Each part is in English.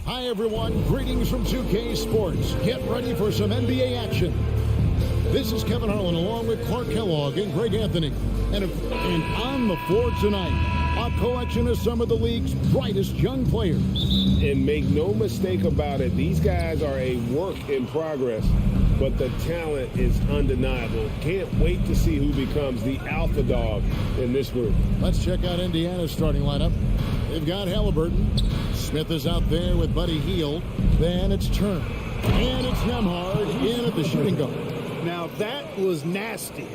Hi, everyone. Greetings from 2K Sports. Get ready for some NBA action. This is Kevin Harlan along with Clark Kellogg and Greg Anthony. And on the floor tonight, a collection of some of the league's brightest young players. And make no mistake about it, these guys are a work in progress, but the talent is undeniable. Can't wait to see who becomes the alpha dog in this group. Let's check out Indiana's starting lineup. They've got Halliburton. Smith is out there with Buddy Hield. Then it's Turner. And it's Nembhard in at the shooting guard. Now that was nasty.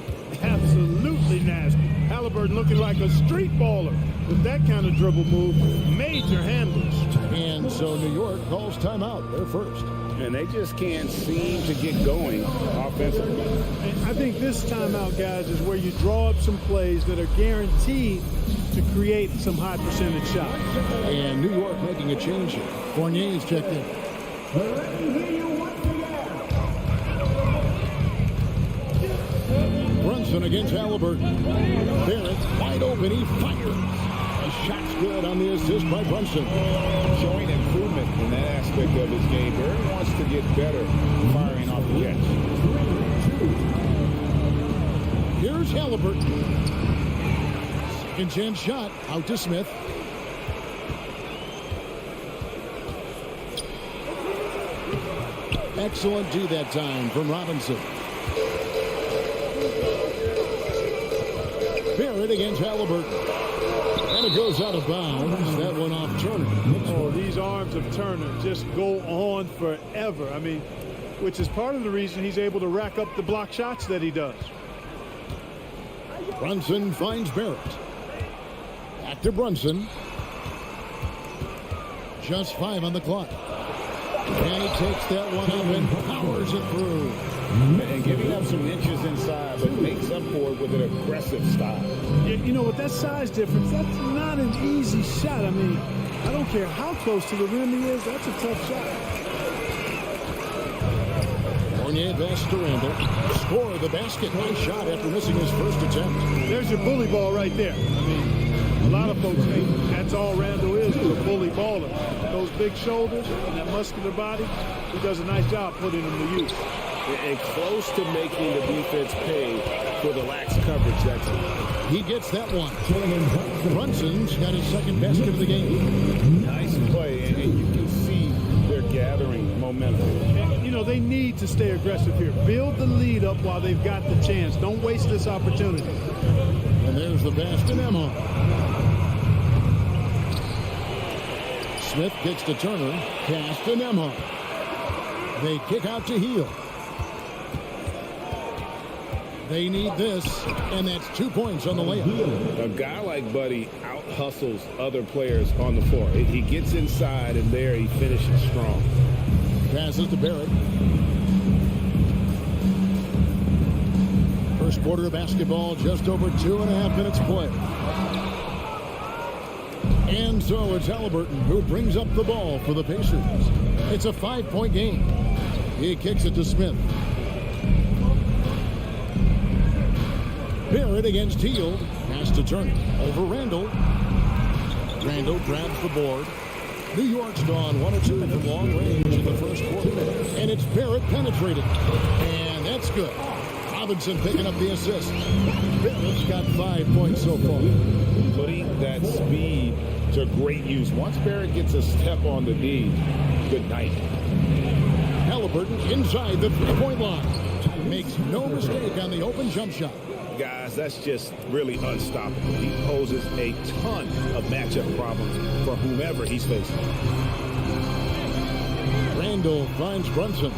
Absolutely nasty. Halliburton looking like a street baller with that kind of dribble move. Major handles. And so New York calls timeout. They're first. And they just can't seem to get going offensively. And I think this timeout, guys, is where you draw up some plays that are guaranteed to create some high percentage shots. And New York making a change here. Fournier is checked in. Brunson against Halliburton. Barrett wide open. He fires. A shot's good on the assist by Brunson. Showing improvement in that aspect of his game. Barrett wants to get better firing off the edge. Here's Halliburton. Second chance shot out to Smith. Excellent D that time from Robinson. Barrett against Halliburton. And it goes out of bounds. That one off Turner. Oh, these arms of Turner just go on forever. I mean, which is part of the reason he's able to rack up the block shots that he does. Brunson finds Barrett. Back to Brunson. Just 5 on the clock. And he takes that one up and powers it through. And giving up some inches inside, but makes up for it with an aggressive style. You know, with that size difference, that's not an easy shot. I mean, I don't care how close to the rim he is, that's a tough shot. Fournier pass to Randall. Score the basket. Nice shot after missing his first attempt. There's your bully ball right there. I mean, a lot of folks think that's all Randall is a bully baller. Those big shoulders and that muscular body, he does a nice job putting them to use. And close to making the defense pay for the lax coverage that's it. He gets that one. Brunson's got his second basket of the game. Nice play, and you can see they're gathering momentum. And, you know, they need to stay aggressive here. Build the lead up while they've got the chance. Don't waste this opportunity. And there's the pass to Nembhard. Smith gets to Turner. Pass to Nembhard. They kick out to Hield. They need this, and that's 2 points on the layup. A guy like Buddy out-hustles other players on the floor. He gets inside, and there he finishes strong. Passes to Barrett. First quarter of basketball, just over 2.5 minutes play. And so it's Halliburton who brings up the ball for the Pacers. It's a 5-point game. He kicks it to Smith. Barrett against Hield. Pass to Turner. Over Randall. Randall grabs the board. New York's gone 1 or 2 from long range in the first quarter. And it's Barrett penetrating. And that's good. Robinson picking up the assist. Barrett's got 5 points so far. Putting that speed to great use. Once Barrett gets a step on the D, good night. Halliburton inside the three-point line. Makes no mistake on the open jump shot. Guys, that's just really unstoppable. He poses a ton of matchup problems for whomever he's facing. Randall finds Brunson.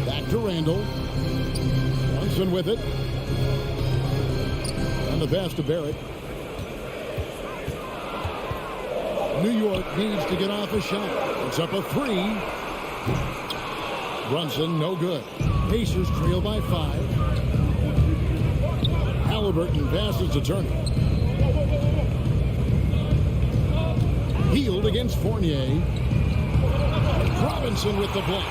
Back to Randall. Brunson with it. On the pass to Barrett. New York needs to get off a shot. It's up a 3. Brunson, no good. Pacers trail by 5. Halliburton passes to Turner. Hield against Fournier. Robinson with the block.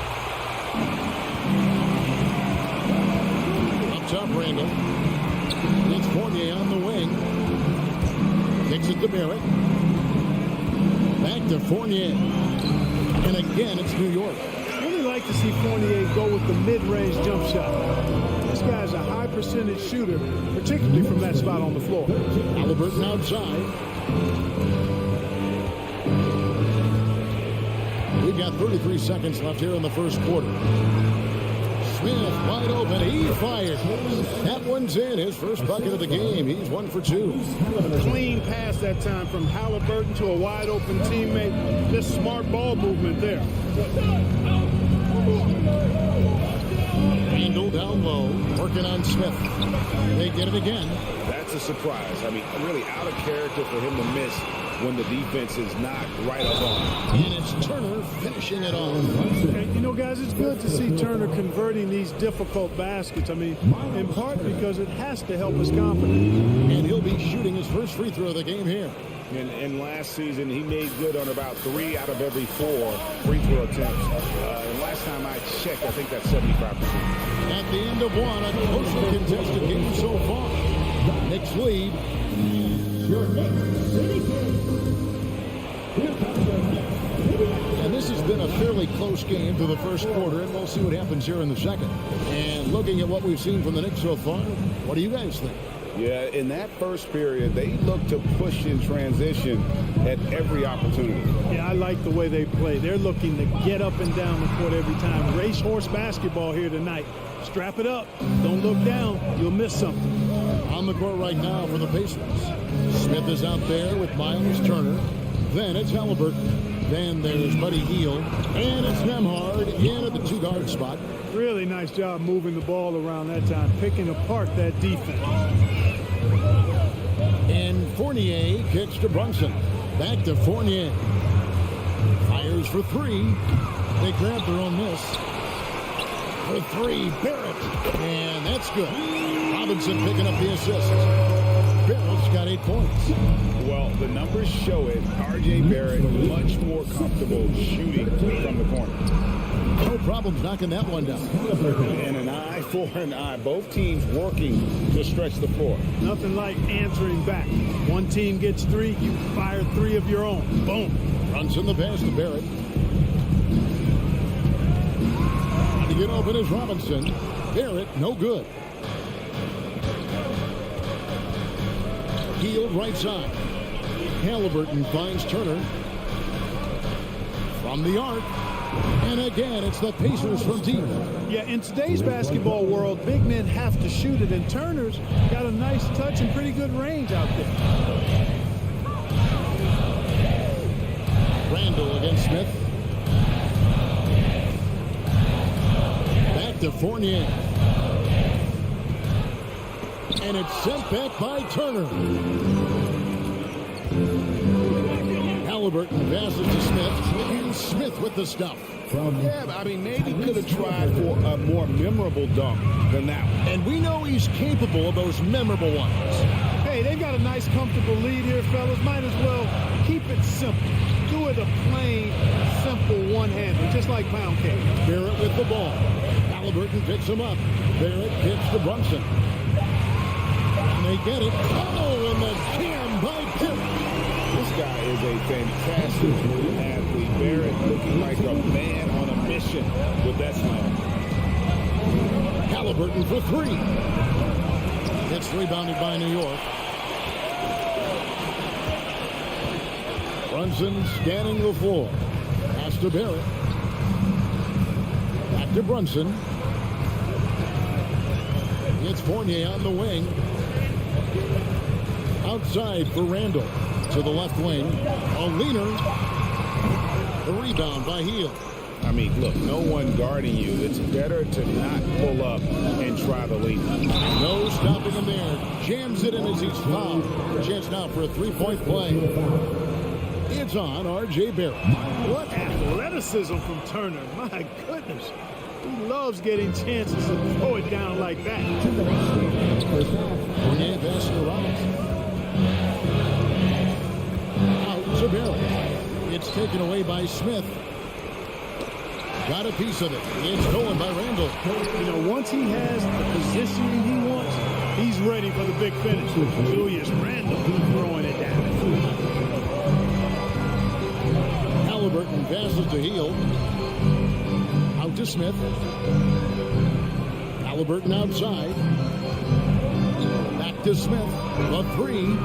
Up top, Randall. It's Fournier on the wing. Kicks it to Barrett. Back to Fournier. And again, it's New York. I really like to see Fournier go with the mid-range jump shot. This guy's a high percentage shooter, particularly from that spot on the floor. Halliburton outside. We've got 33 seconds left here in the first quarter. Smith wide open. He fires. That one's in. His first bucket of the game. He's 1 for 2. Clean pass that time from Halliburton to a wide open teammate. Just smart ball movement there. Randall down low, working on Smith. They get it again. That's a surprise. I mean, really out of character for him to miss when the defense is not right up on him. And it's Turner finishing it off. And, you know, guys, it's good to see Turner converting these difficult baskets. I mean, in part because it has to help his confidence. And he'll be shooting his first free throw of the game here. And last season, he made good on about 3 out of every 4 free throw attempts. And last time I checked, I think that's 75%. At the end of one, a closely contested game so far. Knicks lead. And this has been a fairly close game through the first quarter, and we'll see what happens here in the second. And looking at what we've seen from the Knicks so far, what do you guys think? Yeah, in that first period, they looked to push in transition at every opportunity. Yeah, I like the way they play. They're looking to get up and down the court every time. Racehorse basketball here tonight. Strap it up. Don't look down. You'll miss something. On the court right now for the Pacers. Smith is out there with Miles Turner. Then it's Halliburton. Then there's Buddy Hield. And it's Nembhard in at the 2-guard spot. Really nice job moving the ball around that time, picking apart that defense. And Fournier kicks to Brunson. Back to Fournier. Fires for 3. They grab their own miss. For 3, Barrett. And that's good. Robinson picking up the assist. Barrett's got 8 points. Well, the numbers show it. R.J. Barrett much more comfortable shooting from the corner. No problems knocking that one down. And an eye for an eye. Both teams working to stretch the floor. Nothing like answering back. One team gets 3, you fire 3 of your own. Boom. Brunson the pass to Barrett. Trying to get open is Robinson. Barrett, no good. Hield right side. Halliburton finds Turner. From the arc. And again, it's the Pacers from deep. Yeah, in today's basketball world, big men have to shoot it, and Turner's got a nice touch and pretty good range out there. Randall against Smith. Back to Fournier. And it's sent back by Turner. Halliburton passes to Smith. And Smith with the stuff. Yeah, I mean, maybe could have tried for a more memorable dunk than that one. And we know he's capable of those memorable ones. Hey, they've got a nice, comfortable lead here, fellas. Might as well keep it simple. Do it a plain, simple one-hander, just like pound cake. Barrett with the ball. Halliburton picks him up. Barrett kicks to Brunson. And they get it. Oh, and the jam by Barrett. This guy is a fantastic athlete. Barrett looking like a man on a mission with that slam. Halliburton for 3. It's rebounded by New York. Brunson scanning the floor. Pass to Barrett. Back to Brunson. It's Fournier on the wing. Outside for Randall. To the left wing. A leaner. The rebound by Hield. I mean, look, no one guarding you. It's better to not pull up and try the lead. No stopping him there. Jams it in as he's fouled. Chance now for a 3-point play. It's on R.J. Barrett. What athleticism from Turner. My goodness. He loves getting chances to throw it down like that. Fournier pass to Robinson. Out to Barrett. It's taken away by Smith. Got a piece of it. It's stolen by Randall. You know, once he has the positioning he wants, he's ready for the big finish. Julius Randle throwing it down. Halliburton passes to Hield. Out to Smith. Halliburton outside. Back to Smith. The three.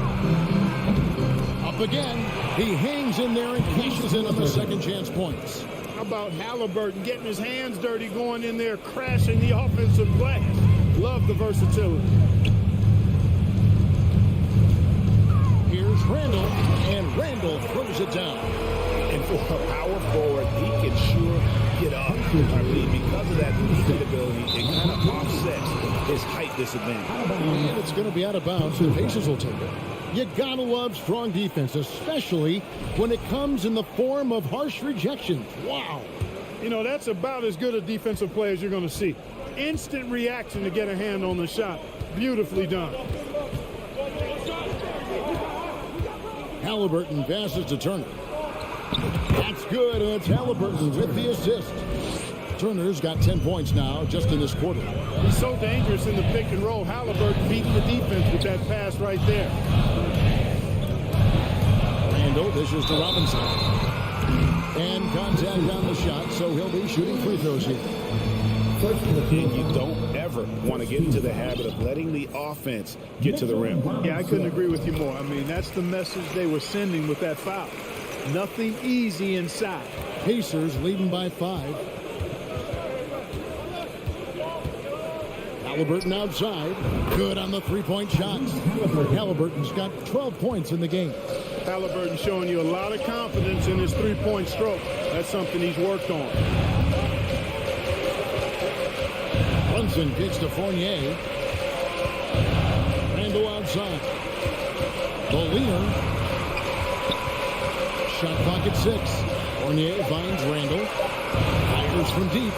Up again. He hangs in there and cashes in on the second chance points. How about Halliburton getting his hands dirty, going in there, crashing the offensive glass? Love the versatility. Here's Randall, and Randall throws it down. And for a power forward, he can sure get up. I mean, because of that movement ability, it kind of offsets his height disadvantage. And it's going to be out of bounds. The Pacers will take it. You gotta love strong defense, especially when it comes in the form of harsh rejections. Wow. You know, that's about as good a defensive play as you're going to see. Instant reaction to get a hand on the shot. Beautifully done. Halliburton passes to Turner. That's good, and it's Halliburton with the assist. Turner's got 10 points now just in this quarter. He's so dangerous in the pick and roll. Halliburton beating the defense with that pass right there. Randall dishes to Robinson. And contact on the shot, so he'll be shooting free throws here. And you don't ever want to get into the habit of letting the offense get to the rim. Yeah, I couldn't agree with you more. I mean, that's the message they were sending with that foul. Nothing easy inside. Pacers leading by 5. Halliburton outside. Good on the three-point shots. Halliburton's got 12 points in the game. Halliburton showing you a lot of confidence in his three-point stroke. That's something he's worked on. Brunson kicks to Fournier. Randall outside. The leader. Shot clock at 6. Fournier finds Randall. Fires from deep.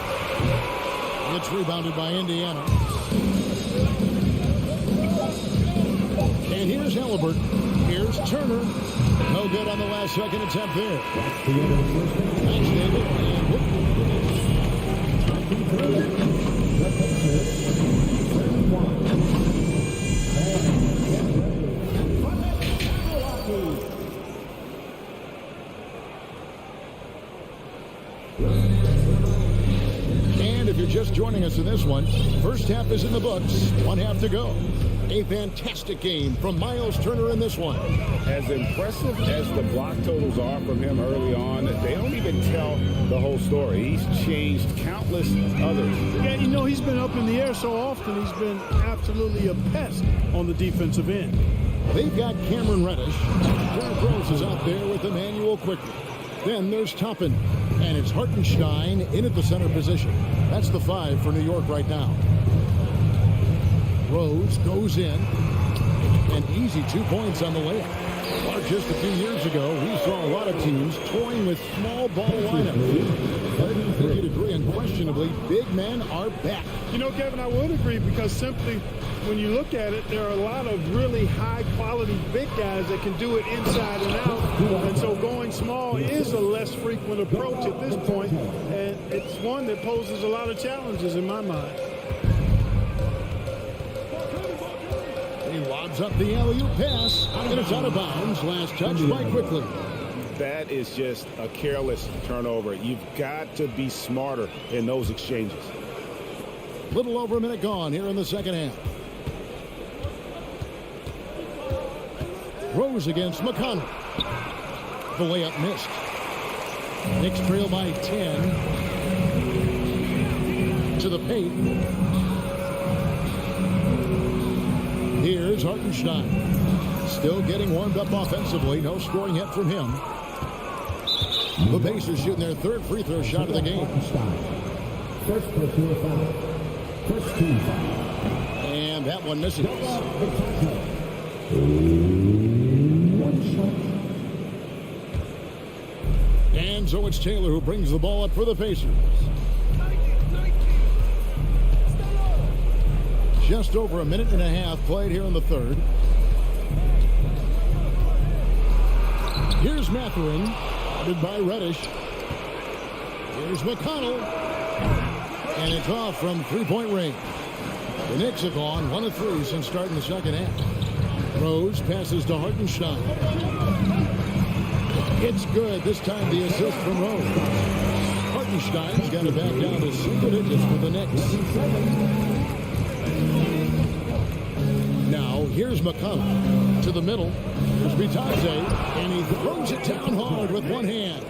It's rebounded by Indiana. And here's Halliburton. Here's Turner. No good on the last second attempt there. Thanks, David. And if you're just joining us in this one, first half is in the books. 1 half to go. A fantastic game from Miles Turner in this one. As impressive as the block totals are from him early on, they don't even tell the whole story. He's changed countless others. Yeah, you know, he's been up in the air so often, he's been absolutely a pest on the defensive end. They've got Cameron Reddish. Derrick Rose is out there with Emmanuel quickly. Then there's Toppin, and it's Hartenstein in at the center position. That's the 5 for New York right now. Rose goes in. An easy 2 points on the layup. Or just a few years ago, we saw a lot of teams toying with small ball lineups. But you'd agree, unquestionably, big men are back. You know, Kevin, I would agree because simply when you look at it, there are a lot of really high-quality big guys that can do it inside and out. And so going small is a less frequent approach at this point, and it's one that poses a lot of challenges in my mind. He lobs up the alley-oop pass, and it's out of bounds. Last touch by Quickly. That is just a careless turnover. You've got to be smarter in those exchanges. Little over a minute gone here in the second half. Rose against McConnell. The layup missed. Knicks trail by 10. To the paint. Here's Hartenstein. Still getting warmed up offensively. No scoring yet from him. The Pacers shooting their third free throw shot of the game. First personal foul. First team foul. And that one misses. And so it's Taylor who brings the ball up for the Pacers. Just over a minute and a half played here in the third. Here's Mathurin, guarded by Reddish. Here's McConnell. And it's off from three-point range. The Knicks have gone 1 of 3 since starting the second half. Rose passes to Hartenstein. It's good. This time the assist from Rose. Hartenstein's got it back down to single digits for the Knicks. Now, here's McConnell to the middle. Here's Bitadze, and he throws it down hard with one hand.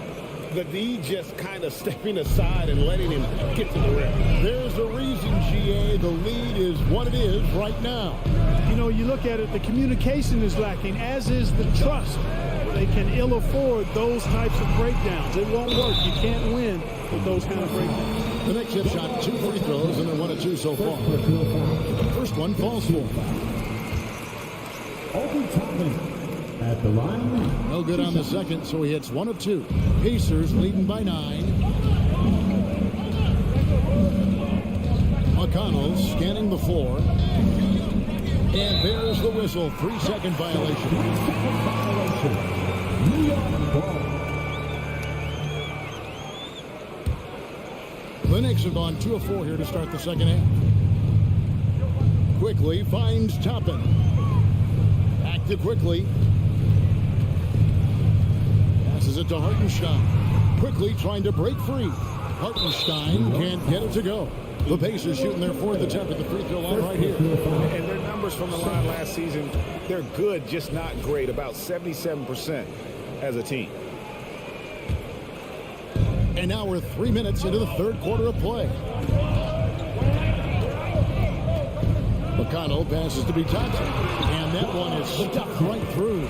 The D just kind of stepping aside and letting him get to the rim. There's a reason, GA. The lead is what it is right now. You know, you look at it, the communication is lacking, as is the trust. They can ill afford those types of breakdowns. It won't work. You can't win with those kind of breakdowns. The Knicks have shot 2 free throws, and they're 1 of 2 so far. First one falls for. At the line. No good on the second, so he hits 1 of 2. Pacers leading by 9. McConnell scanning the floor. And there's the whistle. 3-second violation. New York ball. The Knicks have gone 2 of 4 here to start the second half. Quickly finds Toppin. Back to Quickly. Passes it to Hartenstein. Quickly trying to break free. Hartenstein can't get it to go. The Pacers shooting their 4th attempt at the free throw line right here. And their numbers from the line last season, they're good, just not great. About 77% as a team. And now we're 3 minutes into the third quarter of play. McConnell passes to Bitadze. And that one is stuffed right through.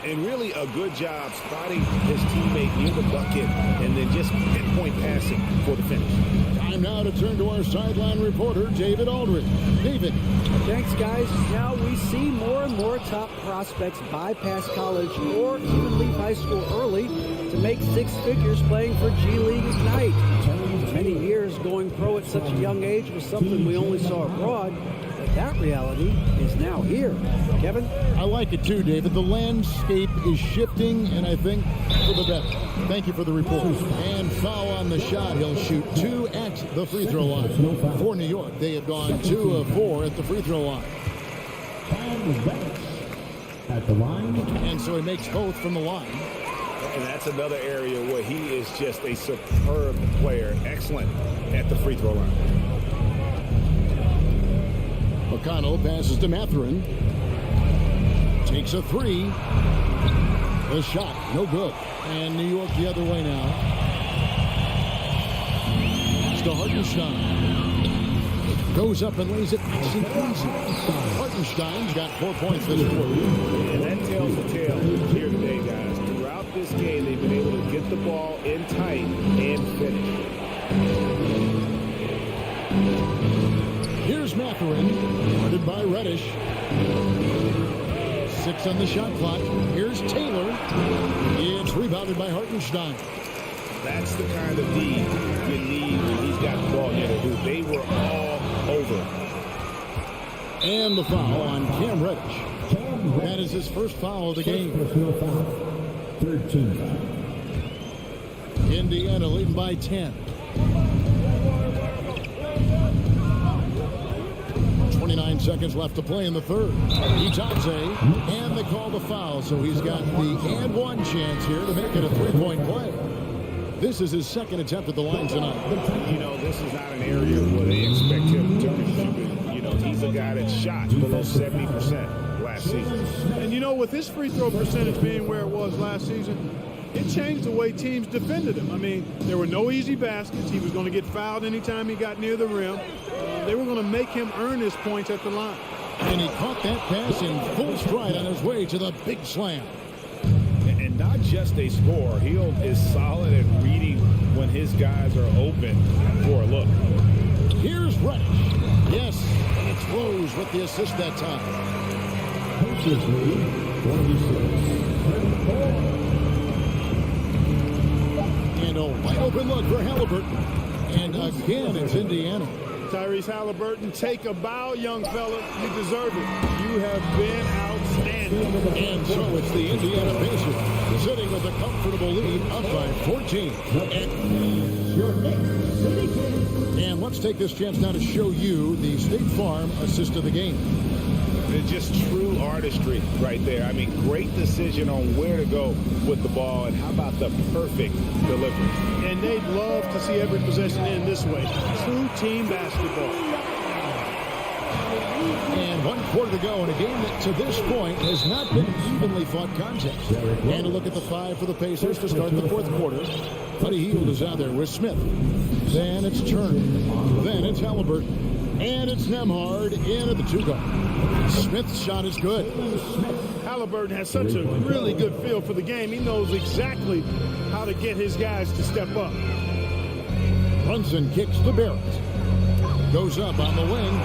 And really a good job spotting his teammate near the bucket and then just pinpoint passing for the finish. Time now to turn to our sideline reporter, David Aldridge. David. Thanks, guys. Now we see more and more top prospects bypass college or even leave high school early to make 6 figures playing for G League Ignite. For many years, going pro at such a young age was something we only saw abroad. But that reality is now here. Kevin? I like it too, David. The landscape is shifting, and I think for the better. Thank you for the report. And foul on the shot. He'll shoot 2 at the free throw line. For New York, they have gone 2 of 4 at the free throw line. At the line. And so he makes both from the line. And that's another area where he is just a superb player. Excellent at the free throw line. McConnell passes to Mathurin. Takes a 3. The shot, no good. And New York the other way now. It's to Hartenstein. Goes up and lays it nice and easy. Hartenstein's got 4 points this quarter. And that tells the tale here today, guys. Throughout this game, they've been able to get the ball in tight and finish. Here's Mathurin, guarded by Reddish. 6 on the shot clock. Here's Taylor. It's rebounded by Hartenstein. That's the kind of D you need when he's got the ball near the hoop. They were all over. And the foul on Cam Reddish. That is his first foul of the game. 13. Indiana leading by 10. 29 seconds left to play in the third. Bitadze, and they call the foul, so he's got the and one chance here to make it a 3-point play. This is his second attempt at the line tonight. You know, this is not an area where they expect him to contribute. You know, he's a guy that shot below 70% last season. And you know, with his free throw percentage being where it was last season, it changed the way teams defended him. I mean, there were no easy baskets. He was going to get fouled anytime he got near the rim. They were going to make him earn his points at the line. And he caught that pass in full stride on his way to the big slam. And not just a scorer. He is solid at reading when his guys are open for a look. Here's Reddish. Yes, and it's Rose with the assist that time. Pacers lead 26-34. And a wide open look for Halliburton. And again, it's Indiana. Tyrese Halliburton, take a bow, young fella. You deserve it. You have been outstanding. And so it's the Indiana Pacers sitting with a comfortable lead up by 14. And your Knicks City Kings. And let's take this chance now to show you the State Farm assist of the game. It's just true artistry right there. I mean, great decision on where to go with the ball, and how about the perfect delivery? And they'd love to see every possession end this way. True team basketball. And 1 quarter to go in a game that to this point has not been evenly fought contest. And a look at the 5 for the Pacers to start the 4th quarter. Buddy Hield is out there with Smith. Then it's Turner. Then it's Halliburton. And it's Nembhard in at the 2-guard. Smith's shot is good. Halliburton has such a really good feel for the game. He knows exactly how to get his guys to step up. Brunson kicks to Barrett. Goes up on the wing.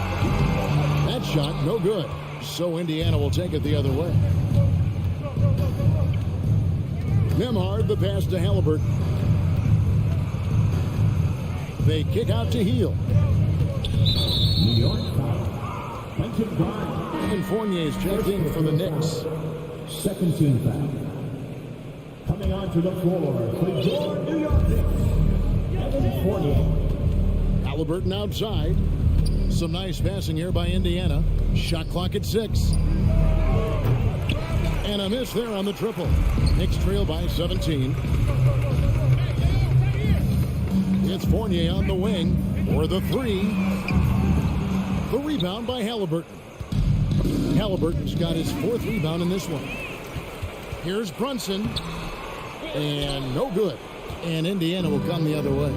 That shot no good. So Indiana will take it the other way. Nembhard the pass to Halliburton. They kick out to Hield. New York foul. Quentin Grimes. And Fournier's checked in for the Knicks. Second team foul. Coming onto the floor for your New York Knicks, Evan Fournier. Halliburton outside. Some nice passing here by Indiana. Shot clock at 6. And a miss there on the triple. Knicks trail by 17. It's Fournier on the wing for the 3. The rebound by Halliburton. Halliburton's got his 4th rebound in this one. Here's Brunson. And no good. And Indiana will come the other way.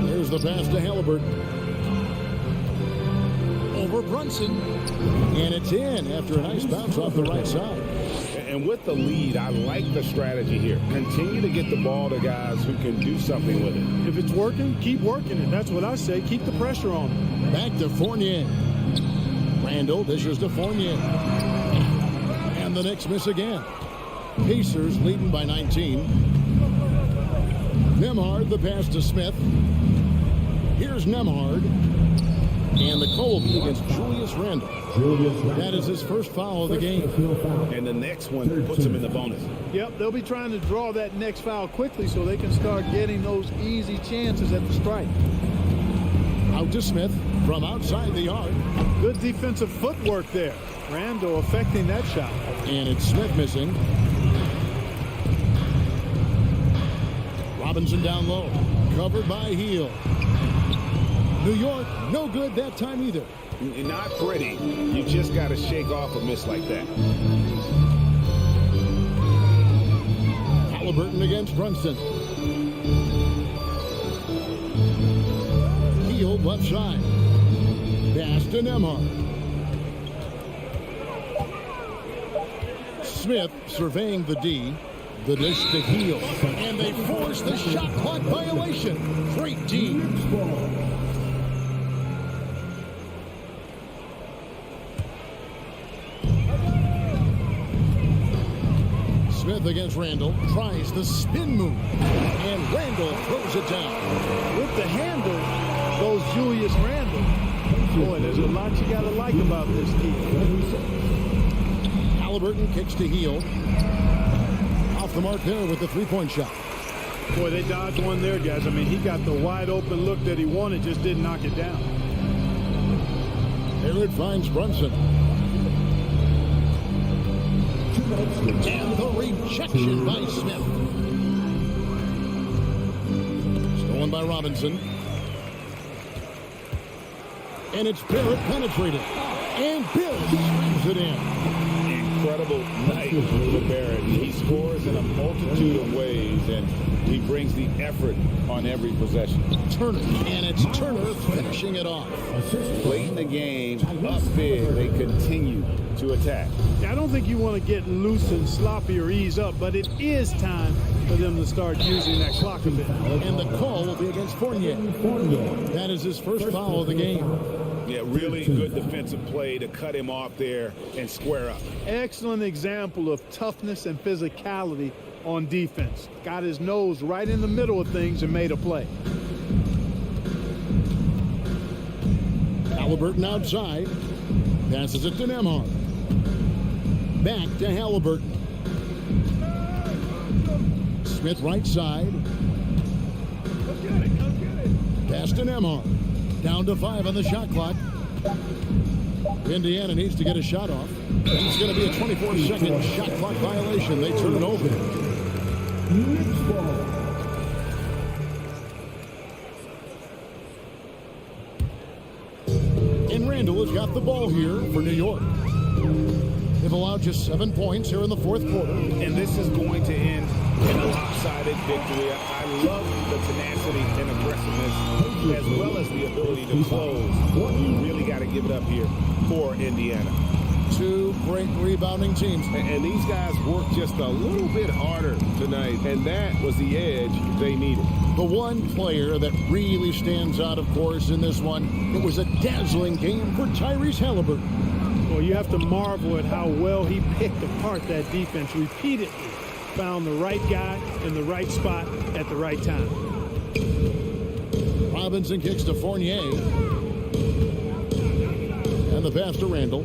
Here's the pass to Halliburton. Over Brunson. And it's in after a nice bounce off the right side. And with the lead, I like the strategy here. Continue to get the ball to guys who can do something with it. If it's working, keep working it. That's what I say. Keep the pressure on him. Back to Fournier. Randall dishes to Fournier. And the Knicks miss again. Pacers leading by 19. Nembhard the pass to Smith. Here's Nembhard. And the call will be against Julius Randle. That is his first foul of the game. And the next one puts him in the bonus. Yep, they'll be trying to draw that next foul quickly so they can start getting those easy chances at the strike. Out to Smith from outside the arc. Good defensive footwork there. Randle affecting that shot. And it's Smith missing. Robinson down low. Covered by Hield. New York, no good that time either. Not pretty. You just got to shake off a miss like that. Halliburton against Brunson. Hield left side. Pass to Nembhard. Smith surveying the D. The dish to Hield. And they force the shot clock violation. Great D. Smith against Randall, tries the spin move, and Randall throws it down. With the handle goes Julius Randle. Boy, there's a lot you got to like about this team. Halliburton kicks to Hield. Off the mark there with the 3-point shot. Boy, they dodged one there, guys. I mean, he got the wide open look that he wanted, just didn't knock it down. There it finds Brunson. And the rejection by Smith. Stolen by Robinson. And it's Barrett penetrated. And Barrett slams it in. Incredible night for Barrett. He scores in a multitude of ways, and he brings the effort on every possession. Turner, and it's Turner finishing it off. Late in the game, up big, they continue to attack. I don't think you want to get loose and sloppy or ease up, but it is time for them to start using that clock a bit. And the call will be against Fournier. That is his first foul of the game. Yeah, really good defensive play to cut him off there and square up. Excellent example of toughness and physicality on defense. Got his nose right in the middle of things and made a play. Halliburton outside. Passes it to Nembhard. Back to Halliburton. Smith right side. Pass to Nemhard. Down to 5 on the shot clock. Indiana needs to get a shot off. It's going to be a 24-second shot clock violation. They turn it over. Knicks ball. And Randall has got the ball here for New York. They've allowed just 7 points here in the fourth quarter. And this is going to end in a lopsided victory. I love the tenacity and aggressiveness as well as the ability to close. You really got to give it up here for Indiana. 2 great rebounding teams. And these guys worked just a little bit harder tonight, and that was the edge they needed. The one player that really stands out, of course, in this one, it was a dazzling game for Tyrese Halliburton. Well, you have to marvel at how well he picked apart that defense repeatedly. Found the right guy in the right spot at the right time. Robinson kicks to Fournier. And the pass to Randall.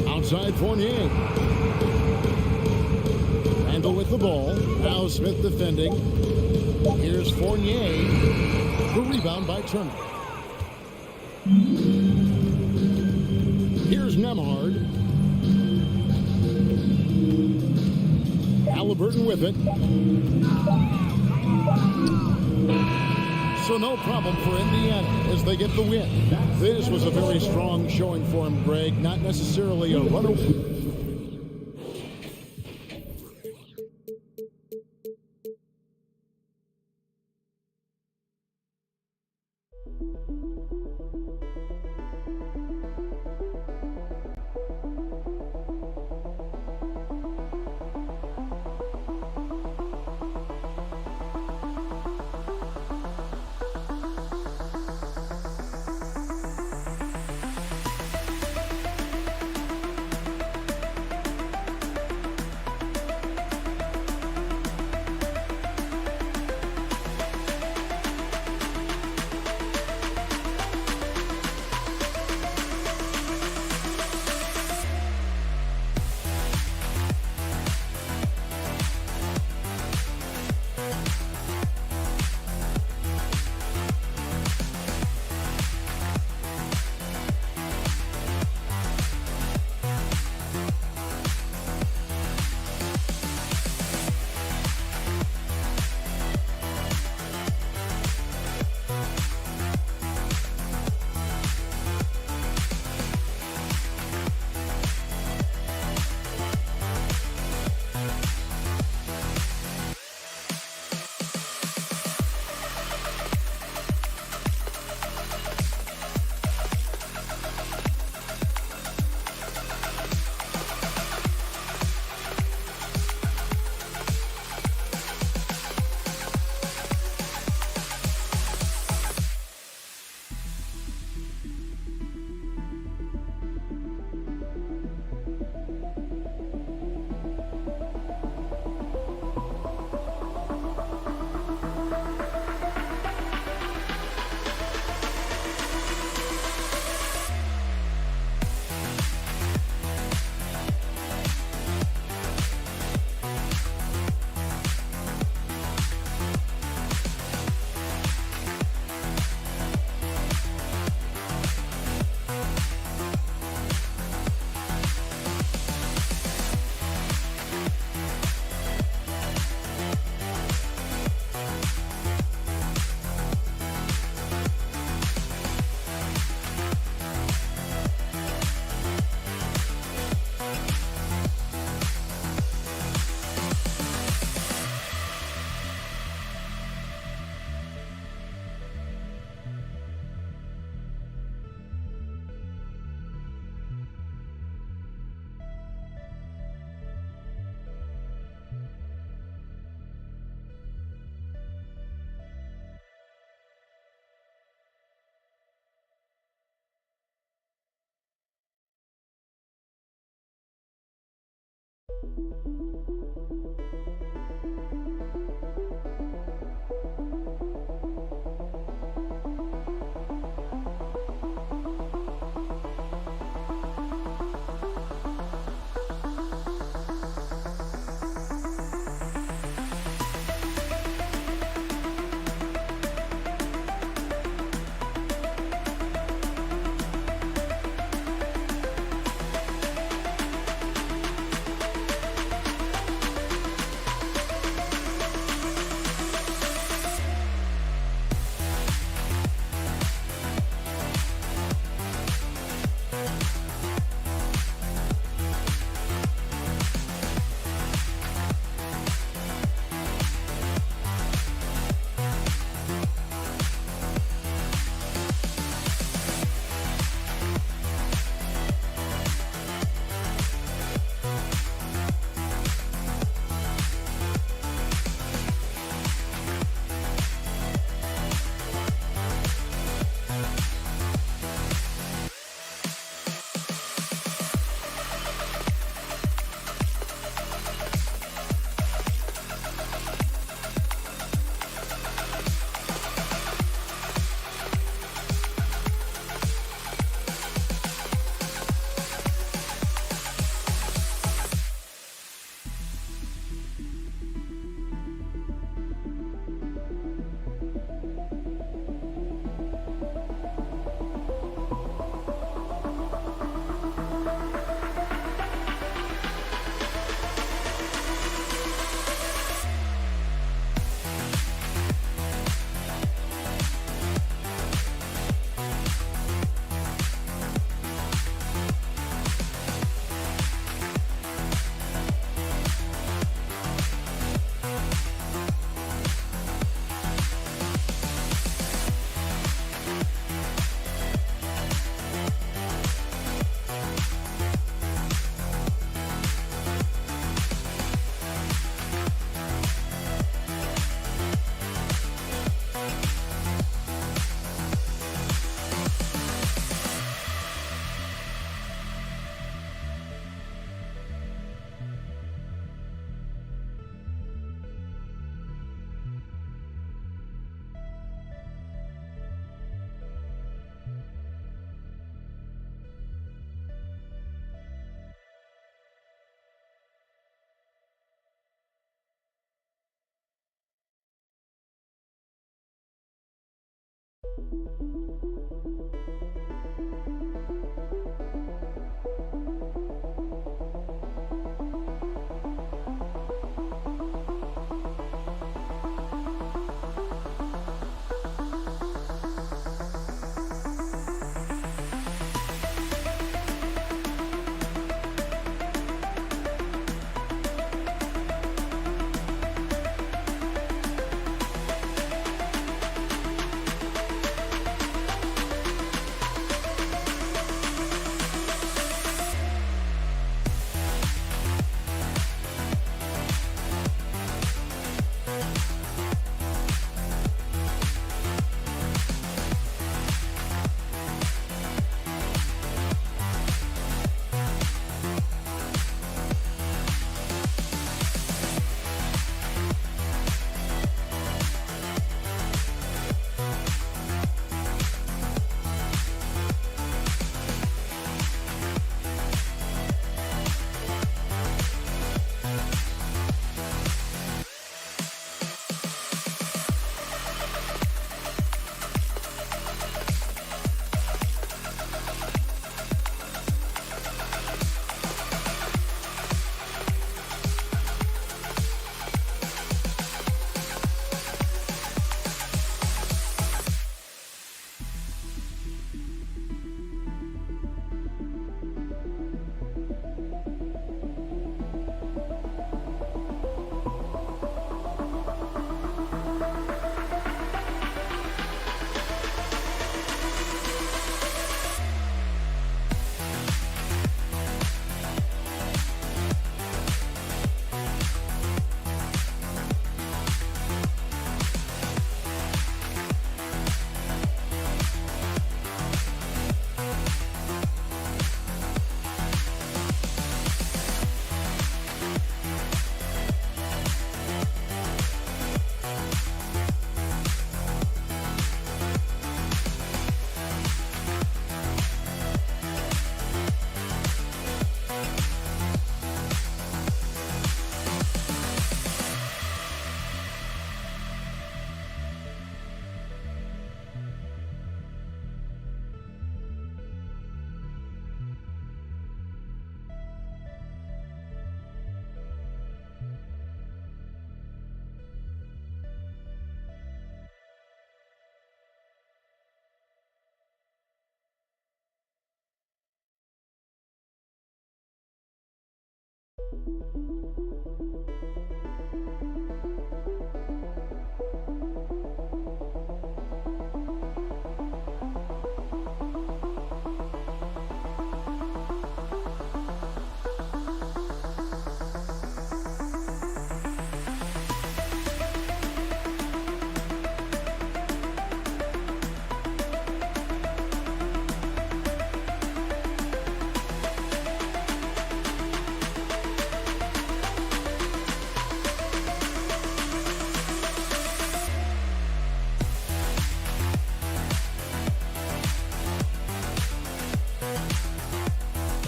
Outside Fournier. Randall with the ball. Now Smith defending. Here's Fournier. The rebound by Turner. Here's Nemhard. Halliburton with it. So no problem for Indiana as they get the win. This was a very strong showing for him, Greg. Not necessarily a runaway.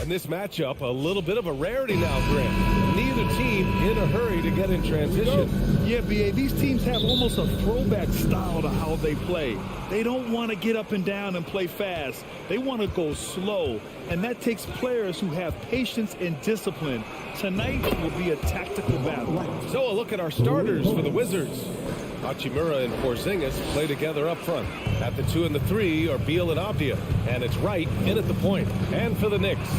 In this matchup, a little bit of a rarity now, Grant. Neither team in a hurry to get in transition. Yeah, B.A., these teams have almost a throwback style to how they play. They don't want to get up and down and play fast. They want to go slow, and that takes players who have patience and discipline. Tonight will be a tactical battle. So a look at our starters for the Wizards. Hachimura and Porzingis play together up front. At the 2 and the 3 are Beal and Avdia, and it's Wright in at the point. And for the Knicks,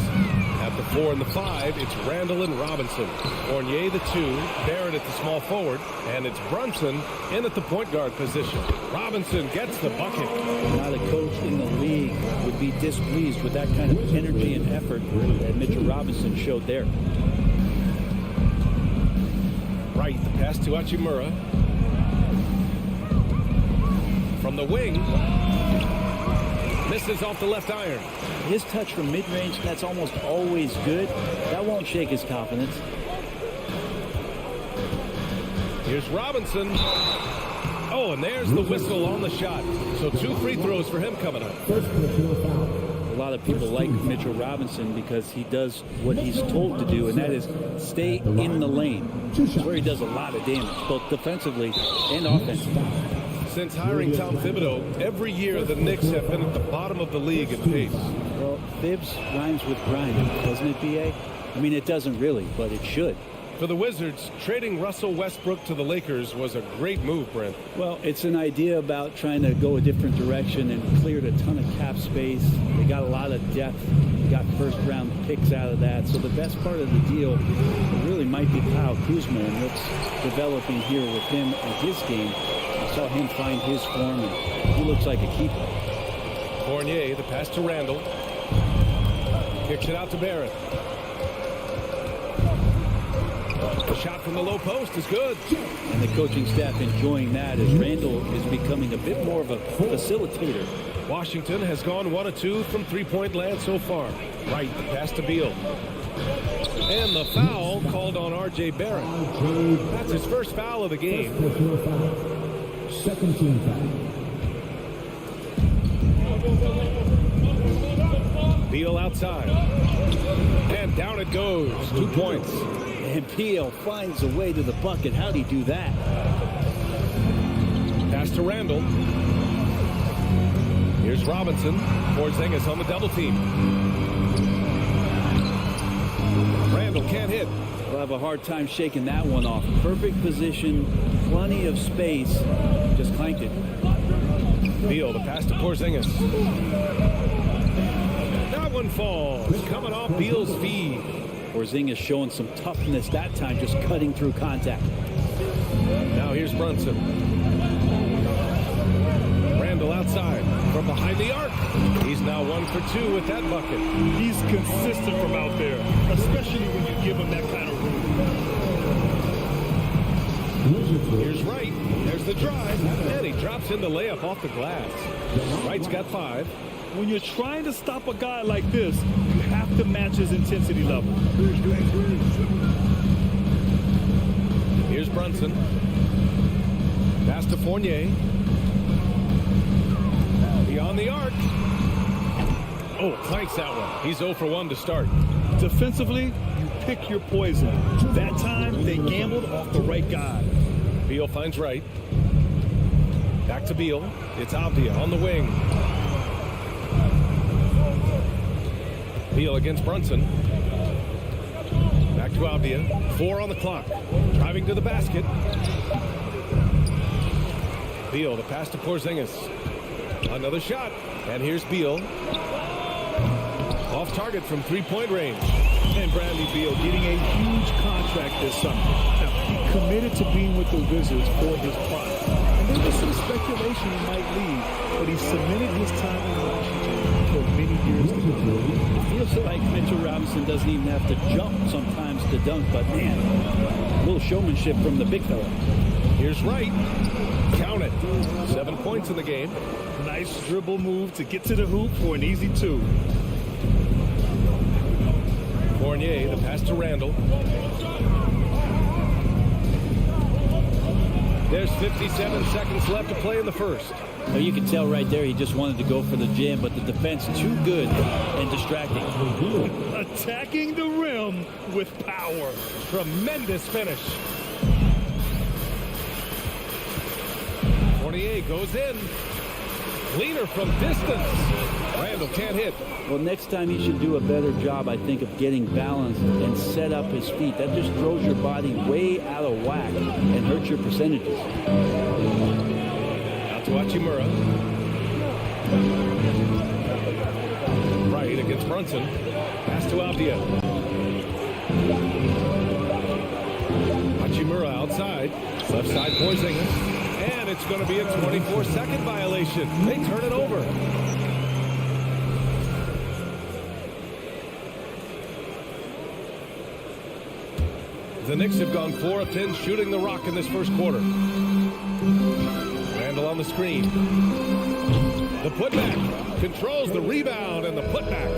at the 4 and the 5, it's Randall and Robinson. Fournier the 2, Barrett at the small forward, and it's Brunson in at the point guard position. Robinson gets the bucket. Not a coach in the league would be displeased with that kind of energy and effort that Mitchell Robinson showed there. Wright, the pass to Hachimura. From the wing, misses off the left iron. His touch from mid-range, that's almost always good. That won't shake his confidence. Here's Robinson. Oh, and there's the whistle on the shot. So 2 free throws for him coming up. A lot of people like Mitchell Robinson because he does what he's told to do, and that is stay in the lane. It's where he does a lot of damage, both defensively and offensively. Since hiring Tom Thibodeau, every year the Knicks have been at the bottom of the league in pace. Well, Fibs rhymes with grind, doesn't it, B.A.? I mean, it doesn't really, but it should. For the Wizards, trading Russell Westbrook to the Lakers was a great move, Brent. Well, it's an idea about trying to go a different direction and cleared a ton of cap space. They got a lot of depth. They got first-round picks out of that. So the best part of the deal really might be Kyle Kuzma and what's developing here with him and his game. I saw him find his form, and he looks like a keeper. Fournier, the pass to Randall. Kicks it out to Barrett. The shot from the low post is good. And the coaching staff enjoying that as Randall is becoming a bit more of a facilitator. Washington has gone 1 of 2 from three-point land so far. Right, the pass to Beal. And the foul called on R.J. Barrett. That's his first foul of the game. Second team foul. Beal outside. And down it goes. 2 points. And Beal finds a way to the bucket. How'd he do that? Pass to Randall. Here's Robinson. Porzingis on the double team. Randall can't hit. We'll have a hard time shaking that one off. Perfect position, plenty of space. Just clanked it. Beal, the pass to Porzingis. That one falls. Coming off Beal's feed. Porzingis showing some toughness that time, just cutting through contact. Now here's Brunson. Randall outside from behind the arc. He's now 1 for 2 with that bucket. He's consistent from out there, especially when you give him that kind of room. Here's Wright. There's the drive. And he drops in the layup off the glass. Wright's got 5. When you're trying to stop a guy like this, you have to match his intensity level. Here's Brunson. Pass to Fournier. Beyond the arc. Oh, clanks that one. He's 0 for 1 to start. Defensively, you pick your poison. That time, they gambled off the right guy. Beal finds Wright. Back to Beal. It's Avdia on the wing. Beal against Brunson. Back to Avdia. 4 on the clock. Driving to the basket. Beal, the pass to Porzingis. Another shot. And here's Beal. Off target from three-point range. And Bradley Beal getting a huge contract this summer. Now, he committed to being with the Wizards for his prime. And there was some speculation he might leave, but he cemented his time in Washington for many years to come. It feels like Mitchell Robinson doesn't even have to jump sometimes to dunk, but man, a little showmanship from the big fella. Here's Wright. Count it. 7 points in the game. Nice dribble move to get to the hoop for an easy 2. Fournier, the pass to Randall. There's 57 seconds left to play in the first. Now you can tell right there he just wanted to go for the jam, but the defense too good and distracting. Attacking the rim with power. Tremendous finish. Fournier goes in. Leaner from distance. Randall can't hit. Well, next time he should do a better job, I think, of getting balanced and set up his feet. That just throws your body way out of whack and hurts your percentages. Out to Hachimura. Right against Brunson. Pass to Avdia. Hachimura outside. Left side Porzingis. And it's going to be a 24-second violation. They turn it over. The Knicks have gone 4 of 10 shooting the rock in this first quarter. Randall on the screen. The putback. Controls the rebound and the putback.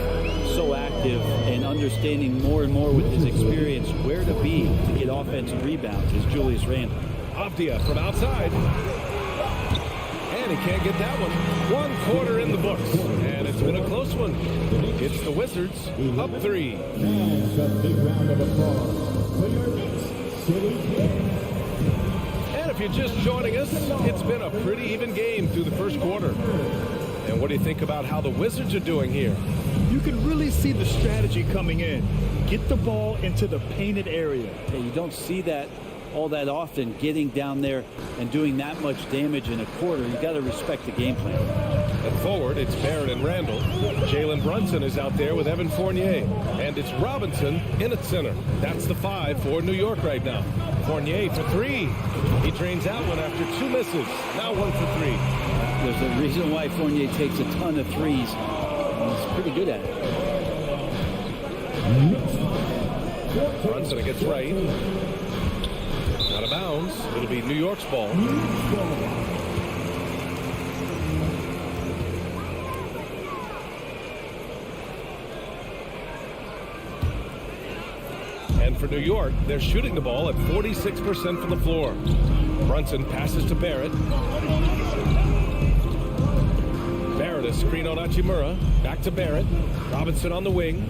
So active and understanding more and more with his experience where to be to get offensive rebounds is Julius Randle. Avdia from outside. And he can't get that one. 1 quarter in the books. And it's been a close one. It's the Wizards up 3. And a big round of applause for your Knicks City Knicks. And if you're just joining us, it's been a pretty even game through the first quarter. And what do you think about how the Wizards are doing here? You can really see the strategy coming in. Get the ball into the painted area. Yeah, you don't see that all that often, getting down there and doing that much damage in a quarter. You got to respect the game plan. And forward, it's Barrett and Randall. Jalen Brunson is out there with Evan Fournier. And it's Robinson in at center. That's the 5 for New York right now. Fournier for 3. He drains out one after 2 misses. Now 1 for 3. There's a reason why Fournier takes a ton of threes. He's pretty good at it. Brunson gets right. Out of bounds. It'll be New York's ball. And for New York, they're shooting the ball at 46% from the floor. Brunson passes to Barrett. Barrett, a screen on Hachimura. Back to Barrett. Robinson on the wing.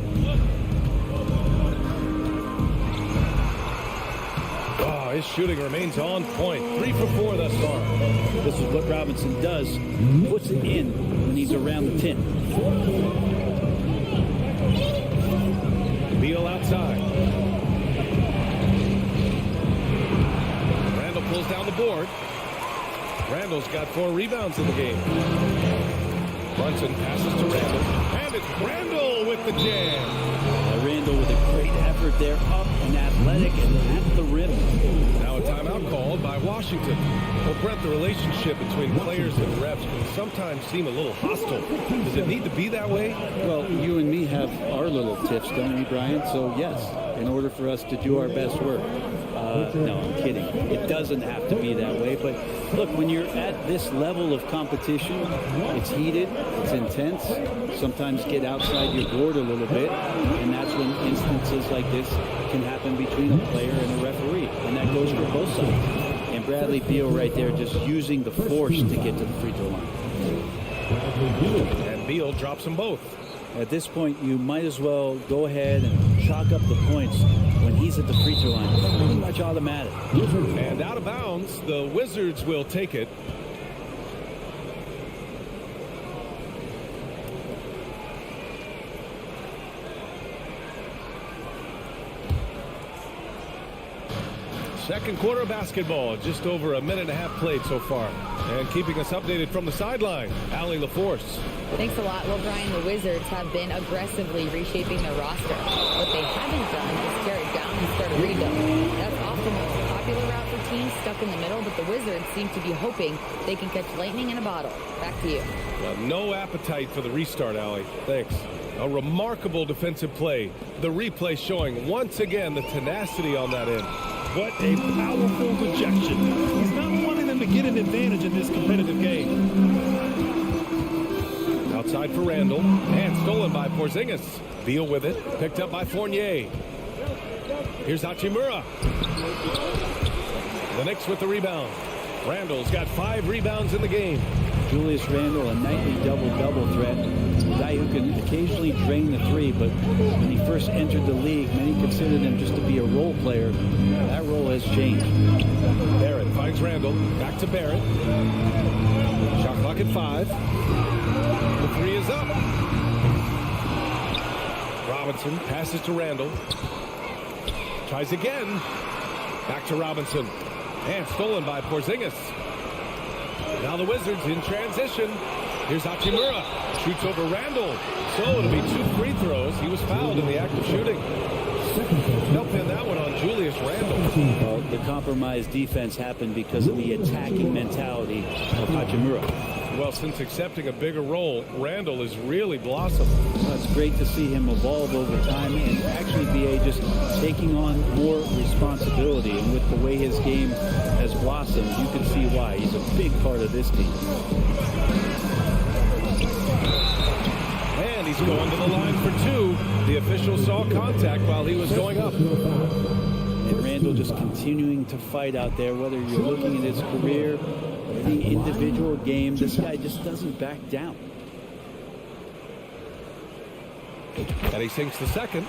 His shooting remains on point. 3 for 4 thus far. This is what Robinson does. Puts it in when he's around the 10. Beal outside. Randall pulls down the board. Randall's got 4 rebounds in the game. Brunson passes to Randall. And it's Randall with the jam. Randall with a great effort there, up and athletic and at the rim. Now a timeout called by Washington. Well, Brent, the relationship between players and refs can sometimes seem a little hostile. Does it need to be that way? Well, you and me have our little tiffs, don't we, Brian? So, yes, in order for us to do our best work. No, I'm kidding. It doesn't have to be that way. But, look, when you're at this level of competition, it's heated, it's intense. Sometimes get outside your board a little bit. And that's when instances like this can happen between a player and a referee. And that goes for both sides. And Bradley Beal right there just using the force to get to the free throw line. And Beal drops them both. At this point, you might as well go ahead and chalk up the points when he's at the free throw line. It's pretty much automatic. And out of bounds, the Wizards will take it. Second quarter basketball, just over a minute and a half played so far. And keeping us updated from the sideline, Allie LaForce. Thanks a lot. Well, Brian, the Wizards have been aggressively reshaping their roster. What they haven't done is tear it down and start a rebuild. That's often the most popular route for teams stuck in the middle, but the Wizards seem to be hoping they can catch lightning in a bottle. Back to you. Well, no appetite for the restart, Allie. Thanks. A remarkable defensive play. The replay showing once again the tenacity on that end. What a powerful rejection. He's not wanting them to get an advantage in this competitive game. Outside for Randall. And stolen by Porzingis. Beal with it. Picked up by Fournier. Here's Hachimura. The Knicks with the rebound. Randall's got 5 rebounds in the game. Julius Randle, a nightly double-double threat. A guy who can occasionally drain the 3, but when he first entered the league, many considered him just to be a role player. That role has changed. Barrett finds Randall. Back to Barrett. Shot clock at 5. The 3 is up. Robinson passes to Randall. Tries again. Back to Robinson. And stolen by Porzingis. Now the Wizards in transition. Here's Hachimura. Shoots over Randall. So it'll be 2 free throws. He was fouled in the act of shooting. They'll pin that one on Julius Randall. Well, the compromised defense happened because of the attacking mentality of Hachimura. Well, since accepting a bigger role, Randall has really blossomed. Well, it's great to see him evolve over time and actually be just taking on more responsibility. And with the way his game has blossomed, you can see why. He's a big part of this team. And he's going to the line for 2. The official saw contact while he was going up. And Randall just continuing to fight out there, whether you're looking at his career or any individual game, this guy just doesn't back down. And he sinks the second.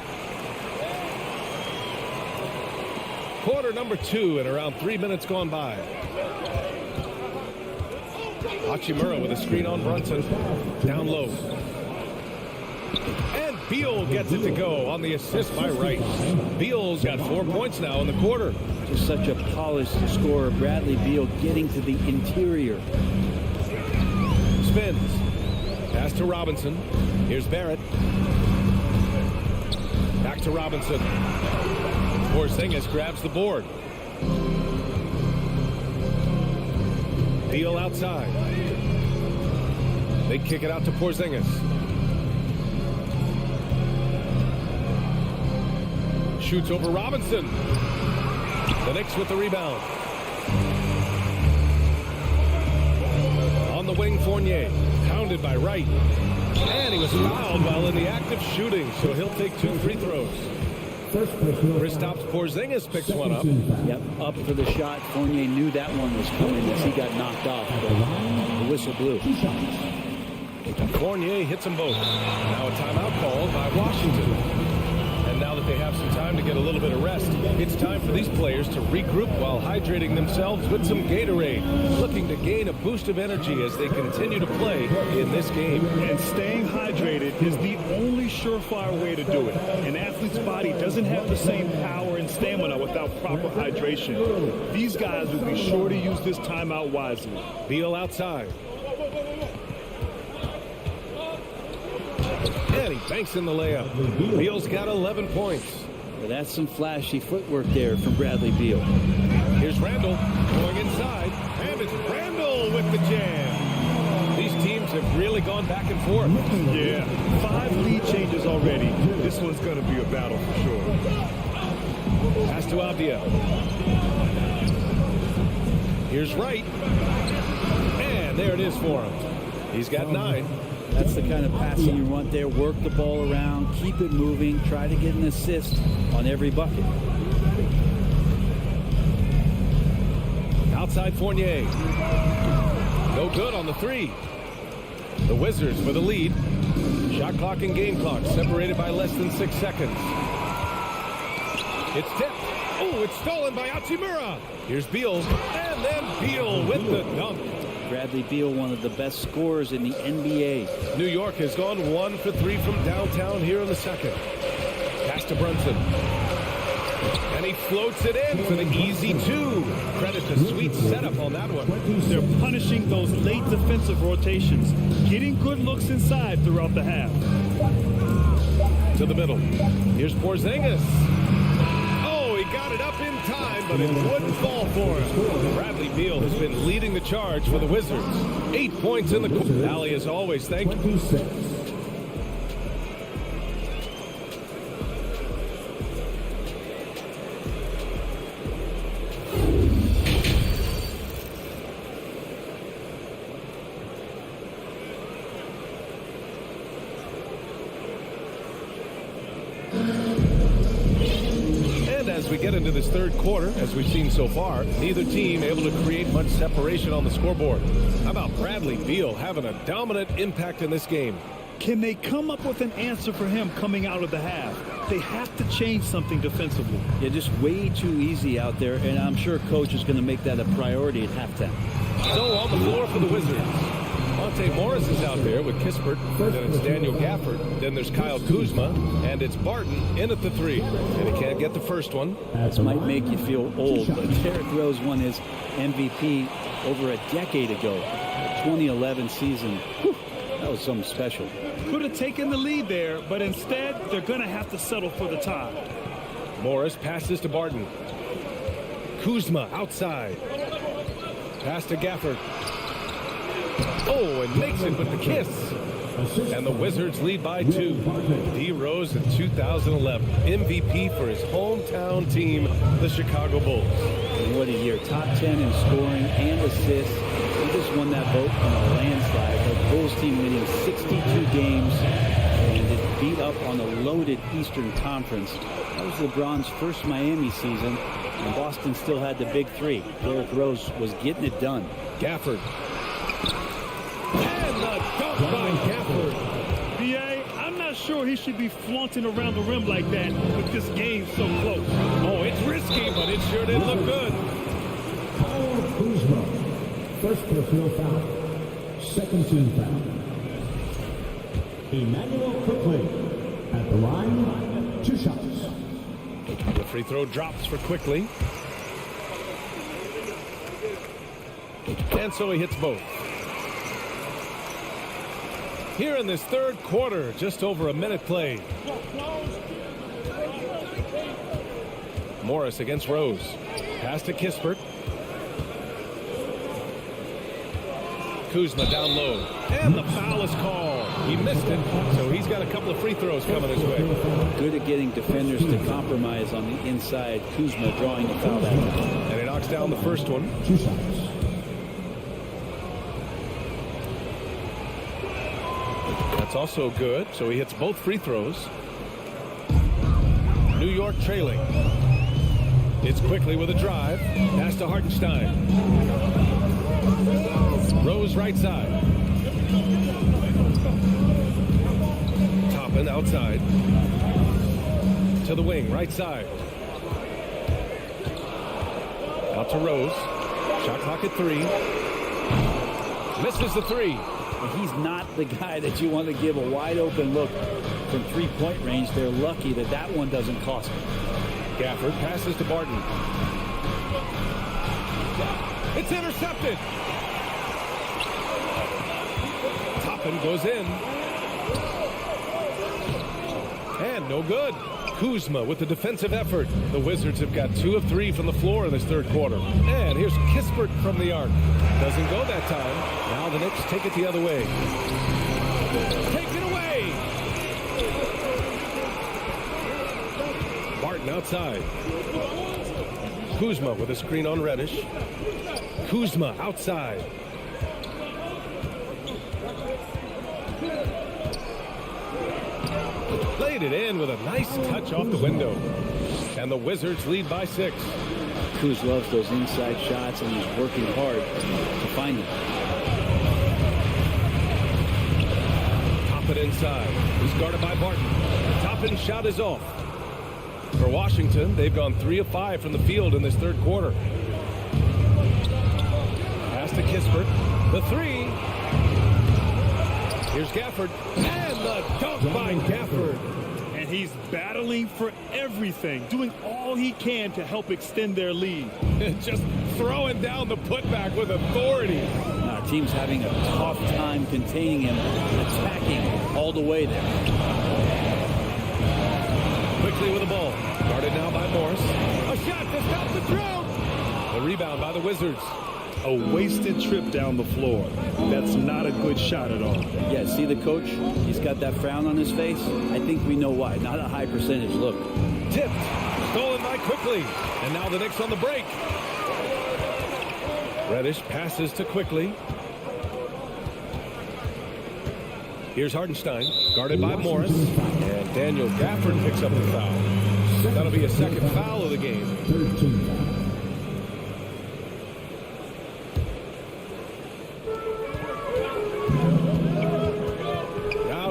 Quarter number 2 and around 3 minutes gone by. Hachimura with a screen on Brunson. Down low. And Beal gets it to go on the assist by Wright. Beal's got 4 points now in the quarter. Just such a polished scorer. Bradley Beal getting to the interior. Spins. Pass to Robinson. Here's Barrett. Back to Robinson. Porzingis grabs the board. Beal outside. They kick it out to Porzingis. Shoots over Robinson. The Knicks with the rebound. On the wing, Fournier. Pounded by Wright. And he was fouled while in the act of shooting, so he'll take 2 free throws. Kristaps Porzingis picks one up. Yep, up for the shot. Fournier knew that one was coming as he got knocked off. The whistle blew. Fournier hits them both. Now a timeout called by Washington. And now that they have some time to get a little bit of rest, it's time for these players to regroup while hydrating themselves with some Gatorade, looking to gain a boost of energy as they continue to play in this game. And staying hydrated is the only surefire way to do it. An athlete's body doesn't have the same power and stamina without proper hydration. These guys will be sure to use this timeout wisely. Beal outside. And he banks in the layup. Beal's got 11 points. Well, that's some flashy footwork there from Bradley Beal. Here's Randall going inside. And it's Randall with the jam. These teams have really gone back and forth. Yeah, 5 lead changes already. This one's going to be a battle for sure. Pass to Abdia. Here's Wright. And there it is for him. He's got 9. That's the kind of passing you want there. Work the ball around, keep it moving, try to get an assist on every bucket. Outside Fournier. No good on the 3. The Wizards with a lead. Shot clock and game clock separated by less than 6 seconds. It's tipped. Oh, it's stolen by Hachimura. Here's Beal. And then Beal with the dunk. Bradley Beal, one of the best scorers in the NBA. New York has gone 1 for 3 from downtown here in the second. Pass to Brunson. And he floats it in for the easy 2. Credit to sweet setup on that one. They're punishing those late defensive rotations, getting good looks inside throughout the half. To the middle. Here's Porzingis. Oh, he got it up in time, but it wouldn't fall for him. Bradley Beal has been leading the charge for the Wizards. 8 points in the quarter. Allie, as always, thank you. As we get into this third quarter, as we've seen so far, neither team able to create much separation on the scoreboard. How about Bradley Beal having a dominant impact in this game? Can they come up with an answer for him coming out of the half? They have to change something defensively. Yeah, just way too easy out there, and I'm sure coach is going to make that a priority at halftime. So on the floor for the Wizards. Monte Morris is out there with Kispert. Then it's Daniel Gafford. Then there's Kyle Kuzma. And it's Barton in at the 3. And he can't get the first one. This might make you feel old, but Derrick Rose won his MVP over a decade ago. The 2011 season. Whew, that was something special. Could have taken the lead there, but instead they're going to have to settle for the tie. Morris passes to Barton. Kuzma outside. Pass to Gafford. Oh, and makes it with the kiss. And the Wizards lead by 2. D. Rose in 2011. MVP for his hometown team, the Chicago Bulls. And what a year. Top 10 in scoring and assists. He just won that vote in a landslide. The Bulls team winning 62 games and it beat up on a loaded Eastern Conference. That was LeBron's first Miami season, and Boston still had the big 3. Derrick Rose was getting it done. Gafford. And the dunk by Gafford. B.A., I'm not sure he he should be flaunting around the rim like that with this game so close. Oh, it's risky, but it sure did look good. Kuzma, first personal foul. Second team foul. Emmanuel quickly at the line, 2 shots. The free throw drops for Quickly. And so he hits both. Here in this third quarter, just over a minute played. Morris against Rose. Pass to Kispert. Kuzma down low. And the foul is called. He missed it, so he's got a couple of free throws coming his way. Good at getting defenders to compromise on the inside. Kuzma drawing the foul that time. And he knocks down the first one. 2 shots. That's also good, so he hits both free throws. New York trailing. It's Quickly with a drive. Pass to Hartenstein. Rose right side. Toppin outside. To the wing, right side. Out to Rose. Shot clock at 3. Misses the 3. He's not the guy that you want to give a wide open look from 3-point range. They're lucky that that one doesn't cost them. Gafford passes to Barton. It's intercepted. Toppin goes in. And no good. Kuzma with the defensive effort. The Wizards have got 2 of 3 from the floor in this third quarter. And here's Kispert from the arc. Doesn't go that time. Now the Knicks take it the other way. Take it away. Barton outside. Kuzma with a screen on Reddish. Kuzma outside. Played it in with a nice touch off the window. And the Wizards lead by 6. Kuz loves those inside shots, and he's working hard to find them. Toppin inside. He's guarded by Barton. Toppin's shot is off. For Washington, they've gone 3 of 5 from the field in this third quarter. Pass to Kispert. The 3. Here's Gafford. And the dunk by Gafford. And he's battling for everything, doing all he can to help extend their lead. Just throwing down the putback with authority. Team's having a tough time containing him, attacking all the way there. Quickly with the ball. Guarded now by Morris. A shot to stop the drought. The rebound by the Wizards. A wasted trip down the floor. That's not a good shot at all. Yeah, see the coach? He's got that frown on his face. I think we know why. Not a high percentage look. Tipped. Stolen by Quickly. And now the Knicks on the break. Reddish passes to Quickly. Here's Hartenstein. Guarded by Morris. And Daniel Gafford picks up the foul. That'll be a second foul of the game.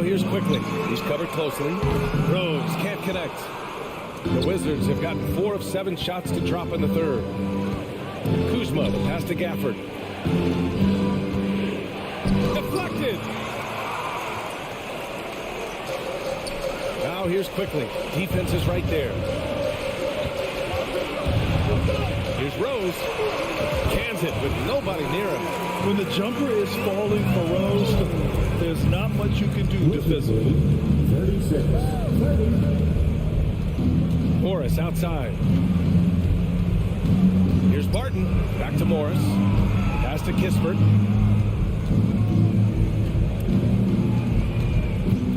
Here's Quickly. He's covered closely. Rose can't connect. The Wizards have gotten 4 of 7 shots to drop in the third. Kuzma, the pass to Gafford. Deflected. Now here's Quickly. Defense is right there. Here's Rose. Cans it with nobody near him. When the jumper is falling for Rose, there's not much you can do defensively. 36. Morris outside. Here's Barton. Back to Morris. Pass to Kispert.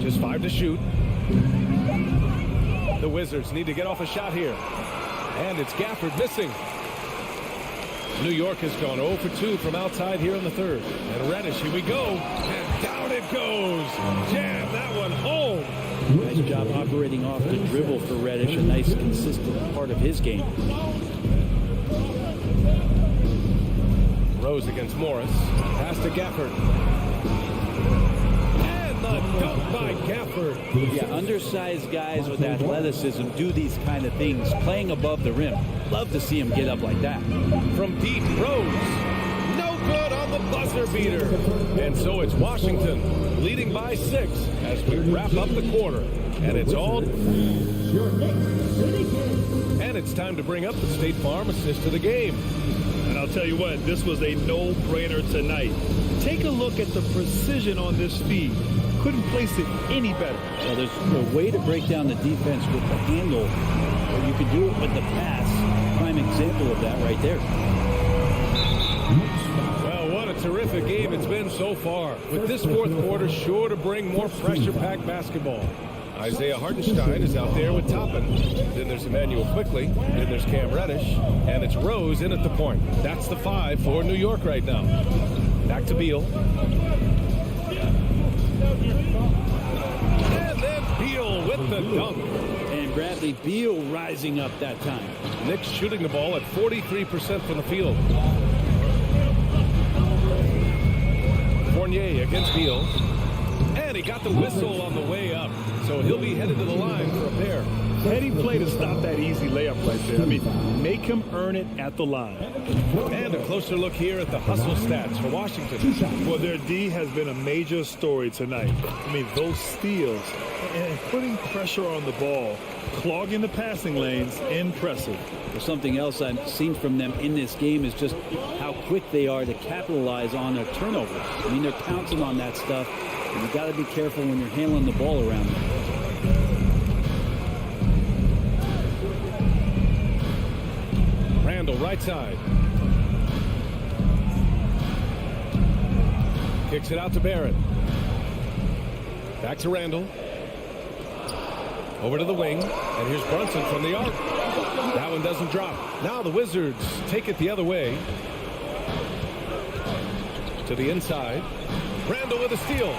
Just 5 to shoot. The Wizards need to get off a shot here. And it's Gafford missing. New York has gone 0 for 2 from outside here in the third. And Reddish, here we go. And down it goes. Jam that one home. Nice job operating off the dribble for Reddish. A nice, consistent part of his game. Rose against Morris. Pass to Gafford. And the dunk by Gafford. Yeah, undersized guys with athleticism do these kind of things, playing above the rim. Love to see him get up like that. From deep, Rose. No good on the buzzer beater. And so it's Washington leading by 6 as we wrap up the quarter. And it's all... And it's time to bring up the State Farm assist of the game. And I'll tell you what, this was a no-brainer tonight. Take a look at the precision on this feed. Couldn't place it any better. Well, there's a way to break down the defense with the handle, or you can do it with the pass. Prime example of that right there. Well, what a terrific game it's been so far. With this fourth quarter sure to bring more pressure-packed basketball. Isaiah Hartenstein is out there with Toppin. Then there's Emmanuel Quickly. Then there's Cam Reddish. And it's Rose in at the point. That's the 5 for New York right now. Back to Beal. And then Beal with the dunk. And Bradley Beal rising up that time. Knicks shooting the ball at 43% from the field. Fournier against Beal. And he got the whistle on the way up. So he'll be headed to the line for a pair. Heady play to stop that easy layup right there. I mean, make him earn it at the line. And a closer look here at the hustle stats for Washington. Well, their D has been a major story tonight. I mean, those steals and putting pressure on the ball, clogging the passing lanes, impressive. Well, something else I've seen from them in this game is just how quick they are to capitalize on their turnovers. I mean, they're pouncing on that stuff, and you got to be careful when you're handling the ball around them. Randall, right side. Kicks it out to Barrett. Back to Randall. Over to the wing. And here's Brunson from the arc. That one doesn't drop. Now the Wizards take it the other way. To the inside. Randall with a steal.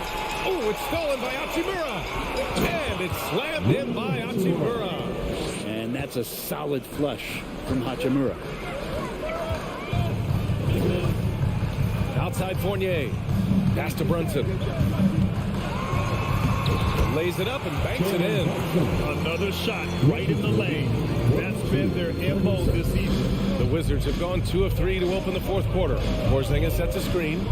Oh, it's stolen by Hachimura. And it's slammed in by Hachimura. And that's a solid flush from Hachimura. Outside Fournier. Pass to Brunson. Lays it up and banks it in. Another shot right in the lane. That's been their MO this season. The Wizards have gone 2 of 3 to open the fourth quarter. Porzingis sets a screen.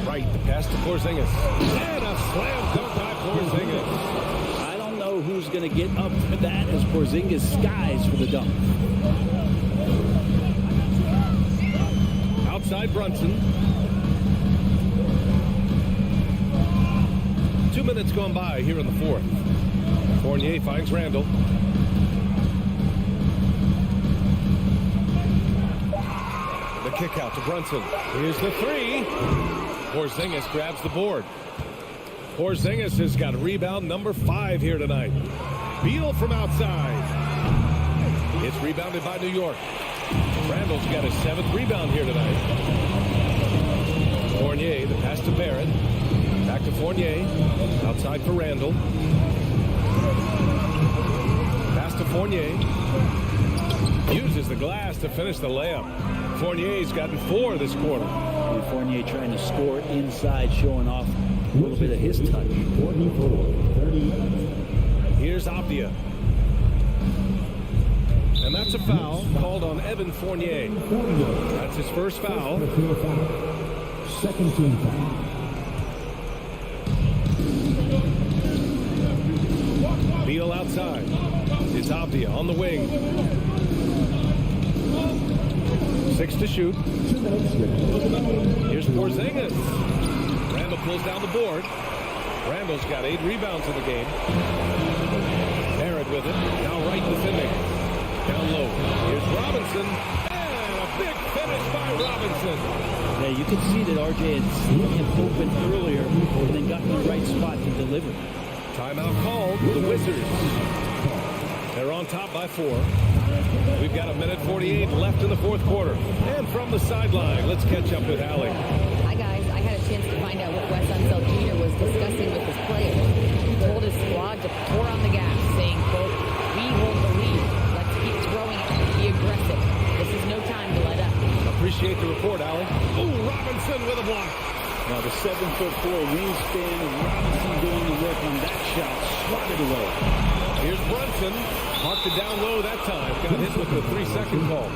Right, the pass to Porzingis. And a slam dunk by Porzingis. I don't know who's going to get up for that as Porzingis skies for the dunk. Outside Brunson. 2 minutes gone by here in the fourth. Fournier finds Randall. The kick out to Brunson. Here's the 3. Porzingis grabs the board. Porzingis has got rebound number 5 here tonight. Beal from outside. It's rebounded by New York. Randall's got his 7th rebound here tonight. Fournier, the pass to Barrett. Back to Fournier. Outside for Randall. Pass to Fournier. Uses the glass to finish the layup. Fournier's gotten 4 this quarter. And Fournier trying to score inside, showing off a little bit of his touch. Here's Apia. And that's a foul called on Evan Fournier. That's his first foul. Second team foul. Beal outside. It's Apia on the wing. 6 to shoot. Here's Porzingis. Randall pulls down the board. Randall's got 8 rebounds in the game. Barrett with it. Now right defending. Down low. Here's Robinson. And a big finish by Robinson. Yeah, you could see that RJ had seen him open earlier and then got in the right spot to deliver. Timeout called. The Wizards. They're on top by 4. We've got 1:48 left in the fourth quarter. And from the sideline, let's catch up with Allie. Hi, guys. I had a chance to find out what Wes Unseld Jr. was discussing with his players. He told his squad to pour on the gas, saying, quote, "We hold the lead. Let's keep throwing it. Be aggressive. This is no time to let up." Appreciate the report, Allie. Oh, Robinson with a block. Now the 7'4" wingspan of Robinson doing the work on that shot. Swatted away. Here's Brunson. Marked it down low that time. Got hit with the 3-second call.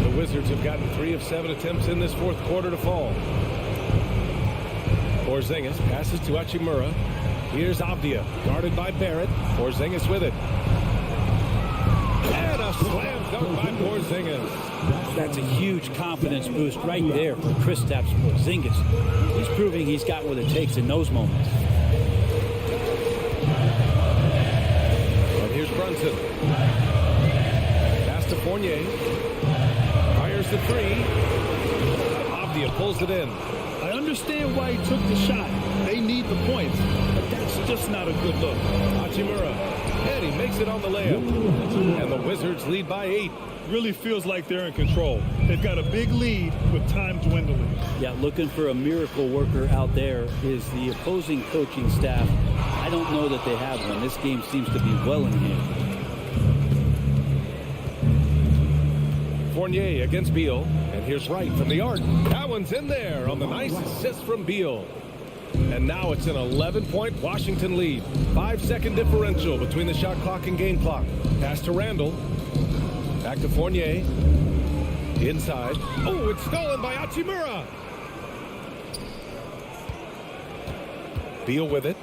The Wizards have gotten 3 of 7 attempts in this fourth quarter to fall. Porzingis passes to Hachimura. Here's Avdia, guarded by Barrett. Porzingis with it. And a slam dunk by Porzingis. That's a huge confidence boost right there for Kristaps Porzingis. He's proving he's got what it takes in those moments. And here's Brunson. Pass to Fournier. Fires the 3. Avdia pulls it in. I understand why he took the shot. They need the points, but that's just not a good look. Hachimura. And he makes it on the layup. And the Wizards lead by 8. Really feels like they're in control. They've got a big lead with time dwindling. Yeah, looking for a miracle worker out there is the opposing coaching staff. I don't know that they have one. This game seems to be well in hand. Fournier against Beal. And here's Wright from the arc. That one's in there on the nice assist from Beal. And now it's an 11-point Washington lead. 5-second differential between the shot clock and game clock. Pass to Randall. Back to Fournier. Inside. Oh, it's stolen by Hachimura. Beal with it.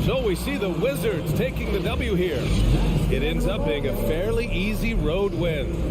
So we see the Wizards taking the W here. It ends up being a fairly easy road win.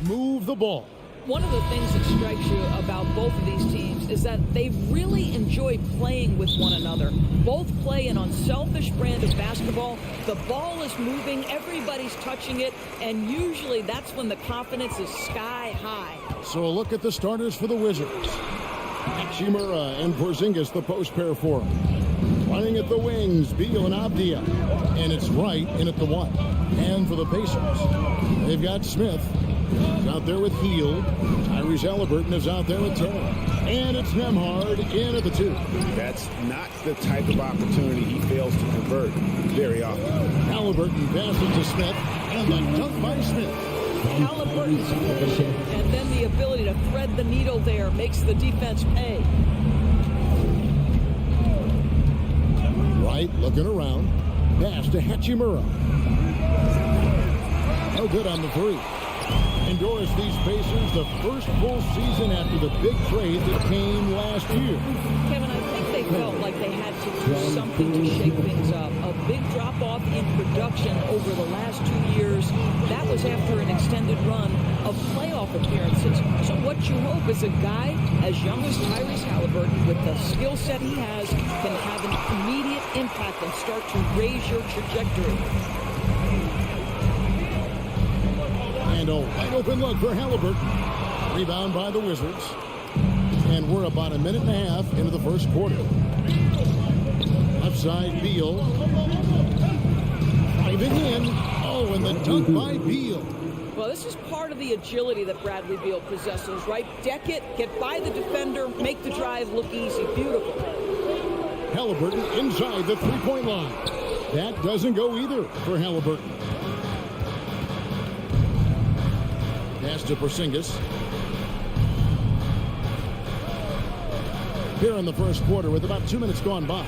move the ball. One of the things that strikes you about both of these teams is that they really enjoy playing with one another. Both play an unselfish brand of basketball. The ball is moving, everybody's touching it, and usually that's when the confidence is sky high. So a look at the starters for the Wizards. Hachimura and Porzingis, the post pair for him. Running at the wings, Beal and Avdia. And it's Wright in at the 1. And for the Pacers, they've got Smith. He's out there with Hield. Tyrese Halliburton is out there with Turner. And it's Nembhard in at the 2. That's not the type of opportunity he fails to convert very often. Halliburton passes to Smith. And the dunk by Smith. Halliburton's vision and then the ability to thread the needle there makes the defense pay. Wright looking around. Pass to Hachimura. No good on the 3. Endures these Pacers the first full season after the big trade that came last year. Kevin, I think they felt like they had to do something to shake things up. A big drop-off in production over the last 2 years. That was after an extended run of playoff appearances. So what you hope is a guy as young as Tyrese Halliburton, with the skill set he has, can have an immediate impact and start to raise your trajectory. And a wide open look for Halliburton. Rebound by the Wizards. And we're about a minute and a half into the first quarter. Left side, Beal. Driving in. Oh, and the dunk by Beal. Well, this is part of the agility that Bradley Beal possesses, right? Deck it, get by the defender, make the drive look easy. Beautiful. Halliburton inside the three-point line. That doesn't go either for Halliburton. Pass to Porzingis. Here in the first quarter with about 2 minutes gone by.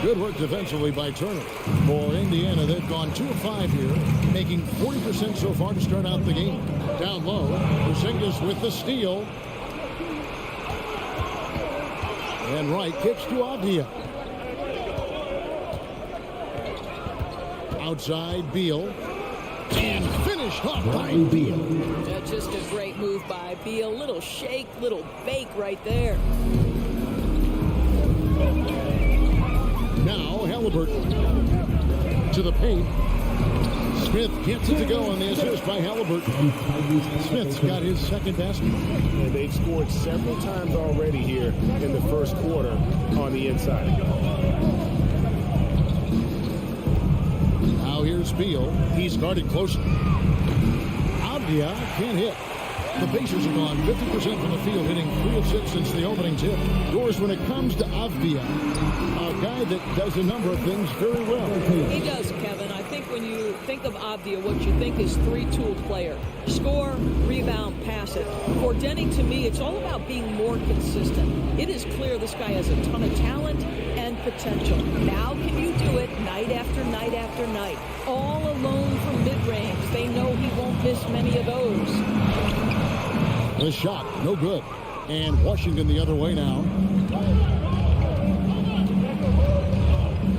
Good work defensively by Turner. For Indiana, they've gone 2 of 5 here, making 40% so far to start out the game. Down low, Porzingis with the steal. And Wright kicks to Avdia. Outside, Beal. And finished off by Beal. Just a great move by Beal. Little shake, little bake right there. Now Halliburton to the paint. Smith gets it to go on the assist by Halliburton. Smith's got his second basket. And they've scored several times already here in the first quarter on the inside. Now here's Beal. He's guarded closely. Avdia can't hit. The Pacers are gone 50% from the field, hitting 3 of 6 since the opening tip. Doors, when it comes to Avdia, a guy that does a number of things very well. He does, Kevin. I think when you think of Avdia, what you think is 3-tool player. Score, rebound, pass it. For Denny, to me, it's all about being more consistent. It is clear this guy has a ton of talent and potential. Now can you do it night after night after night? All alone from mid-range. They know he won't miss many of those. The shot, no good. And Washington the other way now.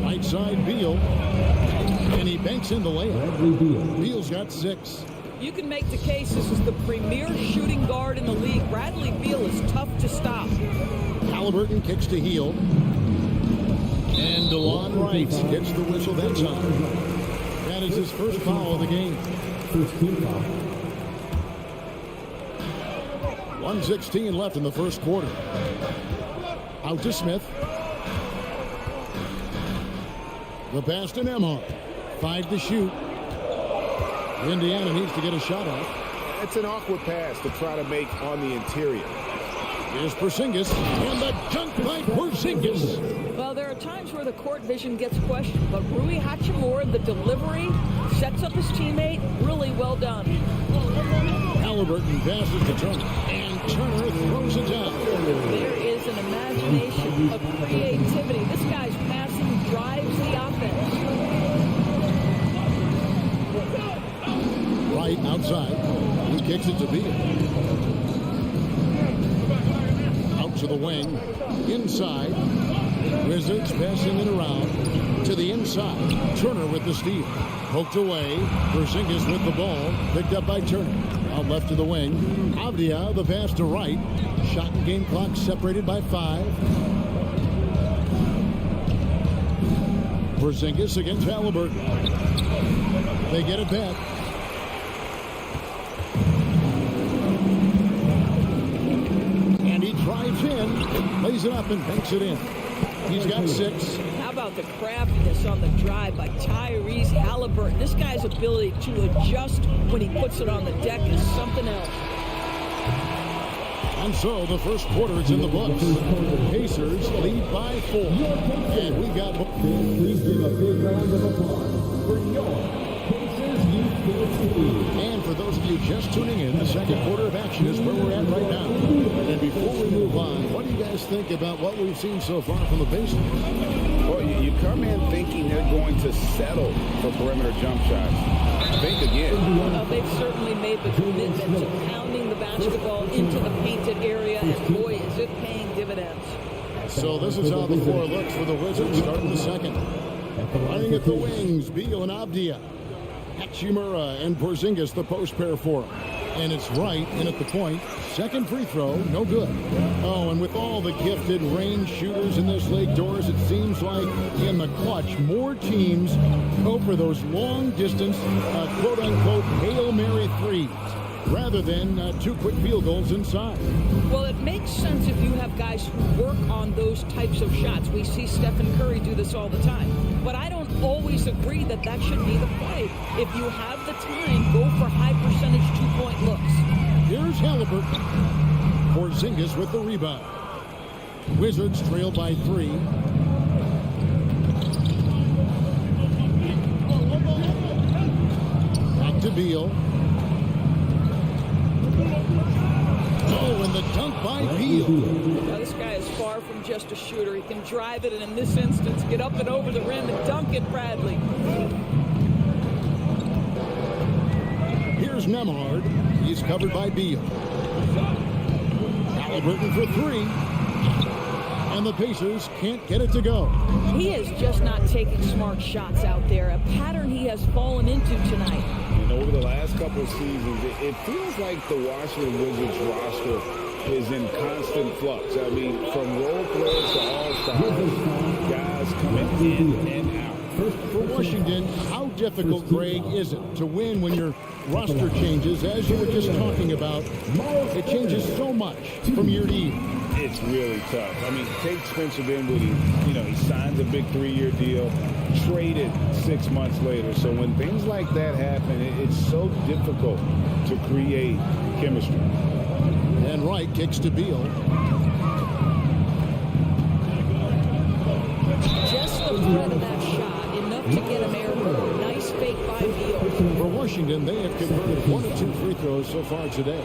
Right side, Beal. And he banks in the layup. Beal's got 6. You can make the case this is the premier shooting guard in the league. Bradley Beal is tough to stop. Halliburton kicks to Hield. And DeLon Wright gets the whistle that time. That is his first foul of the game. First team foul. 1:16 left in the first quarter. Out to Smith. The pass to Nembhard. 5 to shoot. Indiana needs to get a shot off. It's an awkward pass to try to make on the interior. Here's Porzingis. And the dunk by Porzingis. Well, there are times where the court vision gets questioned, but Rui Hachimura, the delivery, sets up his teammate. Really well done. Halliburton passes to Turner. And Turner throws it down. There is an imagination, a creativity. This guy's passing drives the offense. Right outside. He kicks it to Beal. Out to the wing. Inside. Wizards passing it around to the inside. Turner with the steal. Poked away. Porzingis with the ball. Picked up by Turner. Out left to the wing. Avdia, the pass to right. Shot and game clock separated by 5. Porzingis against Halliburton. They get it back. And he drives in, lays it up, and banks it in. He's got 6. How about the craftiness on the drive by Tyrese Halliburton? This guy's ability to adjust when he puts it on the deck is something else. And so the first quarter is in the books. Pacers lead by 4. And we got... Please give a big round of applause for your Pacers Youth Sports Team. And for those of you just tuning in, the second quarter of action is where we're at right now. And before we move on, what do you guys think about what we've seen so far from the Pacers? Well, you come in thinking they're going to settle for perimeter jump shots. Think again. Well, they've certainly made the commitment to pounding the basketball into the painted area, and boy, is it paying dividends. So this is how the floor looks for the Wizards starting the second. Running at the wings, Beal and Avdia. Hachimura and Porzingis, the post pair for him. And it's right in at the point. Second free throw, no good. Oh, and with all the gifted range shooters in this league, Doris, it seems like in the clutch, more teams go for those long-distance, quote-unquote, Hail Mary threes, rather than 2 quick field goals inside. Well, it makes sense if you have guys who work on those types of shots. We see Stephen Curry do this all the time. But I don't always agree that that should be the play. If you have the time, go for high-percentage 2-point looks. Here's Halliburton. Porzingis with the rebound. Wizards trail by 3. Back to Beal. Oh, and the dunk by Beal. Now, this guy is far from just a shooter. He can drive it, and in this instance, get up and over the rim and dunk it, Bradley. Here's Nemhard. He's covered by Beal. Halliburton for 3. And the Pacers can't get it to go. He is just not taking smart shots out there, a pattern he has fallen into tonight. And over the last couple of seasons, it feels like the Washington Wizards roster is in constant flux. I mean, from role players to all-stars, guys coming in and out. For Washington, how difficult, Greg, is it to win when your roster changes? As you were just talking about, it changes so much from year to year. It's really tough. I mean, take Spencer Dinwiddie. He signs a big 3-year deal, traded 6 months later. So when things like that happen, it's so difficult to create chemistry. And Wright kicks to Beal. Just the threat of that shot, enough to get him airborne. Nice fake by Beal. For Washington, they have converted 1 of 2 free throws so far today.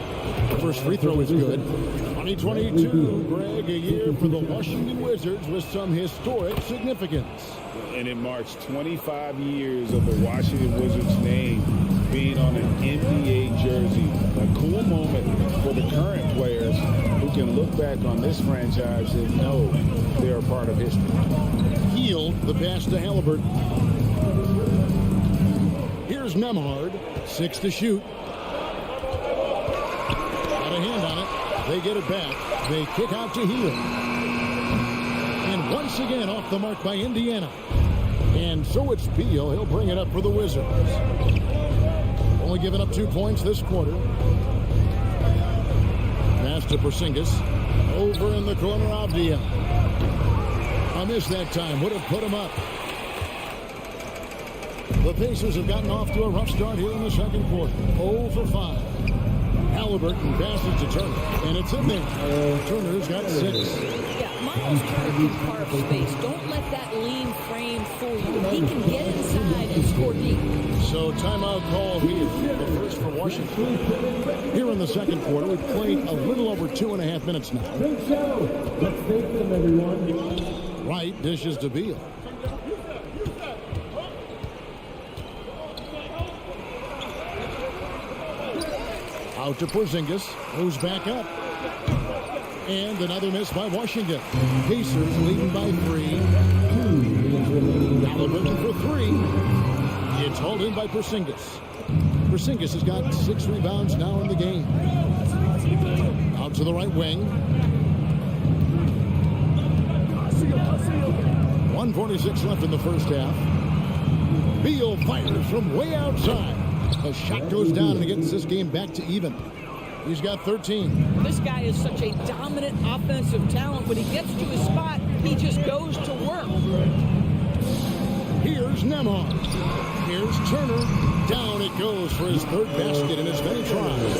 The first free throw is good. 2022, Greg, a year for the Washington Wizards with some historic significance. And it marks 25 years of the Washington Wizards name being on an NBA jersey. A cool moment for the current players who can look back on this franchise and know they're a part of history. Healed the pass to Halliburton. Here's Nemhard, 6 to shoot. Got a hand on it. They get it back. They kick out to Heal. And once again off the mark by Indiana. And so it's Beal. He'll bring it up for the Wizards. Only giving up 2 points this quarter. Pass to Porzingis. Over in the corner, Avdia. A miss that time. Would have put him up. The Pacers have gotten off to a rough start here in the second quarter. 0 for 5. Halliburton passes to Turner, and it's in there. Turner's got 6. Yeah, Miles Turner can carve space. Don't let that lean frame fool you. He can get inside and score deep. So timeout call here. The first for Washington. Here in the second quarter, we've played a little over 2.5 minutes now. Think so. Let's thank them, everyone. Wright dishes to Beal. Out to Porzingis, who's back up. And another miss by Washington. Pacers leading by 3. Halliburton for 3. It's hauled in by Porzingis. Skijesss has got 6 rebounds now in the game. Out to the right wing. 1:46 left in the first half. Beal fires from way outside. The shot goes down and he gets this game back to even. He's got 13. This guy is such a dominant offensive talent. When he gets to his spot, he just goes to work. Here's Nembhard. Here's Turner. Down it goes for his 3rd basket in as many tries.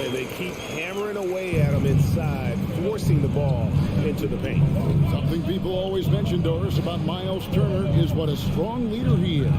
And they keep hammering away at him inside, forcing the ball into the paint. Something people always mention, Doris, about Miles Turner is what a strong leader he is.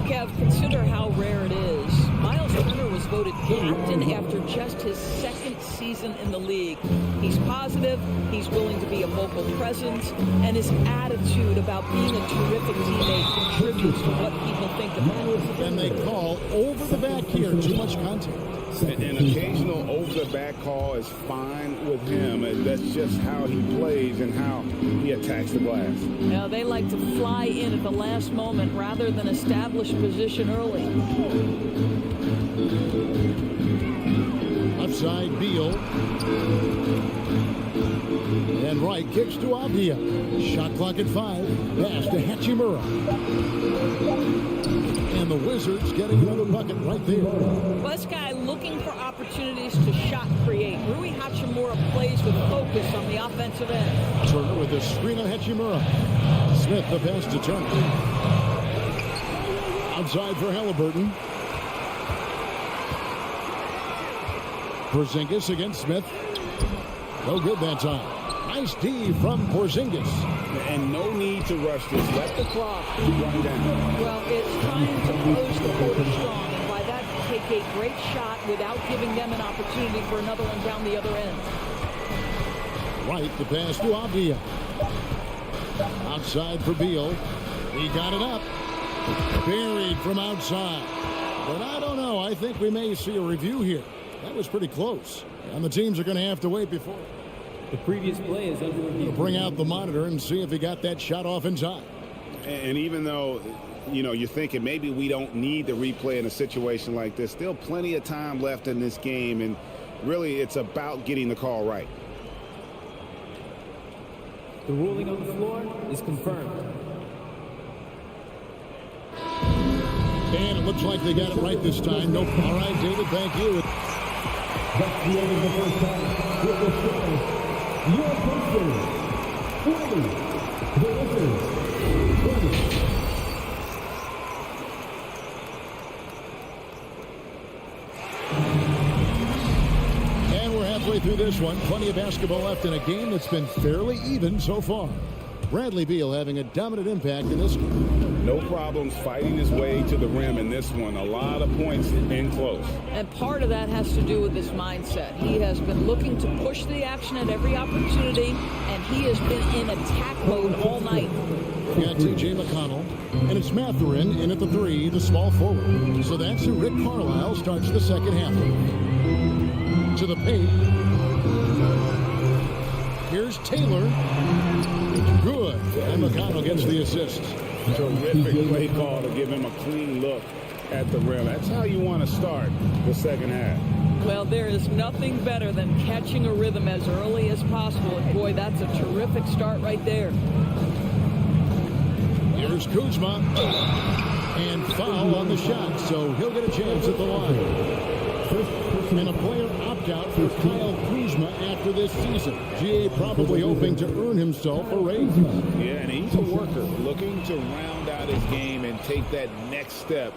Kev, consider how rare it is. Miles Turner was voted captain after just his 2nd season in the league. He's positive, he's willing to be a vocal presence, and his attitude about being a terrific teammate contributes to what people think of him. And they call over the back here, too much contact. An occasional over-the-back call is fine with him, and that's just how he plays and how he attacks the glass. Now, they like to fly in at the last moment rather than establish position early. Left side, Beal. And Wright kicks to Avdia. Shot clock at 5. Pass to Hachimura. And the Wizards getting another bucket right there. Well, this guy looking for opportunities to shot create. Rui Hachimura plays with focus on the offensive end. Turner with a screen on Hachimura. Smith the pass to Turner. Outside for Halliburton. Porzingis against Smith. No good that time. Nice D from Porzingis. And no need to rush this. Let the clock run down. Well, it's trying to close the quarter strong, and by that, take a great shot without giving them an opportunity for another one down the other end. Right, the pass to Avdia. Outside for Beal. He got it up. Buried from outside. But I don't know. I think we may see a review here. That was pretty close. And the teams are going to have to wait before the previous play is under review. We'll bring out the monitor and see if he got that shot off in time. And even though, you know, you're thinking maybe we don't need the replay in a situation like this, still plenty of time left in this game, and really it's about getting the call right. The ruling on the floor is confirmed. And it looks like they got it right this time. Nope. All right, David, thank you. That's the end of the first half. With the score, your Pacers 40, the Wizards 20. And we're halfway through this one. Plenty of basketball left in a game that's been fairly even so far. Bradley Beal having a dominant impact in this one. No problems fighting his way to the rim in this one. A lot of points in close. And part of that has to do with his mindset. He has been looking to push the action at every opportunity, and he has been in attack mode all night. We got T.J. McConnell, and it's Mathurin in at the 3, the small forward. So that's who Rick Carlisle starts the second half with. To the paint. Here's Taylor. Good. And McConnell gets the assist. Terrific play call to give him a clean look at the rim. That's how you want to start the second half. Well, there is nothing better than catching a rhythm as early as possible. And boy, that's a terrific start right there. Here's Kuzma. And foul on the shot, so he'll get a chance at the line. And a player opt-out for Kyle Kuzma after this season. GA probably hoping to earn himself a raise. Yeah, and he's a worker looking to round out his game and take that next step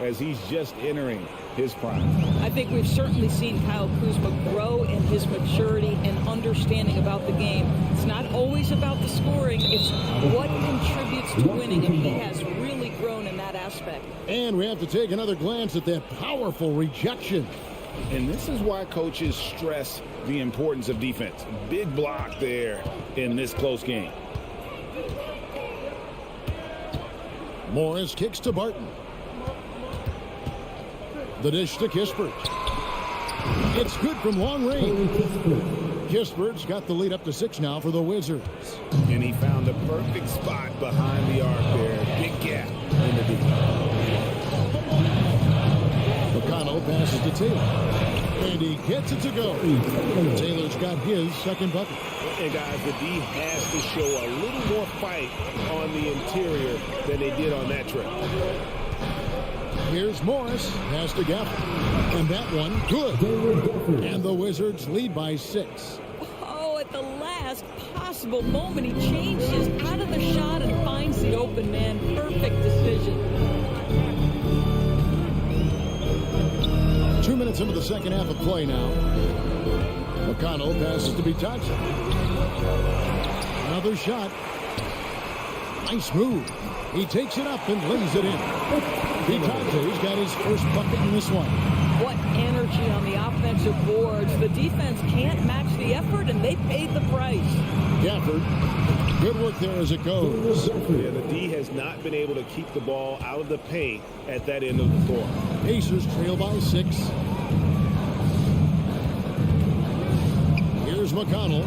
as he's just entering his prime. I think we've certainly seen Kyle Kuzma grow in his maturity and understanding about the game. It's not always about the scoring, it's what contributes to winning, and he has really grown in that aspect. And we have to take another glance at that powerful rejection. And this is why coaches stress the importance of defense. Big block there in this close game. Morris kicks to Barton. The dish to Kispert. It's good from long range. Kispert's got the lead up to 6 now for the Wizards. And he found the perfect spot behind the arc there. Big gap in the defense. McConnell passes to Taylor. And he gets it to go. Taylor's got his second bucket. And guys, the D has to show a little more fight on the interior than they did on that trip. Here's Morris, pass to Gafford. And that one, good. And the Wizards lead by 6. Oh, at the last possible moment, he changes out of the shot and finds the open man. Perfect decision. 2 minutes into the second half of play now. McConnell passes to Bitadze. Another shot. Nice move. He takes it up and lays it in. Bitadze's got his first bucket in this one. What energy on the offensive boards. The defense can't match the effort, and they paid the price. Gafford, good work there as it goes. Yeah, the D has not been able to keep the ball out of the paint at that end of the floor. Pacers trail by 6. Here's McConnell.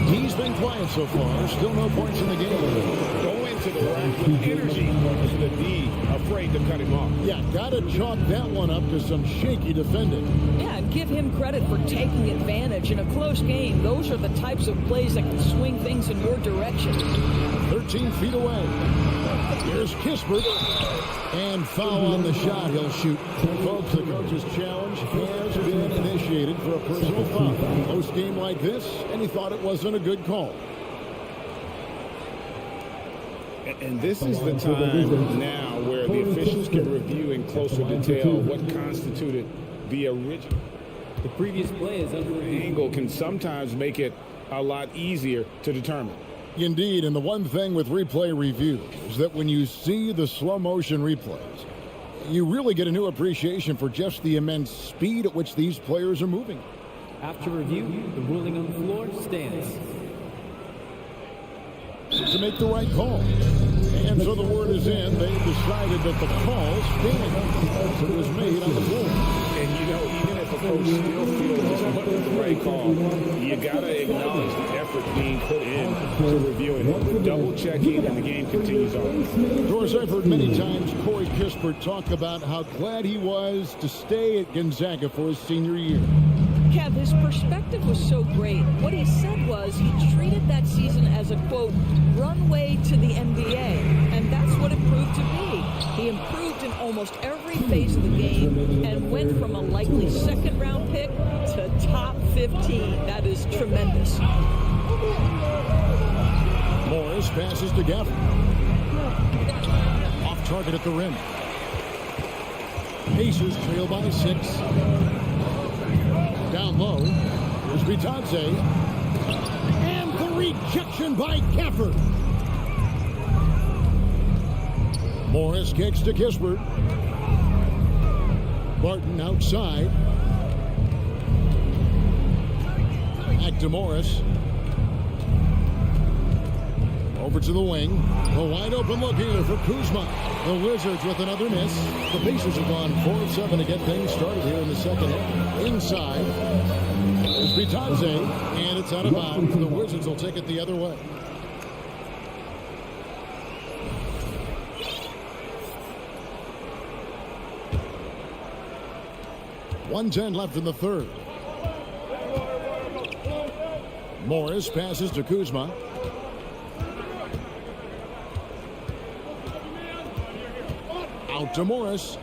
He's been quiet so far. Still no points in the game. Go into the rack with energy. Is the D afraid to cut him off? Yeah, got to chalk that one up to some shaky defending. Yeah, and give him credit for taking advantage. In a close game, those are the types of plays that can swing things in your direction. 13 feet away. Here's Kispert. And foul on the shot. He'll shoot. Folks, the coach's challenge has been initiated for a personal foul. Close game like this, and he thought it wasn't a good call. And this is the time now where the officials can review in closer detail what constituted the original. The previous play is under review. Angle can sometimes make it a lot easier to determine. Indeed, and the one thing with replay review is that when you see the slow motion replays, you really get a new appreciation for just the immense speed at which these players are moving. After review, the ruling on the floor stands. To make the right call. And so the word is in. They've decided that the call stands. It was made on the floor. And you know, even if a coach still feels this wasn't the right call, you got to acknowledge the effort being put in to reviewing it. Double checking, and the game continues on. Of course, I've heard many times Corey Kispert talk about how glad he was to stay at Gonzaga for his senior year. Kev, his perspective was so great. What he said was he treated that season as a, quote, runway to the NBA. And that's what it proved to be. He improved in almost every phase of the game and went from a likely second-round pick to top 15. That is tremendous. Morris passes to Gafford. Off target at the rim. Pacers trail by 6. Down low. Here's Bitadze. And the rejection by Gafford. Morris kicks to Kispert. Barton outside. Back to Morris. Over to the wing. A wide open look here for Kuzma. The Wizards with another miss. The Pacers have gone 4 of 7 to get things started here in the second half. Inside. There's Bitadze. And it's out of bounds. The Wizards will take it the other way. .110 left in the third. Morris passes to Kuzma. Out to Morris.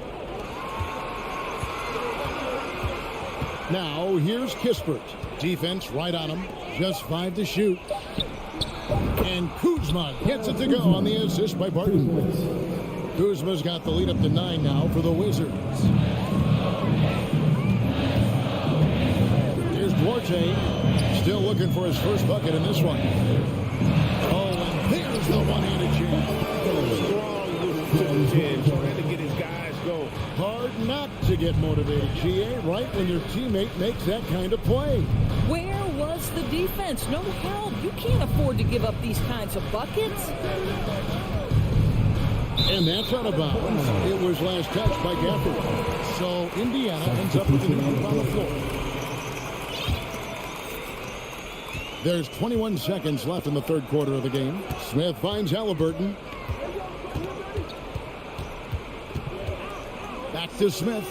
Now here's Kispert. Defense right on him. Just 5 to shoot. And Kuzma gets it to go on the assist by Barton. Kuzma's got the lead up to 9 now for the Wizards. Here's Duarte. Still looking for his first bucket in this one. Oh, and there's the one-handed jam. Strong move to the 10, trying to get his guys going. Hard not to get motivated, GA, right when your teammate makes that kind of play. Where was the defense? No help. You can't afford to give up these kinds of buckets. And that's out of bounds. It was last touched by Gafford. So Indiana ends up with a new group on the floor. There's 21 seconds left in the third quarter of the game. Smith finds Halliburton. Back to Smith.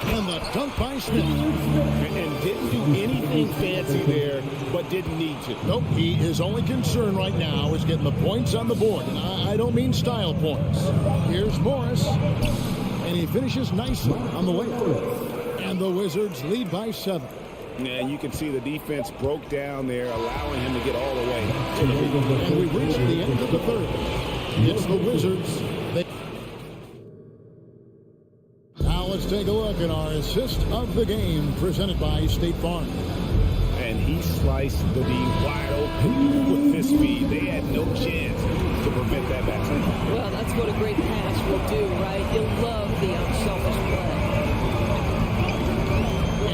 And the dunk by Smith. And didn't do anything fancy there, but didn't need to. Nope, his only concern right now is getting the points on the board. And I don't mean style points. Here's Morris. And he finishes nicely on the way. And the Wizards lead by 7. Yeah, you can see the defense broke down there, allowing him to get all the way. And we've reached the end of the third. It's the Wizards. Now let's take a look at our assist of the game presented by State Farm. And he sliced the D wide open with this speed. They had no chance to prevent that backside. Well, that's what a great pass will do, right? You'll love the unselfish play.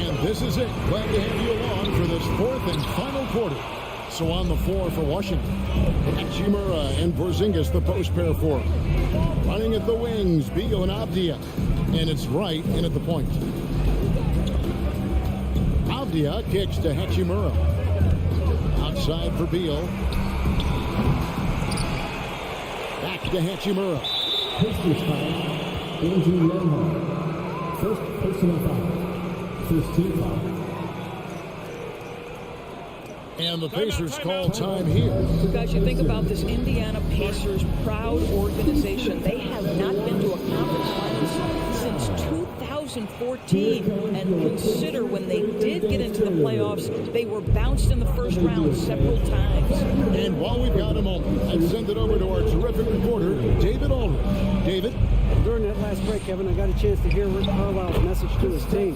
And this is it. Glad to have you along for this fourth and final quarter. So on the floor for Washington, Hachimura and Porzingis, the post pair for him. Running at the wings, Beal and Avdia. And it's right in at the point. Avdia kicks to Hachimura. Outside for Beal. Back to Hachimura. First personal foul. First team foul. And the Pacers call time here. Guys, you think about this Indiana Pacers proud organization. They have not been to a conference finals since 2014. And consider when they did get into the playoffs, they were bounced in the first round several times. And while we've got a moment, I'd send it over to our terrific reporter, David Aldridge. David? During that last break, Kevin, I got a chance to hear Rick Carlisle's message to his team.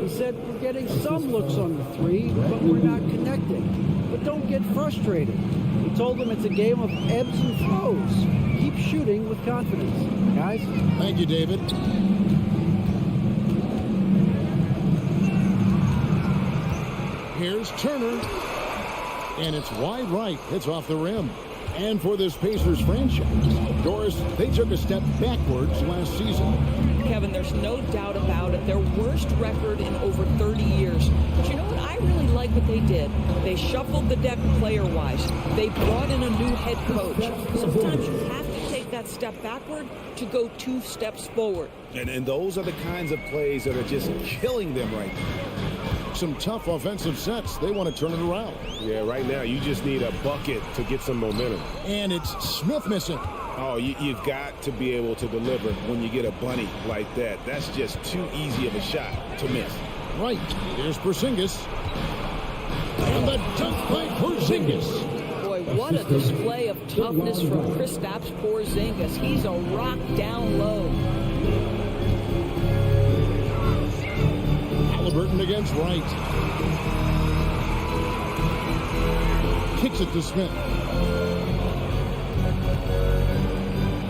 He said, we're getting some looks on the three, but we're not connecting. But don't get frustrated. He told them it's a game of ebbs and flows. Keep shooting with confidence. Guys? Thank you, David. Here's Turner. And it's wide right. It's off the rim. And for this Pacers franchise, Doris, they took a step backwards last season. Kevin, there's no doubt about it. Their worst record in over 30 years. But you know what? I really like what they did. They shuffled the deck player-wise. They brought in a new head coach. Sometimes you have to take that step backward to go 2 steps forward. And those are the kinds of plays that are just killing them right now. Some tough offensive sets. They want to turn it around. Yeah, right now you just need a bucket to get some momentum. And it's Smith missing. Oh, you've got to be able to deliver when you get a bunny like that. That's just too easy of a shot to miss. Right. Here's Porzingis. And the dunk by Porzingis. Boy, what a display of toughness from Kristaps Porzingis. He's a rock down low. Halliburton against Wright. Kicks it to Smith.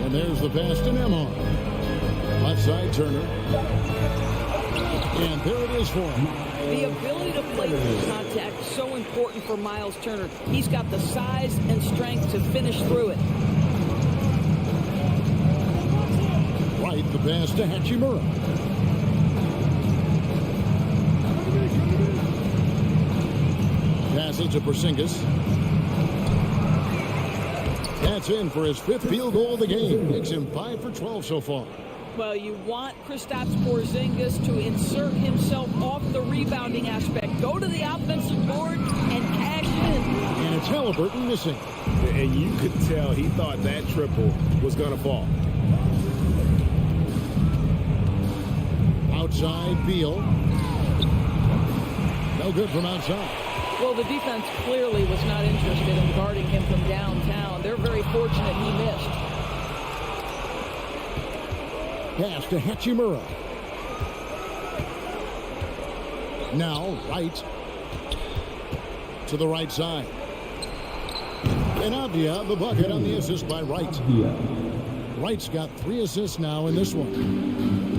And there's the pass to Nembhard. Left side, Turner. And there it is for him. The ability to play through contact is so important for Miles Turner. He's got the size and strength to finish through it. Right, the pass to Hachimura. Pass it to Porzingis. That's in for his 5th field goal of the game. Makes him 5 for 12 so far. Well, you want Kristaps Porzingis to insert himself off the rebounding aspect. Go to the offensive board and cash in. And it's Halliburton missing. And you could tell he thought that triple was going to fall. Outside, Beal. No good from outside. Well, the defense clearly was not interested in guarding him from downtown. They're very fortunate he missed. Pass to Hachimura. Now, Wright. To the right side. And Avdia, the bucket on the assist by Wright. Wright's got 3 assists now in this one.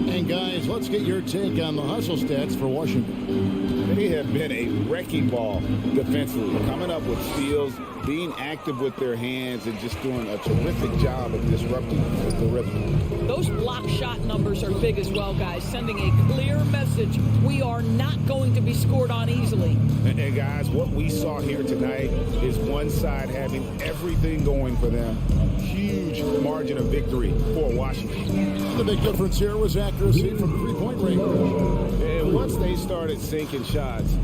And guys, let's get your take on the hustle stats for Washington. They have been a wrecking ball defensively, coming up with steals, being active with their hands, and just doing a terrific job of disrupting the rhythm. Those block shot numbers are big as well, guys, sending a clear message. We are not going to be scored on easily. And guys, what we saw here tonight is one side having everything going for them. Huge margin of victory for Washington. The big difference here was accuracy from three-point range. And once they started sinking shots,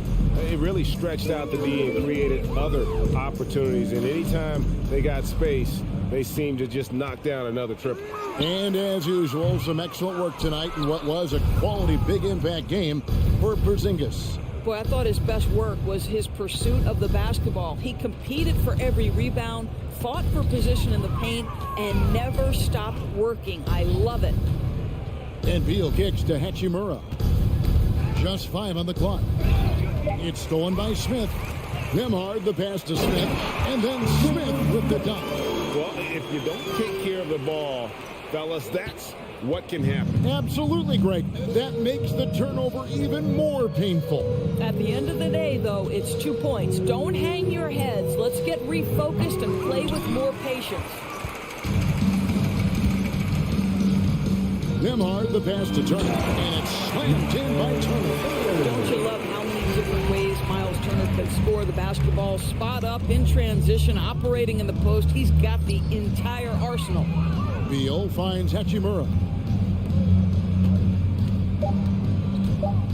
it really stretched out the D and created other opportunities. And anytime they got space, they seemed to just knock down another triple. And as usual, some excellent work tonight in what was a quality big impact game for Porzingis. Boy, I thought his best work was his pursuit of the basketball. He competed for every rebound, fought for position in the paint, and never stopped working. I love it. And Beal kicks to Hachimura. Just 5 on the clock. It's stolen by Smith. Nembhard the pass to Smith, and then Smith with the dunk. Well, if you don't take care of the ball, fellas, that's what can happen. Absolutely, Greg. That makes the turnover even more painful. At the end of the day, though, it's 2 points. Don't hang your heads. Let's get refocused and play with more patience. Nembhard the pass to Turner, and it's slammed in by Turner. Don't you love how many different ways Miles Turner can score the basketball? Spot up, in transition, operating in the post. He's got the entire arsenal. Beal finds Hachimura.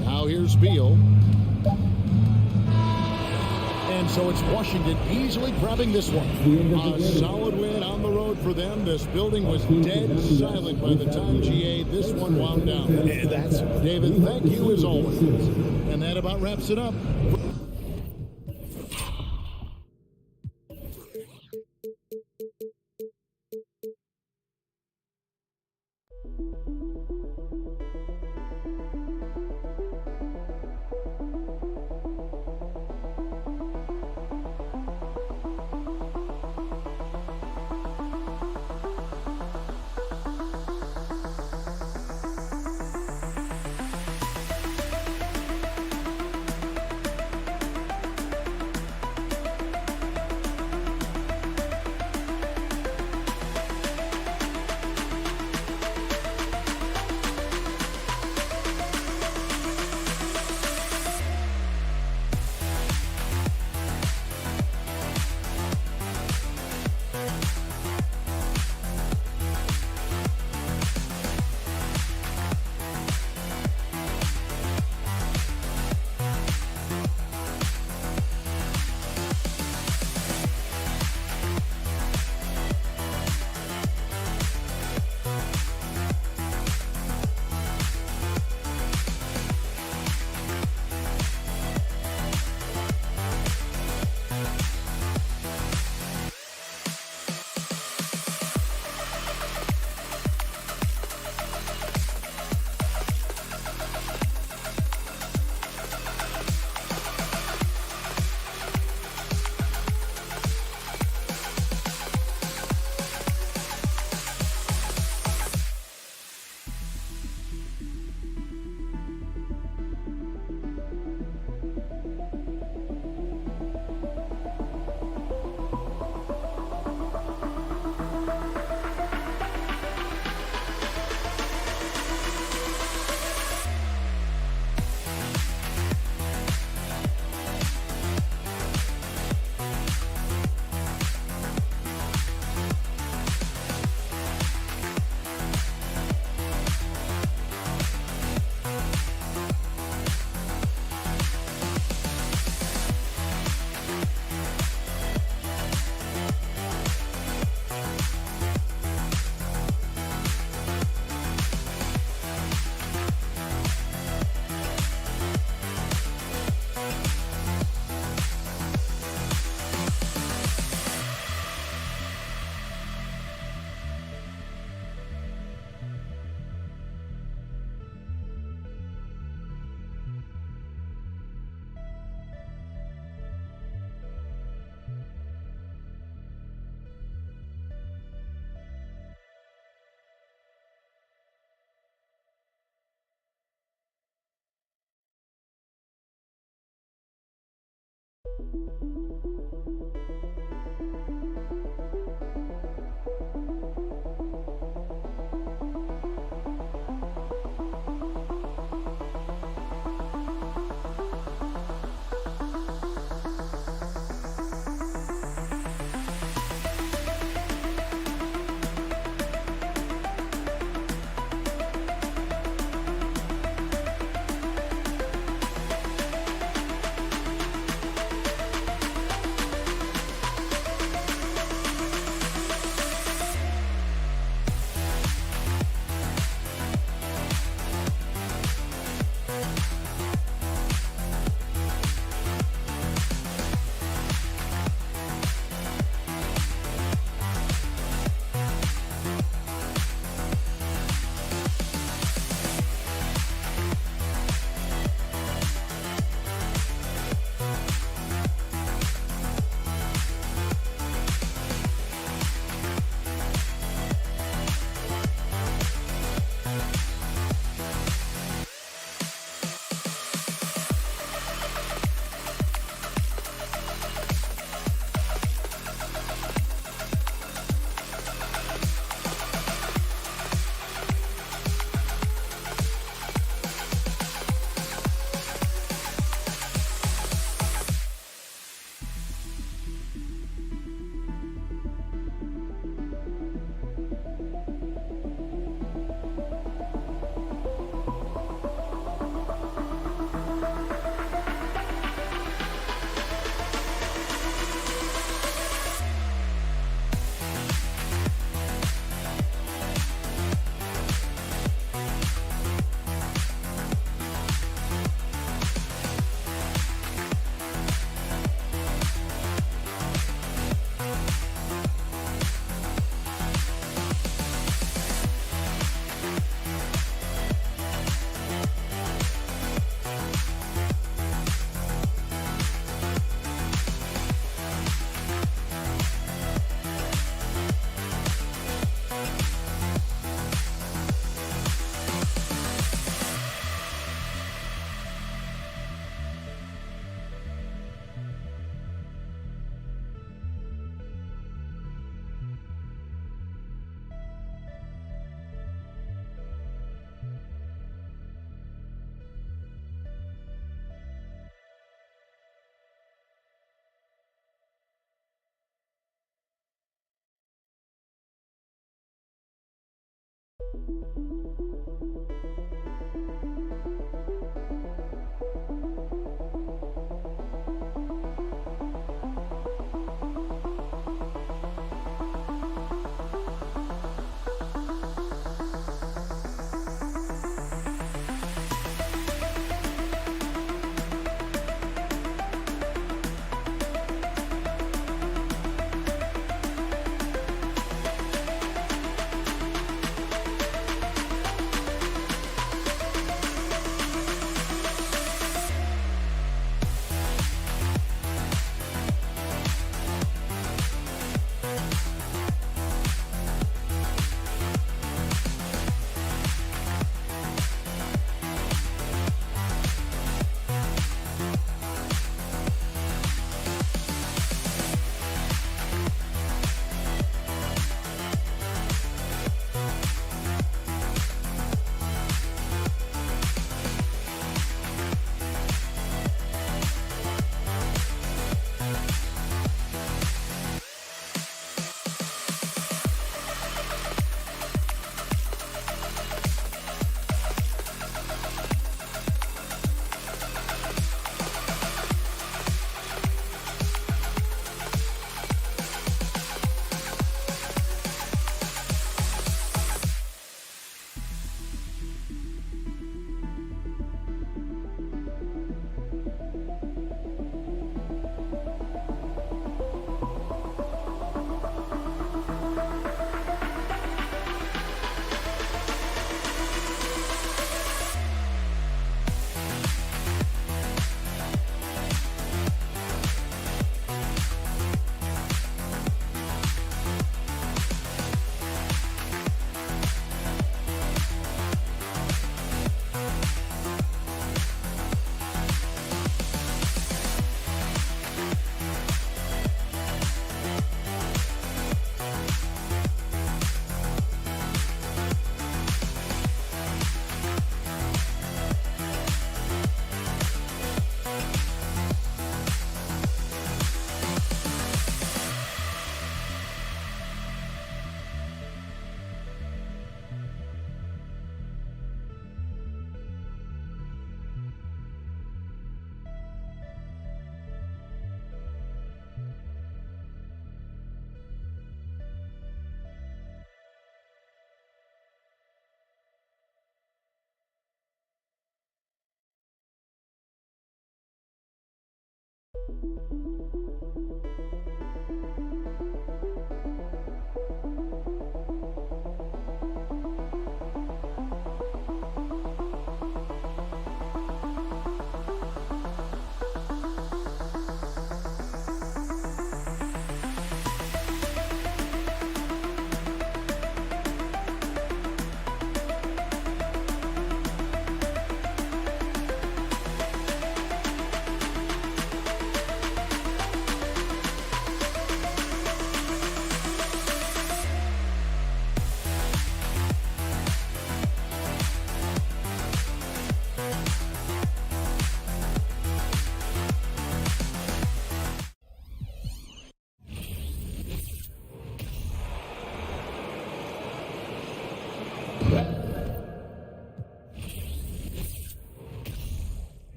Now here's Beal. And so it's Washington easily grabbing this one. A solid win on the road for them. This building was dead silent by the time GA this one wound down. And that's David, thank you as always. And that about wraps it up.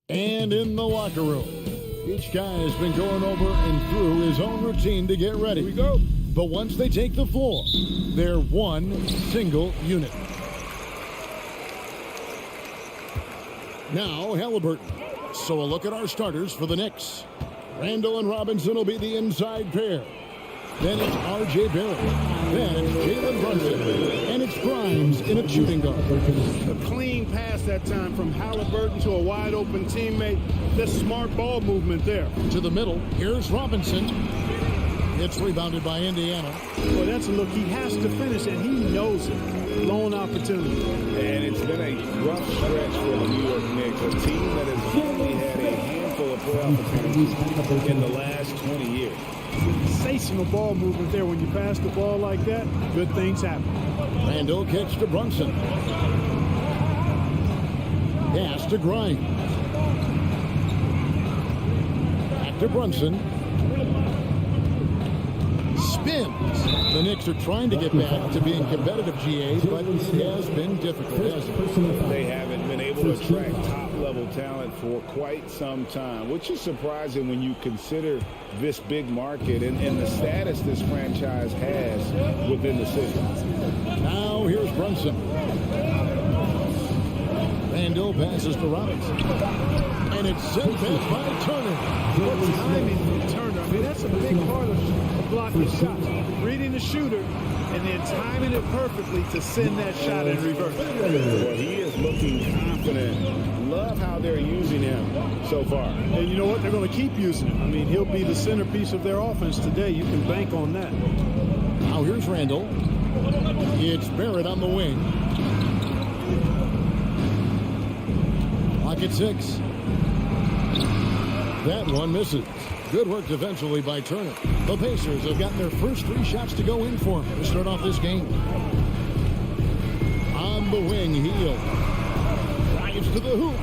And in the locker room, each guy has been going over and through his own routine to get ready. Here we go. But once they take the floor, they're one single unit. Now, Halliburton. So a look at our starters for the Knicks. Randall and Robinson will be the inside pair. Then it's R.J. Barrett. Then it's Jalen Brunson. And it's Grimes in a shooting guard. A clean pass that time from Halliburton to a wide-open teammate. That's smart ball movement there. To the middle, here's Robinson. It's rebounded by Indiana. Well, that's a look he has to finish, and he knows it. Lone opportunity. And it's been a rough stretch for the New York Knicks, a team that has only had a handful of playoff appearances in the last 20 years. Sensational ball movement there. When you pass the ball like that, good things happen. Randall kicks to Brunson. Pass to Grimes. Back to Brunson. Spins. The Knicks are trying to get back to being competitive, GA, but it has been difficult, hasn't it? They haven't been able to attract top-level talent for quite some time, which is surprising when you consider this big market and the status this franchise has within the city. Now here's Brunson. Randall passes to Robinson. And it's sent back by Turner. Good timing from Turner. I mean, that's a big part of blocking shots. Reading the shooter and then timing it perfectly to send that shot in reverse. Well, he is looking confident. Love how they're using him so far. And you know what? They're going to keep using him. I mean, he'll be the centerpiece of their offense today. You can bank on that. Now here's Randall. It's Barrett on the wing. Clock at 6. That one misses. Good work defensively by Turner. The Pacers have gotten their first 3 shots to go in for him to start off this game. On the wing, Heel. Drives to the hoop.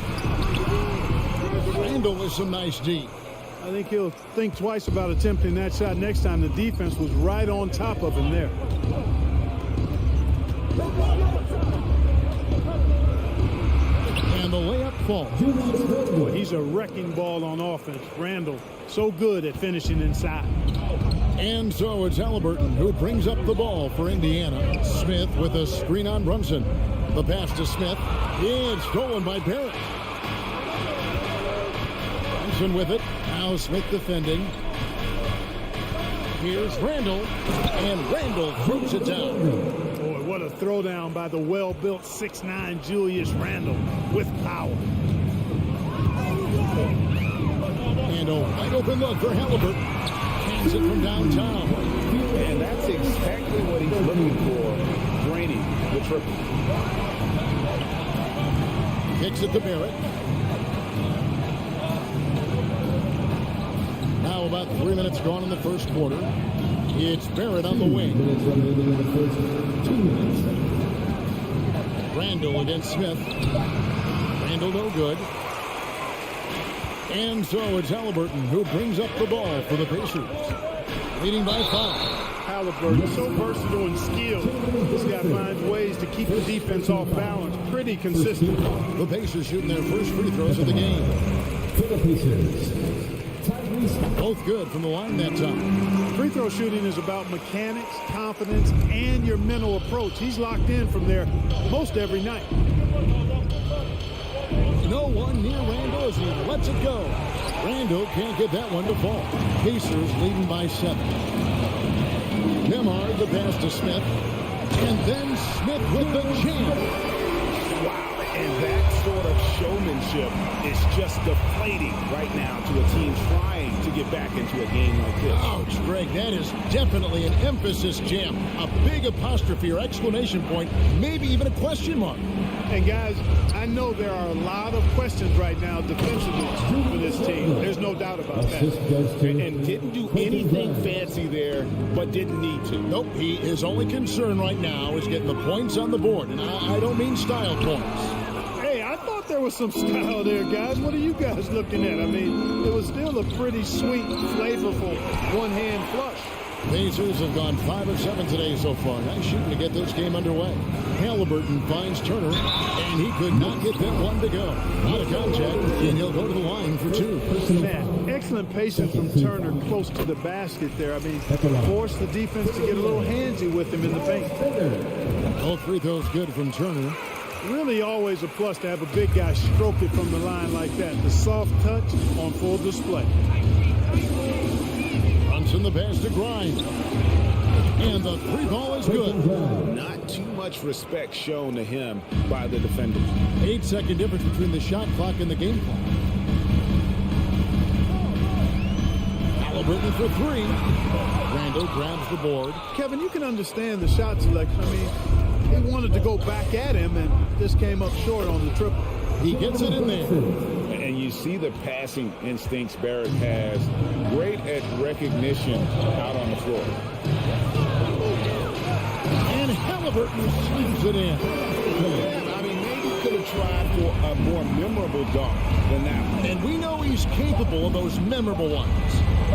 Randall with some nice D. I think he'll think twice about attempting that shot next time. The defense was right on top of him there. And the layup falls. Boy, he's a wrecking ball on offense. Randall, so good at finishing inside. And so it's Halliburton who brings up the ball for Indiana. Smith with a screen on Brunson. The pass to Smith. It's stolen by Barrett. Brunson with it. Now Smith defending. Here's Randall. And Randall throws it down. Boy, what a throwdown by the well-built 6'9" Julius Randall with power. And a wide open look for Halliburton. Hands it from downtown. And that's exactly what he's looking for. Draining the triple. Kicks it to Barrett. Now about 3 minutes gone in the first quarter. It's Barrett on the wing. Randall against Smith. Randall no good. And so it's Halliburton who brings up the ball for the Pacers. Leading by 5. Halliburton. So versatile and skilled. This guy finds ways to keep the defense off balance. Pretty consistent. The Pacers shooting their first free throws of the game. For the Pacers, Both good from the line that time. Free throw shooting is about mechanics, confidence, and your mental approach. He's locked in from there most every night. No one near Randall as he lets it go. Randall can't get that one to fall. Pacers leading by 7. Nembhard the pass to Smith. And then Smith with the jam. Wow, and that sort of showmanship is just deflating right now to a team trying to get back into a game like this. Ouch, Greg, that is definitely an emphasis jam. A big apostrophe or exclamation point, maybe even a question mark. And guys, I know there are a lot of questions right now defensively for this team. There's no doubt about that. And didn't do anything fancy there, but didn't need to. Nope, his only concern right now is getting the points on the board. And I don't mean style points. Hey, I thought there was some style there, guys. What are you guys looking at? I mean, it was still a pretty sweet, flavorful one-hand flush. Pacers have gone 5 of 7 today so far. Nice shooting to get this game underway. Halliburton finds Turner, and he could not get that one to go. Out of contact, and he'll go to the line for 2. Man, excellent patience from Turner close to the basket there. I mean, forced the defense to get a little handsy with him in the paint. Both free throws good from Turner. Really always a plus to have a big guy stroke it from the line like that. The soft touch on full display. In the pass to Grimes. And the 3 ball is good. Not too much respect shown to him by the defenders. 8-second difference between the shot clock and the game clock. Halliburton for 3. Randall grabs the board. Kevin, you can understand the shot selection. I mean, he wanted to go back at him, and this came up short on the triple. He gets it in there. And you see the passing instincts Barrett has. Great at recognition out on the floor. And Halliburton sweeps it in. Yeah, I mean, maybe could have tried for a more memorable dunk than that one. And we know he's capable of those memorable ones.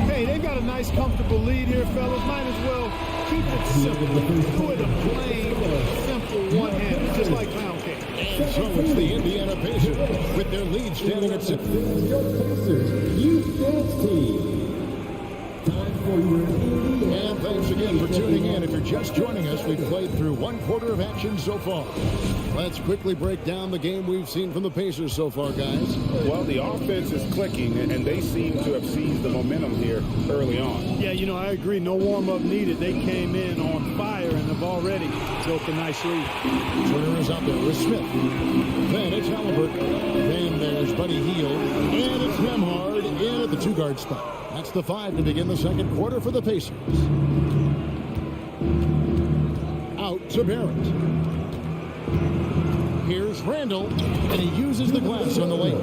Hey, they've got a nice, comfortable lead here, fellas. Might as well keep it simple. Do it a plain, simple one-handed, just like pound cake. And so it's the Indiana Pacers with their lead standing at 6. Pacers Youth Dance Team. Time for your Indiana. And thanks again for tuning in. If you're just joining us, we've played through 1 quarter of action so far. Let's quickly break down the game we've seen from the Pacers so far, guys. Well, the offense is clicking, and they seem to have seized the momentum here early on. Yeah, you know, I agree. No warm-up needed. They came in on fire and have already built a nice lead. Turner is out there with Smith. Then it's Halliburton. Then there's Buddy Hield. And it's Nembhard in at the 2-guard spot. That's the 5 to begin the second quarter for the Pacers. Out to Barrett. Here's Randall, and he uses the glass on the lane.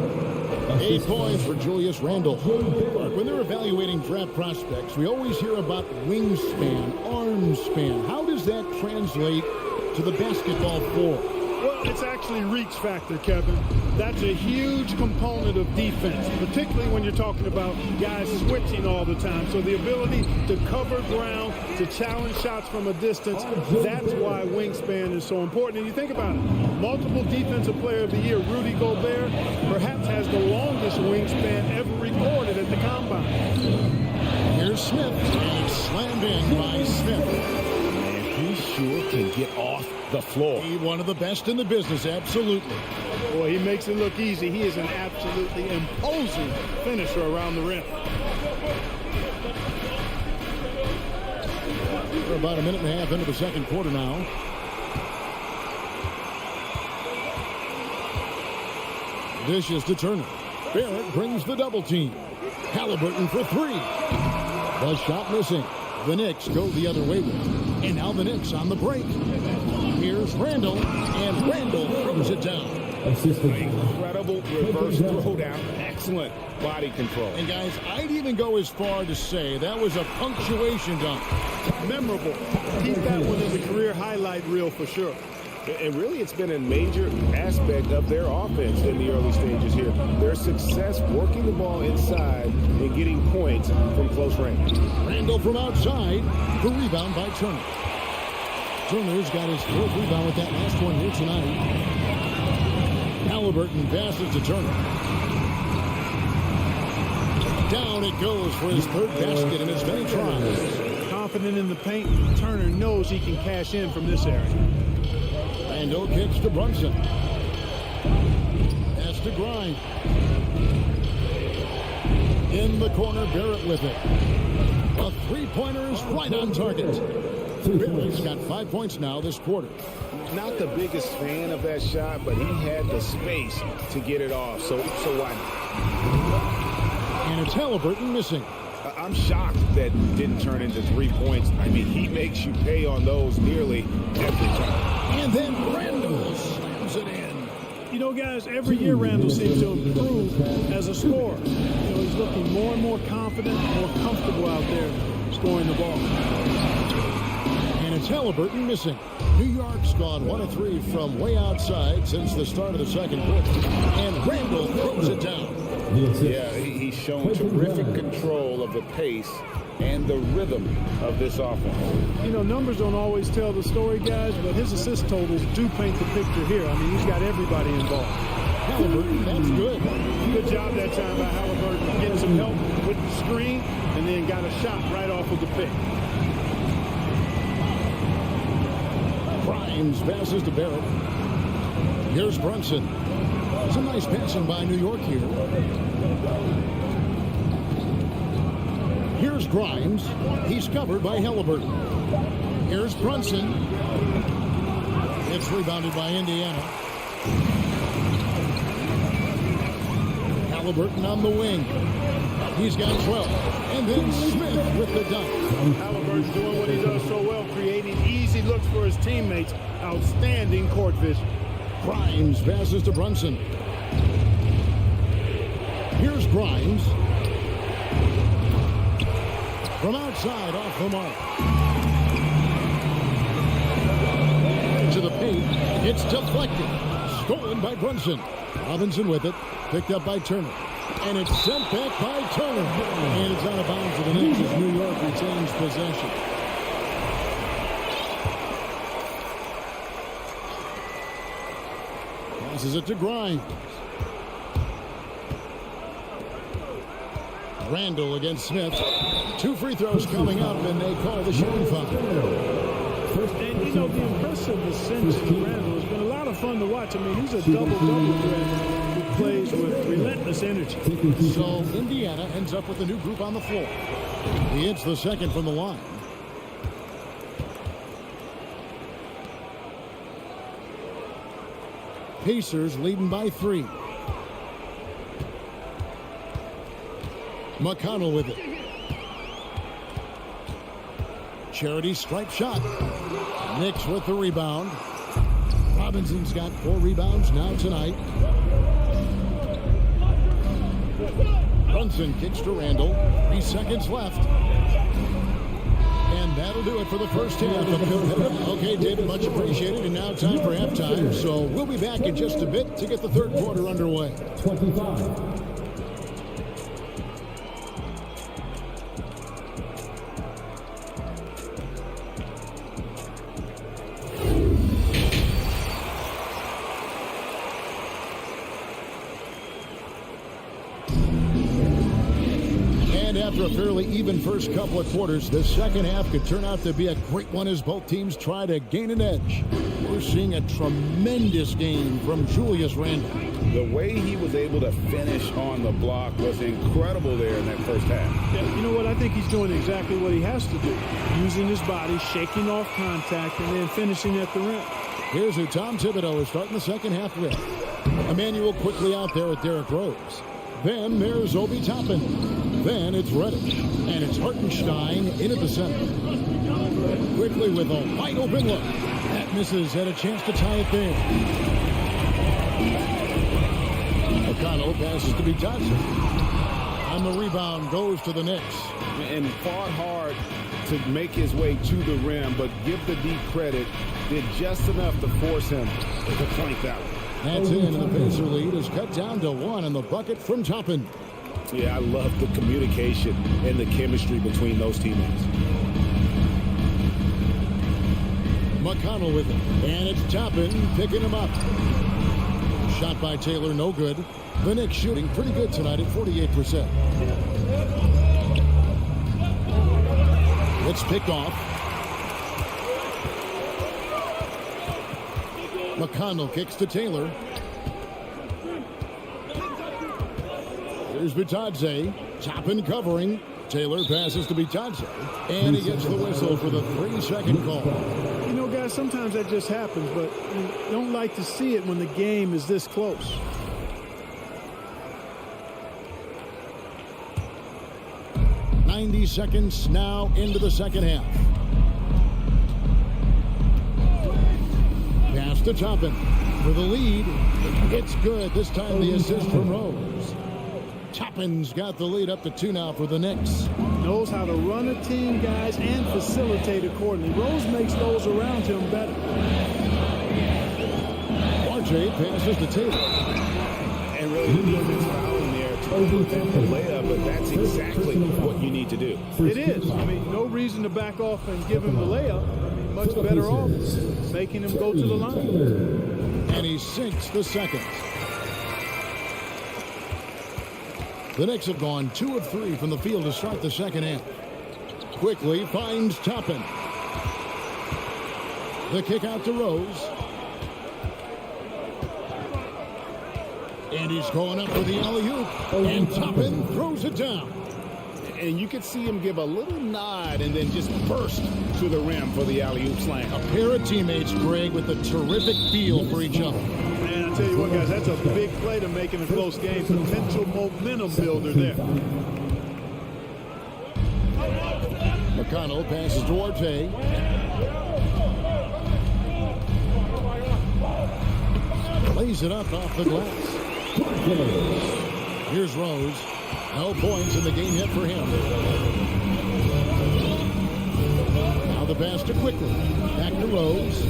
8 points for Julius Randall. When they're evaluating draft prospects, we always hear about wingspan, arm span. How does that translate to the basketball floor? Well, it's actually reach factor, Kevin. That's a huge component of defense, particularly when you're talking about guys switching all the time. So the ability to cover ground, to challenge shots from a distance, that's why wingspan is so important. And you think about it, multiple defensive player of the year, Rudy Gobert, perhaps has the longest wingspan ever recorded at the combine. Here's Smith, and he's slammed in by Smith. He sure can get off the floor. He's one of the best in the business, absolutely. Boy, he makes it look easy. He is an absolutely imposing finisher around the rim. We're about a minute and a half into the second quarter now. Dishes to Turner. Barrett brings the double team. Halliburton for 3. The shot missing. The Knicks go the other way with it. And now the Knicks on the break. Here's Randall, and Randall throws it down. Incredible reverse throwdown. Excellent body control. And guys, I'd even go as far to say that was a punctuation dunk. Memorable. Keep that one in the career highlight reel for sure. And really, it's been a major aspect of their offense in the early stages here. Their success working the ball inside and getting points from close range. Randall from outside. The rebound by Turner. Turner's got his 4th rebound with that last one here tonight. Halliburton passes to Turner. Down it goes for his 3rd basket in as many tries. Confident in the paint, Turner knows he can cash in from this area. Randall kicks to Brunson. Has to Grind. In the corner, Barrett with it. A 3-pointer is right on target. Barrett's got 5 points now this quarter. Not the biggest fan of that shot, but he had the space to get it off, so why not? And it's Halliburton missing. I'm shocked that didn't turn into 3 points. I mean, he makes you pay on those nearly every time. And then Randall slams it in. You know, guys, every year Randall seems to improve as a scorer. You know, he's looking more and more confident, more comfortable out there scoring the ball. And it's Halliburton missing. New York's gone 1 of 3 from way outside since the start of the second quarter. And Randall throws it down. Yeah, he's shown terrific control of the pace and the rhythm of this offense. You know, numbers don't always tell the story, guys, but his assist totals do paint the picture here. I mean, he's got everybody involved. Halliburton, that's good. Good job that time by Halliburton, getting some help with the screen, and then got a shot right off of the pick. Grimes passes to Barrett. Here's Brunson. Some nice passing by New York here. Here's Grimes. He's covered by Halliburton. Here's Brunson. It's rebounded by Indiana. Halliburton on the wing. He's got 12. And then Smith with the dunk. Halliburton's doing what he does so well, creating easy looks for his teammates. Outstanding court vision. Grimes passes to Brunson. Here's Grimes. From outside, off the mark. To the paint. It's deflected. Stolen by Brunson. Robinson with it. Picked up by Turner. And it's sent back by Turner. And it's out of bounds to the Knicks as New York retains possession. Passes it to Grimes. Randall against Smith. 2 free throws coming up, and they call the shooting foul. And, you know, the impressive ascension of Randall has been a lot of fun to watch. I mean, he's a double-double threat who plays with relentless energy. So Indiana ends up with a new group on the floor. He hits the second from the line. Pacers leading by 3. McConnell with it. Charity stripe shot. Knicks with the rebound. Robinson's got 4 rebounds now tonight. Brunson kicks to Randall. 3 seconds left. And that'll do it for the first half. Okay, David, much appreciated. And now time for halftime. So we'll be back in just a bit to get the third quarter underway. 25. After a fairly even first couple of quarters, the second half could turn out to be a great one as both teams try to gain an edge. We're seeing a tremendous game from Julius Randle. The way he was able to finish on the block was incredible there in that first half. Yeah, you know what? I think he's doing exactly what he has to do. Using his body, shaking off contact, and then finishing at the rim. Here's who Tom Thibodeau is starting the second half with. Emmanuel quickly out there with Derrick Rose. Then there's Obi Toppin. Then it's Reddish. And it's Hartenstein in at the center. Quickly with a wide open look. That misses. Had a chance to tie it there. McConnell passes to be Johnson. And the rebound goes to the Knicks. And fought hard to make his way to the rim, but give the D credit did just enough to force him to plank that one. That's in, and the Pacer lead is cut down to 1 in the bucket from Toppin. Yeah, I love the communication and the chemistry between those teammates. McConnell with it, and it's Toppin picking him up. Shot by Taylor, no good. The Knicks shooting pretty good tonight at 48%. It's picked off. McConnell kicks to Taylor. Here's Bitadze. Toppin covering. Taylor passes to Bitadze. And he gets the whistle for the 3-second call. You know, guys, sometimes that just happens, but you don't like to see it when the game is this close. .90 seconds now into the second half. Pass to Toppin for the lead. It's good. This time the assist from Rose. Toppin's got the lead up to 2 now for the Knicks. Knows how to run a team, guys, and facilitate accordingly. Rose makes those around him better. RJ passes to Taylor. And really, the defense fouling there to prevent the layup, but that's exactly what you need to do. It is. I mean, no reason to back off and give him the layup. I mean, much better off making him go to the line. And he sinks the second. The Knicks have gone 2 of 3 from the field to start the second half. Quickly finds Toppin. The kick out to Rose. And he's going up for the alley-oop. And Toppin throws it down. And you could see him give a little nod and then just burst to the rim for the alley-oop slam. A pair of teammates, Greg, with a terrific feel for each other. Man, I tell you what, guys, that's a big play to make in a close game. Potential momentum builder there. McConnell passes to Orte. Lays it up off the glass. Here's Rose. No points in the game yet for him. Now the pass to Quickly. Back to Rose.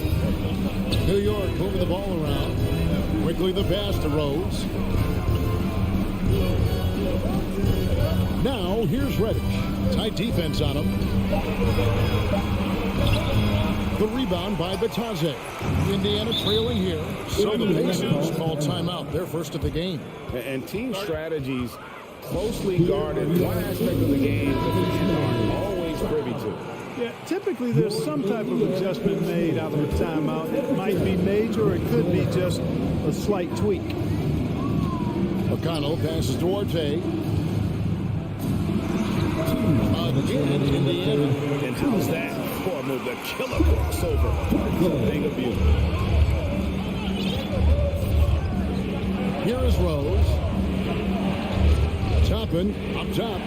New York moving the ball around. Quickly the pass to Rose. Now here's Reddish. Tight defense on him. The rebound by Bitadze. Indiana trailing here. So the Pacers call timeout. Their first of the game. And team strategies closely guarded. One aspect of the game that the fans aren't always privy to. Yeah, typically there's some type of adjustment made out of a timeout. It might be major, or it could be just a slight tweak. McConnell passes to Orte. Again, Indiana. And how's that for a move? The killer crossover. Thing of beauty. Here is Rose. Toppin up top.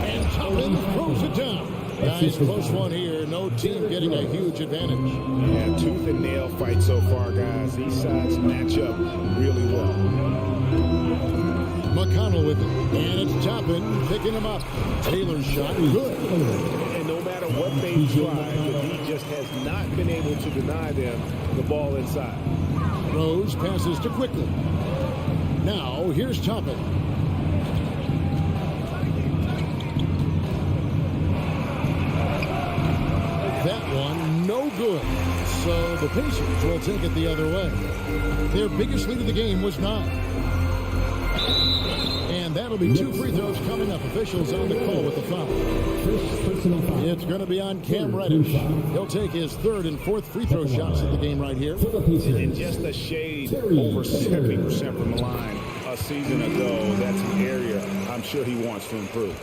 And Toppin throws it down. Guys, close one here. No team getting a huge advantage. Yeah, tooth and nail fight so far, guys. These sides match up really well. McConnell with it. And it's Toppin picking him up. Taylor's shot good. And no matter what they try, the D just has not been able to deny them the ball inside. Rose passes to Quickly. Now here's Toppin. That one no good. So the Pacers will take it the other way. Their biggest lead of the game was 9. And that'll be 2 free throws coming up. Officials on the call with the foul. It's going to be on Cam Reddish. He'll take his 3rd and 4th free throw shots of the game right here. And just a shade over 70% from the line a season ago. That's an area I'm sure he wants to improve.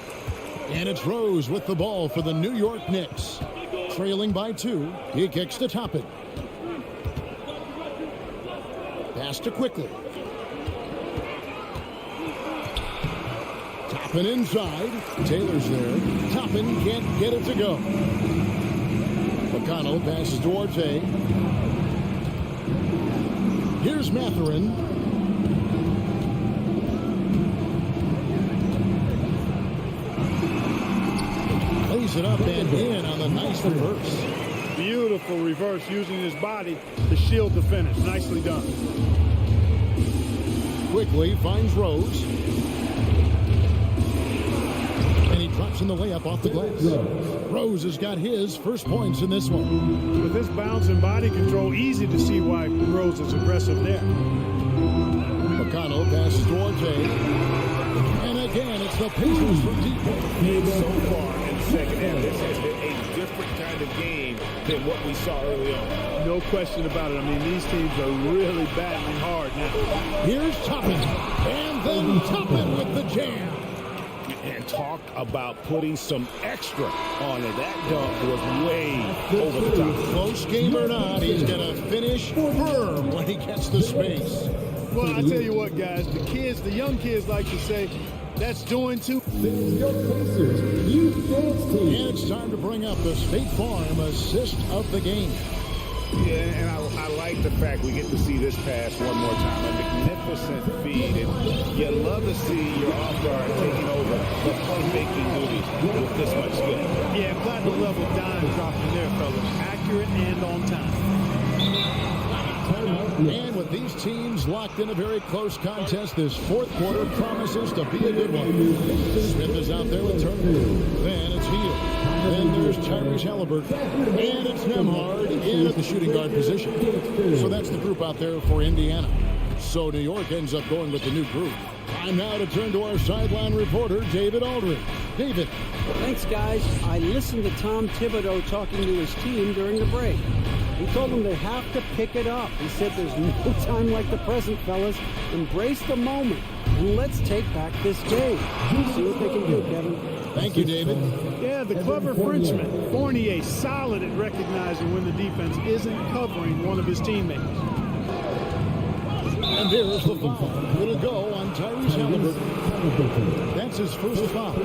And it's Rose with the ball for the New York Knicks. Trailing by 2. He kicks to Toppin. Pass to Quickly. Toppin inside. Taylor's there. Toppin can't get it to go. McConnell passes to Orte. Here's Mathurin. Lays it up and in on the nice reverse. Beautiful reverse using his body to shield the finish. Nicely done. Quickly finds Rose. And he drops in the layup off the glass. Rose has got his first points in this one. With his bounce and body control, easy to see why Rose is aggressive there. McConnell passes to Orte. And again, it's the Pacers from deep. So far in the second half, this has been a different kind of game than what we saw early on. No question about it. I mean, these teams are really battling hard now. Here's Toppin. And then Toppin with the jam. And talk about putting some extra on it. That dunk was way over the top. Close game or not, he's going to finish firm when he gets the space. Well, I tell you what, guys, the young kids like to say, that's doing too. And it's time to bring up the State Farm assist of the game. Yeah, and I like the fact we get to see this pass one more time. A magnificent feed. And you love to see your off-guard taking over the playmaking duties with this much skill. Yeah, platinum level dime dropping there, fellas. Accurate and on time. And with these teams locked in a very close contest, this fourth quarter promises to be a good one. Smith is out there with Turner. Then it's Hield. Then there's Tyrese Halliburton. And it's Nembhard in at the shooting guard position. So that's the group out there for Indiana. So New York ends up going with the new group. Time now to turn to our sideline reporter, David Aldridge. David. Thanks, guys. I listened to Tom Thibodeau talking to his team during the break. He told them they have to pick it up. He said there's no time like the present, fellas. Embrace the moment, and let's take back this game. See what they can do, Kevin. Thank you, David. Yeah, the clever Frenchman. Fournier solid at recognizing when the defense isn't covering one of his teammates. And there's the foul. It'll go on Tyrese Halliburton. That's his first foul.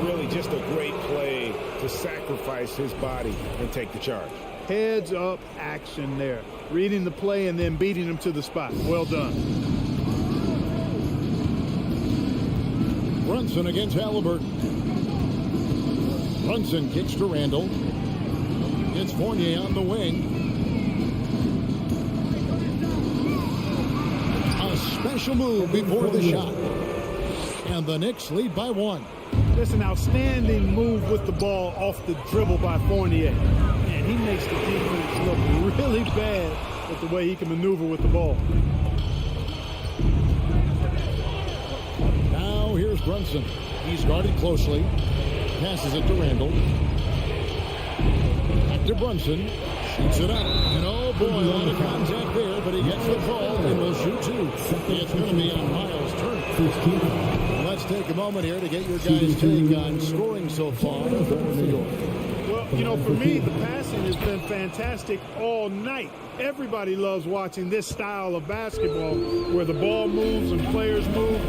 Really just a great play to sacrifice his body and take the charge. Heads up action there. Reading the play and then beating him to the spot. Well done. Brunson against Halliburton. Brunson kicks to Randall. Gets Fournier on the wing. A special move before the shot. And the Knicks lead by 1. That's an outstanding move with the ball off the dribble by Fournier. And he makes the defense look really bad with the way he can maneuver with the ball. Now here's Brunson. He's guarded closely. Passes it to Randall. Back to Brunson. Shoots it up. And oh boy, a lot of contact there, but he gets the ball and will shoot 2. It's going to be on Miles Turner. Let's take a moment here to get your guys' take on scoring so far for New York. Well, you know, for me, the passing has been fantastic all night. Everybody loves watching this style of basketball where the ball moves and players move.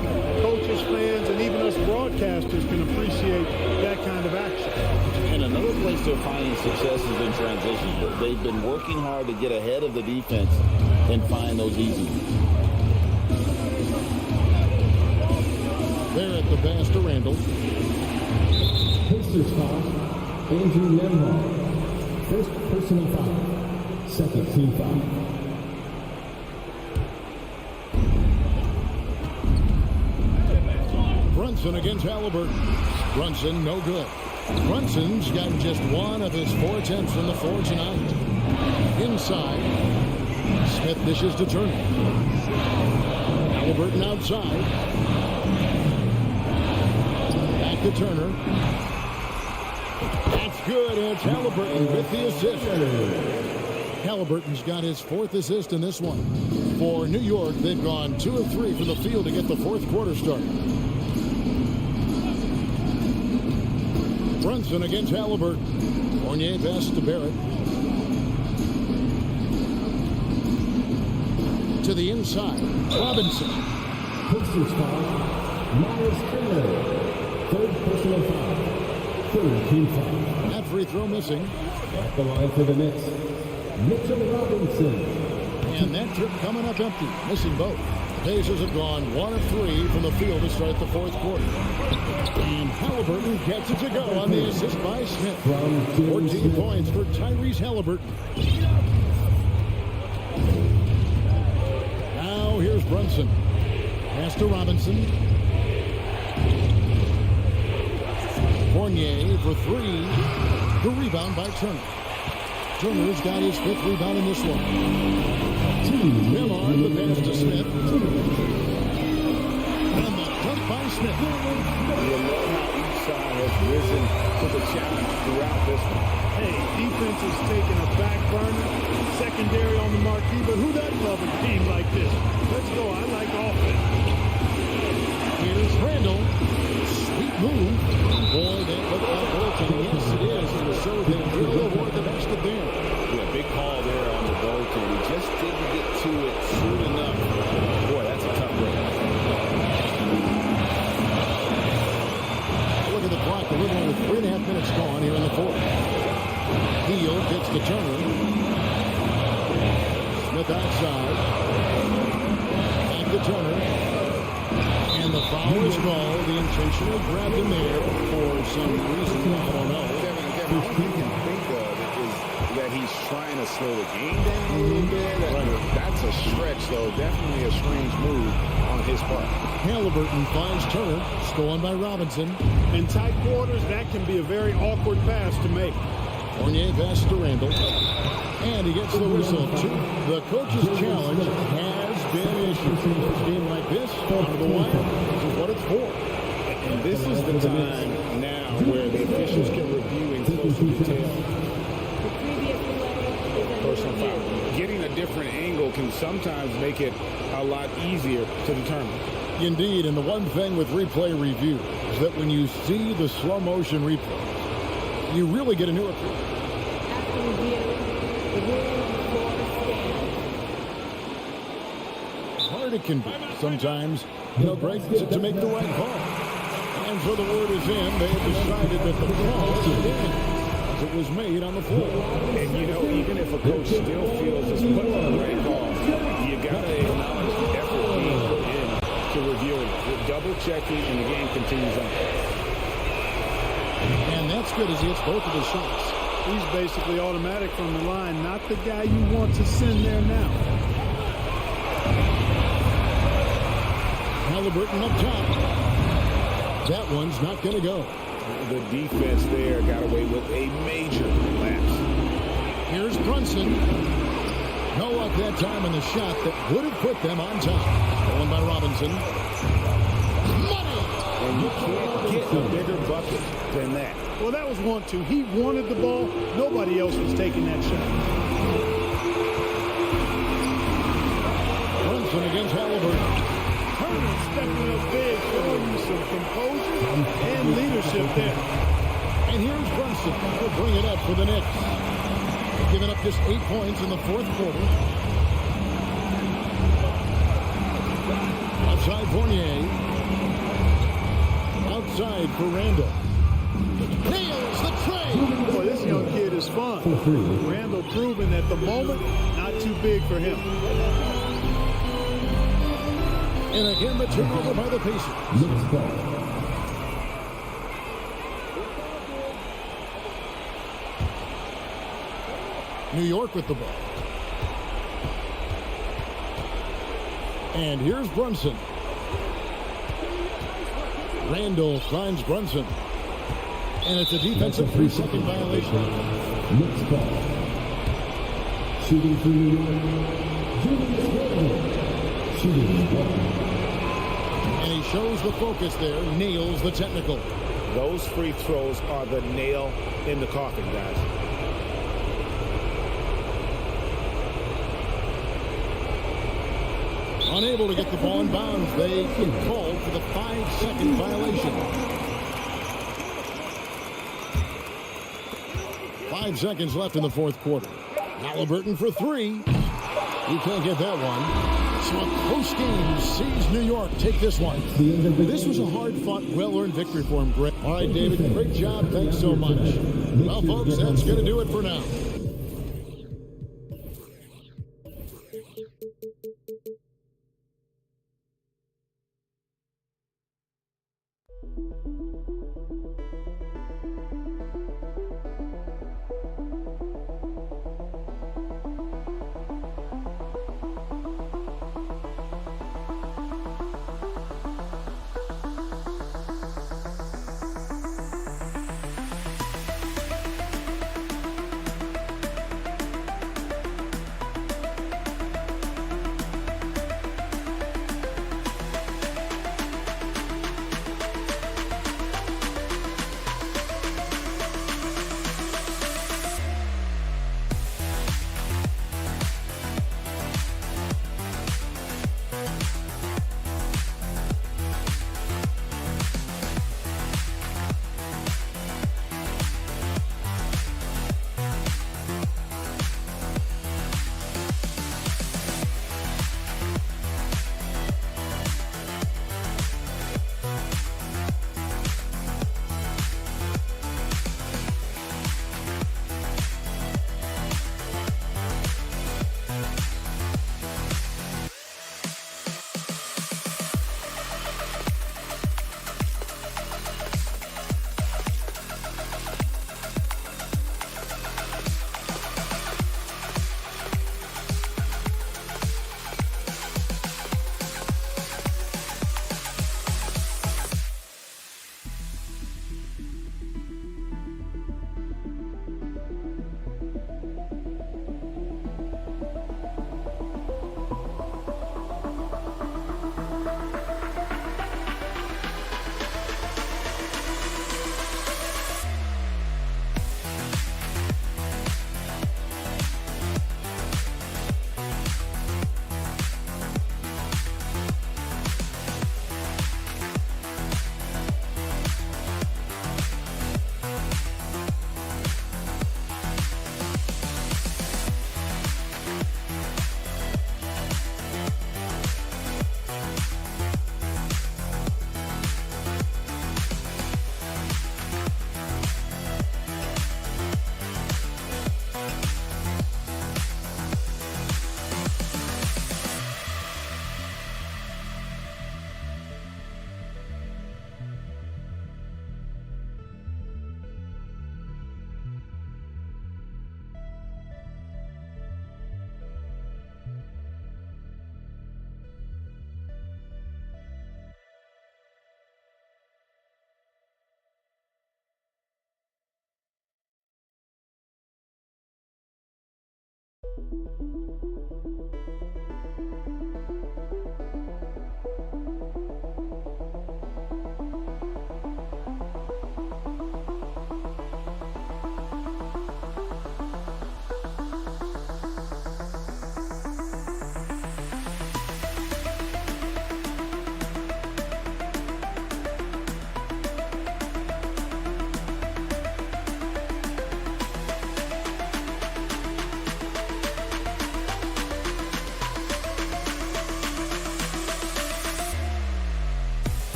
Coaches, fans, and even us broadcasters can appreciate that kind of action. And another place they're finding success is in transition. But they've been working hard to get ahead of the defense and find those easy ones. There at the pass to Randall. Pacers foul. Andrew Nembhard. First personal foul. Second team foul. Brunson against Halliburton. Brunson, no good. Brunson's gotten just 1 of his 4 attempts from the floor tonight. Inside. Smith dishes to Turner. Halliburton outside. Back to Turner. That's good. It's Halliburton with the assist. Halliburton's got his 4th assist in this one. For New York, they've gone 2 of 3 from the field to get the 4th quarter started. Brunson against Halliburton. Fournier pass to Barrett. To the inside. Robinson. Pacers foul. Miles Turner. 3rd personal foul. 3rd team foul. That free throw missing. At the line for the Knicks, Mitchell Robinson. And that trip coming up empty. Missing both. Pacers have gone 1 of 3 from the field to start the fourth quarter. And Halliburton gets it to go on the assist by Smith. 14 points for Tyrese Halliburton. Now here's Brunson. Pass to Robinson. Fournier for 3. The rebound by Turner. Turner's got his 5th rebound in this one. Miller, the pass to Smith. And the dunk by Smith. You know how each side has risen to the challenge throughout this one. Hey, defense is taking a back burner, secondary on the marquee, but who doesn't love a game like this? Let's go. I like offense. Here's Randall. Sweet move. Boy, that looked like goaltending. Yes, it is. And so they will avoid the basket there. Yeah, big call there on the goaltend. He just didn't get to it soon enough. Boy, that's a tough break. Look at the clock. We're going with 3.5 minutes gone here in the fourth. Heel gets to Turner. Smith outside. Back to Turner. And the foul is called. The intentional grab in there for some reason. I don't know. Kevin, all you can think of is that he's trying to slow the game down a little bit. That's a stretch, though. Definitely a strange move on his part. Halliburton finds Turner. Stolen by Robinson. In tight quarters, that can be a very awkward pass to make. Fournier pass to Randall. And he gets the whistle. The coach's challenge has been issued. A game like this, out of the wire, this is what it's for. And this is the time now where the officials can review in closer detail. Personal foul. Getting a different angle can sometimes make it a lot easier to determine. Indeed, and the one thing with replay review is that when you see the slow motion replay, you really get a new approach. Hard it can be sometimes, Greg, to make the right call. And so the word is in. They have decided that the call is in. It was made on the floor. And even if a coach still feels it's put on the right call, you got to acknowledge the effort being put in to reviewing it. Double checking, and the game continues on. And that's good as he hits both of his shots. He's basically automatic from the line, not the guy you want to send there now. Halliburton up top. That one's not going to go. The defense there got away with a major lapse. Here's Brunson. No luck that time in the shot that would have put them on top. Stolen by Robinson. Money! And you can't get a bigger bucket than that. Well, that was 1-2. He wanted the ball. Nobody else was taking that shot. Brunson against Halliburton. Turner stepping up big, showing you some composure and leadership there. And here's Brunson. He'll bring it up for the Knicks. Giving up just 8 points in the fourth quarter. Outside Fournier. Outside for Randall. Nails the tray. Boy, this young kid is fun. Randall proving that the moment, not too big for him. And again, the turnover by the Pacers. New York with the ball. And here's Brunson. Randall finds Brunson. And it's a defensive 3-second violation. Knicks ball. Shooting for New York. Julius Randle. Shooting one. And he shows the focus there. Nails the technical. Those free throws are the nail in the coffin, guys. Unable to get the ball in bounds. They get called for the 5-second violation. 5 seconds left in the fourth quarter. Halliburton for 3. You can't get that one. So a close game sees New York take this one. This was a hard-fought, well-earned victory for him, Greg. All right, David, great job. Thanks so much. Well, folks, that's going to do it for now.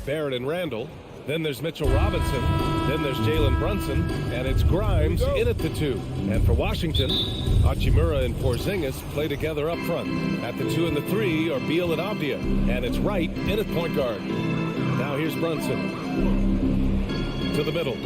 Barrett and Randall. Then there's Mitchell Robinson. Then there's Jalen Brunson. And it's Grimes in at the 2. And for Washington, Hachimura and Porzingis play together up front. At the 2 and the 3 are Beal and Avdia. And it's Wright in at point guard. Now here's Brunson. To the middle.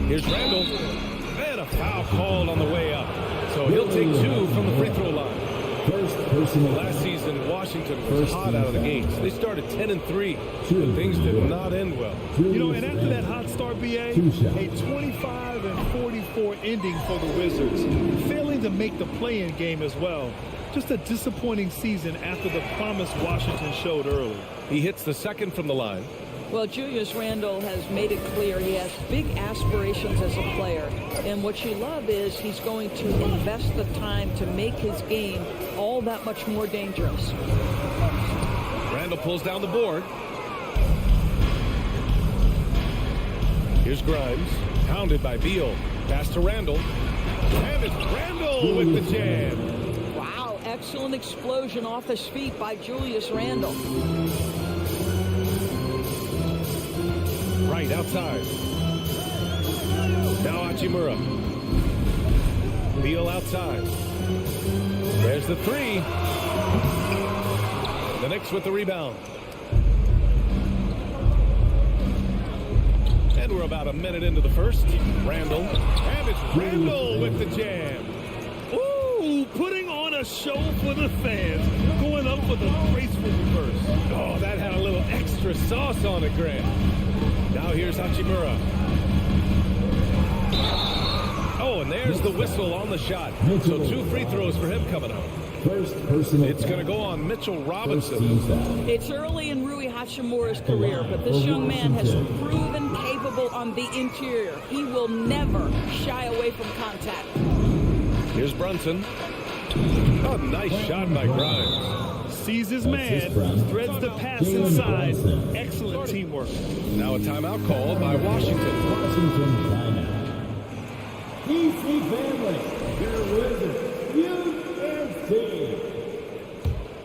Here's Randall. And a foul called on the way up. So he'll take 2 from the free throw line. Last season, Washington was hot out of the gates. They started 10-3, but things did not end well. You know, and after that hot start, BA, a 25-44 ending for the Wizards, failing to make the play-in game as well. Just a disappointing season after the promise Washington showed early. He hits the second from the line. Well, Julius Randle has made it clear he has big aspirations as a player. And what you love is he's going to invest the time to make his game all that much more dangerous. Randle pulls down the board. Here's Grimes, pounded by Beal. Pass to Randle. And it's Randle with the jam. Wow, excellent explosion off his feet by Julius Randle. Right outside. Now Hachimura. Beal outside. There's the 3. The Knicks with the rebound. And we're about a minute into the first. Randle. And it's Randle with the jam. Ooh, putting on a show for the fans. Going up with a graceful reverse. Oh, that had a little extra sauce on it, Grant. Now here's Hachimura. Oh, and there's the whistle on the shot. So 2 free throws for him coming up. It's going to go on Mitchell Robinson. It's early in Rui Hachimura's career, but this young man has proven capable on the interior. He will never shy away from contact. Here's Brunson. Oh, nice shot by Grimes. Sees his man, threads the pass inside. Excellent teamwork. Now a timeout called by Washington. Washington timeout. DC family, your Wizards, USC.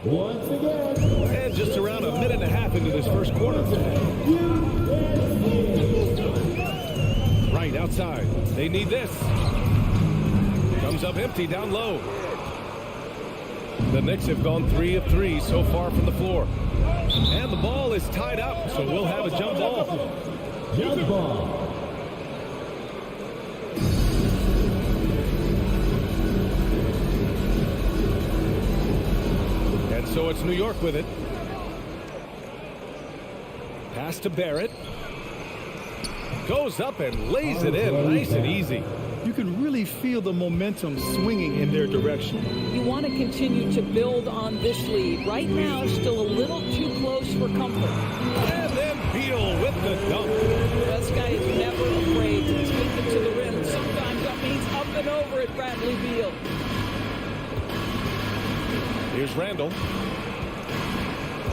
Once again. And just around a minute and a half into this first quarter. Right outside. They need this. Comes up empty down low. The Knicks have gone 3 of 3 so far from the floor. And the ball is tied up, so we'll have a jump ball. Jump ball. And so it's New York with it. Pass to Barrett. Goes up and lays it in nice and easy. You can really feel the momentum swinging in their direction. You want to continue to build on this lead. Right now, still a little too close for comfort. And then Beal with the dunk. This guy is never afraid to take it to the rim. Sometimes that means up and over at Bradley Beal. Here's Randle.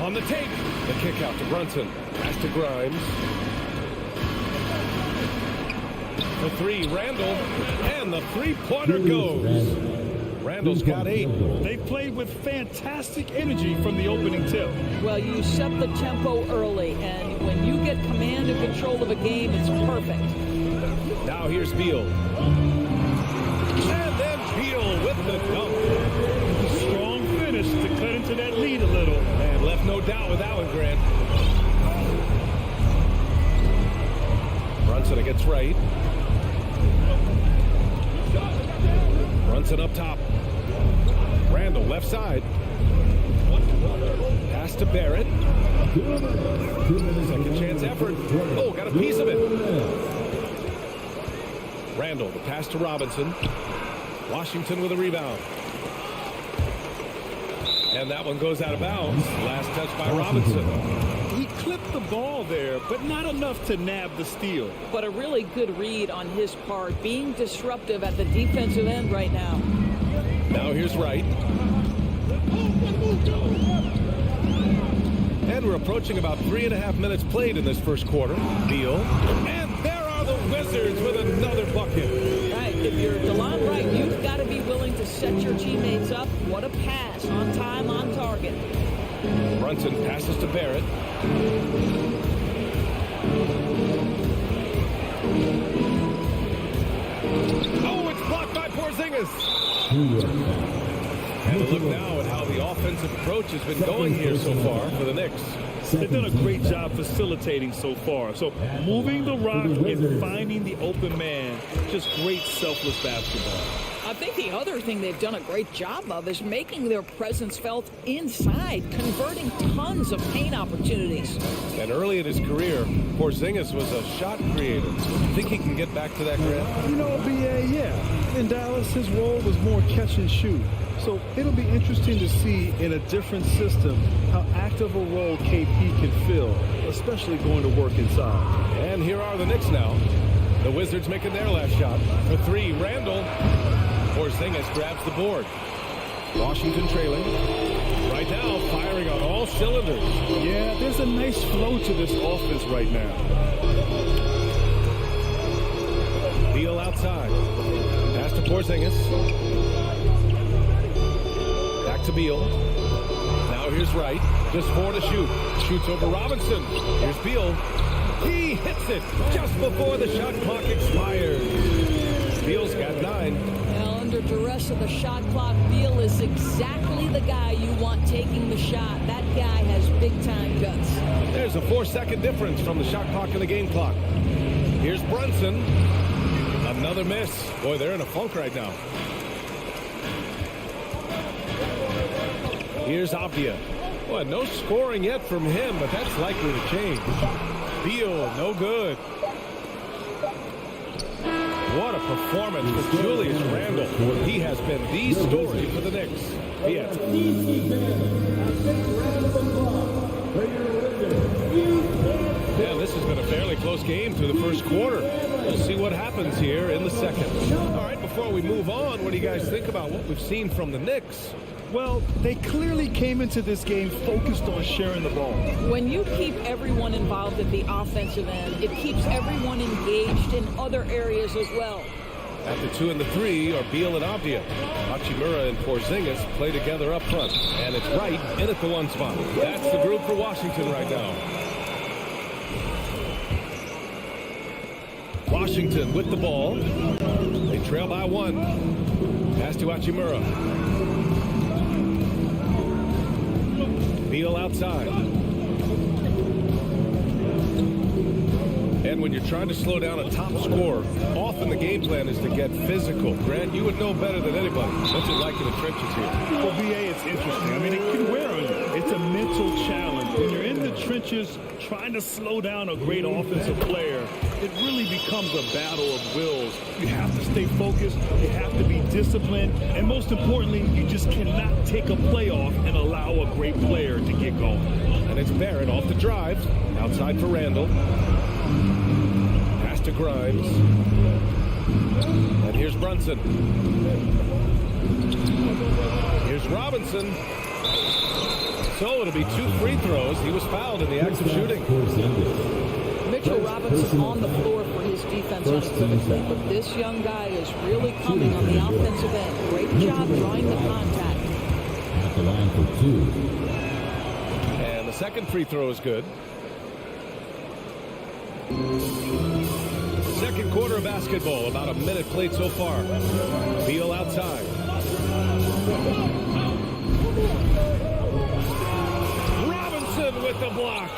On the take. The kick out to Brunson. Pass to Grimes. For three, Randall. And the three-pointer goes. Randall's got 8. They played with fantastic energy from the opening tip. Well, you set the tempo early, and when you get command and control of a game, it's perfect. Now here's Beal. And then Beal with the dunk. Strong finish to cut into that lead a little. And left no doubt with that one, Grant. Brunson against right. Brunson up top. Randall left side. Pass to Barrett. Second chance effort. Oh, got a piece of it. Randall, the pass to Robinson. Washington with a rebound. And that one goes out of bounds. Last touch by Robinson. He clipped the ball there, but not enough to nab the steal. But a really good read on his part, being disruptive at the defensive end right now. Now here's Wright. And we're approaching about 3.5 minutes played in this first quarter. Beal. And there are the Wizards with another bucket. Right, if you're DeLon Wright, you've got to be willing to set your teammates up. What a pass, on time, on target. Brunson passes to Barrett. Oh, it's blocked by Porzingis. And a look now at how the offensive approach has been going here so far for the Knicks. They've done a great job facilitating so far. So moving the rock and finding the open man, just great selfless basketball. I think the other thing they've done a great job of is making their presence felt inside, converting tons of paint opportunities. And early in his career, Porzingis was a shot creator. Think he can get back to that, Grant? You know, BA, yeah. In Dallas, his role was more catch and shoot. So it'll be interesting to see in a different system how active a role KP can fill, especially going to work inside. And here are the Knicks now. The Wizards making their last shot. For three, Randall. Porzingis grabs the board. Washington trailing. Right now, firing on all cylinders. Yeah, there's a nice flow to this offense right now. Beal outside. Pass to Porzingis. Back to Beal. Now here's Wright. Just 4 to shoot. Shoots over Robinson. Here's Beal. He hits it just before the shot clock expires. Beal's got 9. Well, under duress of the shot clock, Beal is exactly the guy you want taking the shot. That guy has big-time guts. There's a 4-second difference from the shot clock and the game clock. Here's Brunson. Another miss. Boy, they're in a funk right now. Here's Abdia. Boy, no scoring yet from him, but that's likely to change. Beal, no good. What a performance for Julius Randle. He has been the story for the Knicks. Yeah. Yeah, this has been a fairly close game through the first quarter. We'll see what happens here in the second. All right, before we move on, what do you guys think about what we've seen from the Knicks? Well, they clearly came into this game focused on sharing the ball. When you keep everyone involved at the offensive end, it keeps everyone engaged in other areas as well. At the 2 and the 3 are Beal and Abdia. Hachimura and Porzingis play together up front. And it's Wright in at the 1 spot. That's the group for Washington right now. Washington with the ball. They trail by 1. Pass to Hachimura. Beal outside. And when you're trying to slow down a top scorer, often the game plan is to get physical. Grant, you would know better than anybody. What's it like in the trenches here? Well, BA, it's interesting. I mean, it can wear on you. It's a mental challenge. When you're in the trenches trying to slow down a great offensive player, it really becomes a battle of wills. You have to stay focused. You have to be disciplined. And most importantly, you just cannot take a play off and allow a great player to get going. And it's Barrett off the drive. Outside for Randall. Pass to Grimes. And here's Brunson. Here's Robinson. So it'll be 2 free throws. He was fouled in the act of shooting. Mitchell Robinson on the floor for his defense unequivocally, but this young guy is really coming on the offensive end. Great job drawing the contact. At the line for 2. And the second free throw is good. Second quarter of basketball, about a minute played so far. Beal outside. Robinson with the block.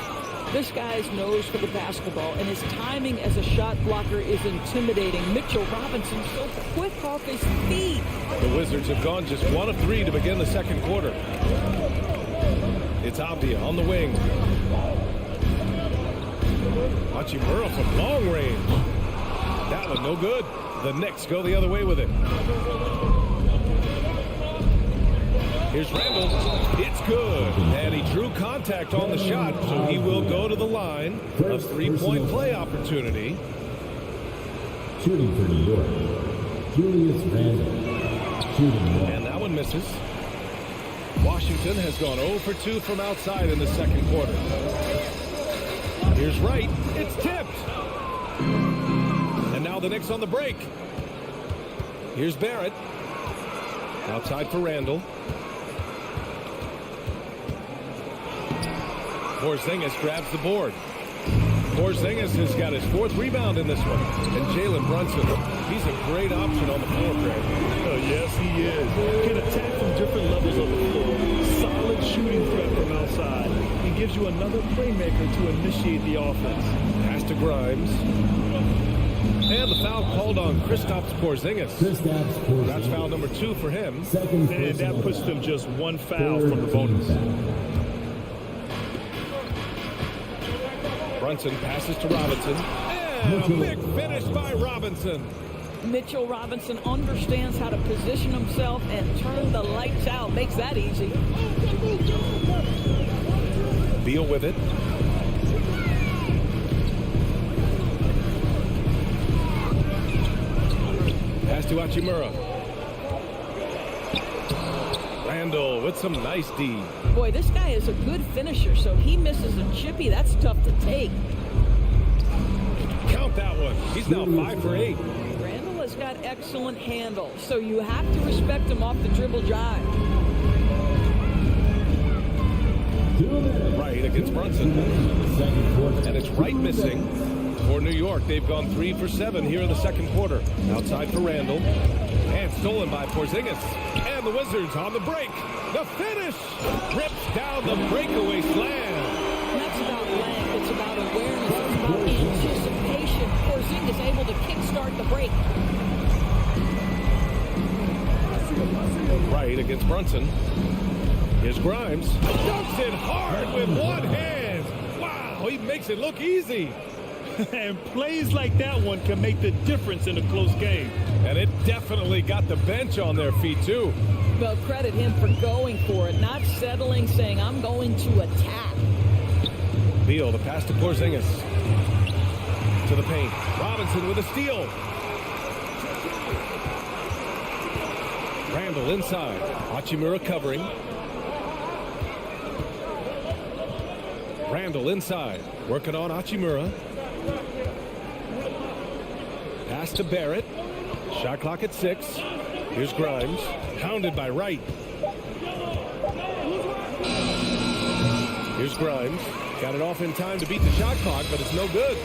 This guy's nose for the basketball, and his timing as a shot blocker is intimidating. Mitchell Robinson so quick off his feet. The Wizards have gone just 1 of 3 to begin the second quarter. It's Abdia on the wing. Hachimura from long range. That one no good. The Knicks go the other way with it. Here's Randall. It's good. And he drew contact on the shot, so he will go to the line. A 3-point play opportunity. Shooting for New York, Julius Randle. Shooting 1. And that one misses. Washington has gone 0 for 2 from outside in the second quarter. Here's Wright. It's tipped. And now the Knicks on the break. Here's Barrett. Outside for Randall. Porzingis grabs the board. Porzingis has got his 4th rebound in this one. And Jalen Brunson, he's a great option on the floor, Greg. Yes, he is. Can attack from different levels of the floor. Solid shooting threat from outside. He gives you another playmaker to initiate the offense. Pass to Grimes. And the foul called on Kristaps Porzingis. That's foul number 2 for him. And that puts them just 1 foul from the bonus. Brunson passes to Robinson. And a big finish by Robinson. Mitchell Robinson understands how to position himself and turn the lights out. Makes that easy. Beal with it. Pass to Hachimura. Randall with some nice D. Boy, this guy is a good finisher, so he misses a chippy. That's tough to take. Count that one. He's now 5 for 8. Randall has got excellent handle, so you have to respect him off the dribble jive. Right against Brunson. And it's Wright missing for New York. They've gone 3 for 7 here in the second quarter. Outside for Randall. And stolen by Porzingis. And the Wizards on the break. The finish. Rips down the breakaway slam. And that's about length. It's about awareness. It's about anticipation. Porzingis able to kickstart the break. Right against Brunson. Here's Grimes. Dunks it hard with one hand. Wow, he makes it look easy. And plays like that one can make the difference in a close game. And it definitely got the bench on their feet, too. Well, credit him for going for it, not settling, saying, I'm going to attack. Beal, the pass to Porzingis. To the paint. Robinson with a steal. Randall inside. Hachimura covering. Randall inside. Working on Hachimura. Pass to Barrett. Shot clock at 6. Here's Grimes. Pounded by Wright. Here's Grimes. Got it off in time to beat the shot clock, but it's no good.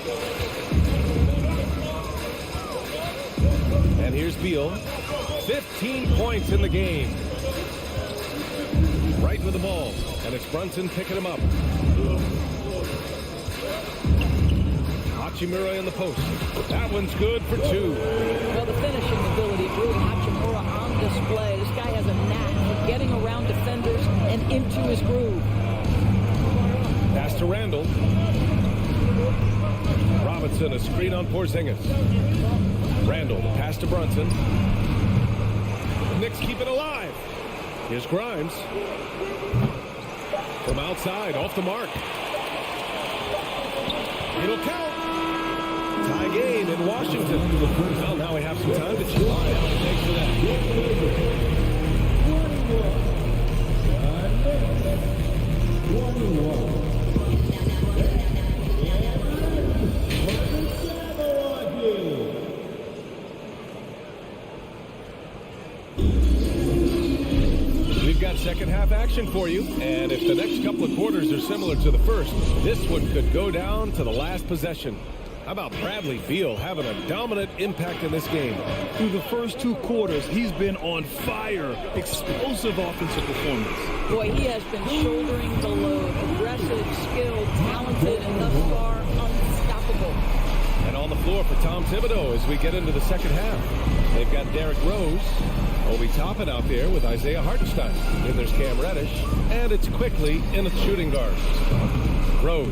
And here's Beal. 15 points in the game. Wright with the ball. And it's Brunson picking him up. Hachimura in the post. That one's good for 2. Well, the finishing ability, Drew Hachimura on display. This guy has a knack for getting around defenders and into his groove. Pass to Randall. Robinson, a screen on Porzingis. Randall, pass to Brunson. Knicks keep it alive. Here's Grimes. From outside, off the mark. It'll count. Tie game in Washington. Well, now we have some time to chew on. Thanks for that. second half action for you. And if the next couple of quarters are similar to the first, this one could go down to the last possession. How about Bradley Beal having a dominant impact in this game? Through the first 2 quarters, he's been on fire. Explosive offensive performance. Boy, he has been shouldering the load. Aggressive, skilled, talented, and thus far unstoppable. And on the floor for Tom Thibodeau as we get into the second half. They've got Derrick Rose, Obi Toppin out there with Isaiah Hartenstein. Then there's Cam Reddish, and it's quickly in a shooting guard. Rose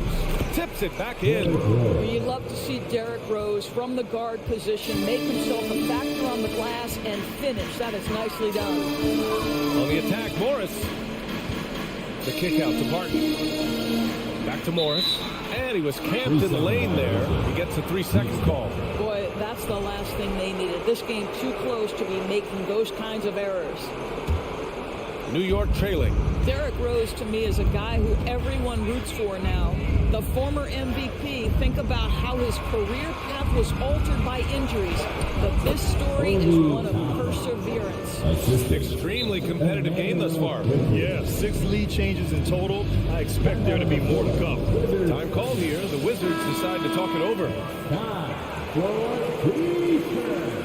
tips it back in. You'd love to see Derrick Rose from the guard position make himself a factor on the glass and finish. That is nicely done. On the attack, Morris. The kick out to Barton. Back to Morris. And he was camped in the lane there. He gets a 3-second call. Boy, that's the last thing they needed. This game too close to be making those kinds of errors. New York trailing. Derrick Rose, to me, is a guy who everyone roots for now. The former MVP, think about how his career path was altered by injuries. But this story is one of perseverance. Extremely competitive game thus far. Yeah, 6 lead changes in total. I expect there to be more to come. Time called here. The Wizards decide to talk it over. Time for T-shirt.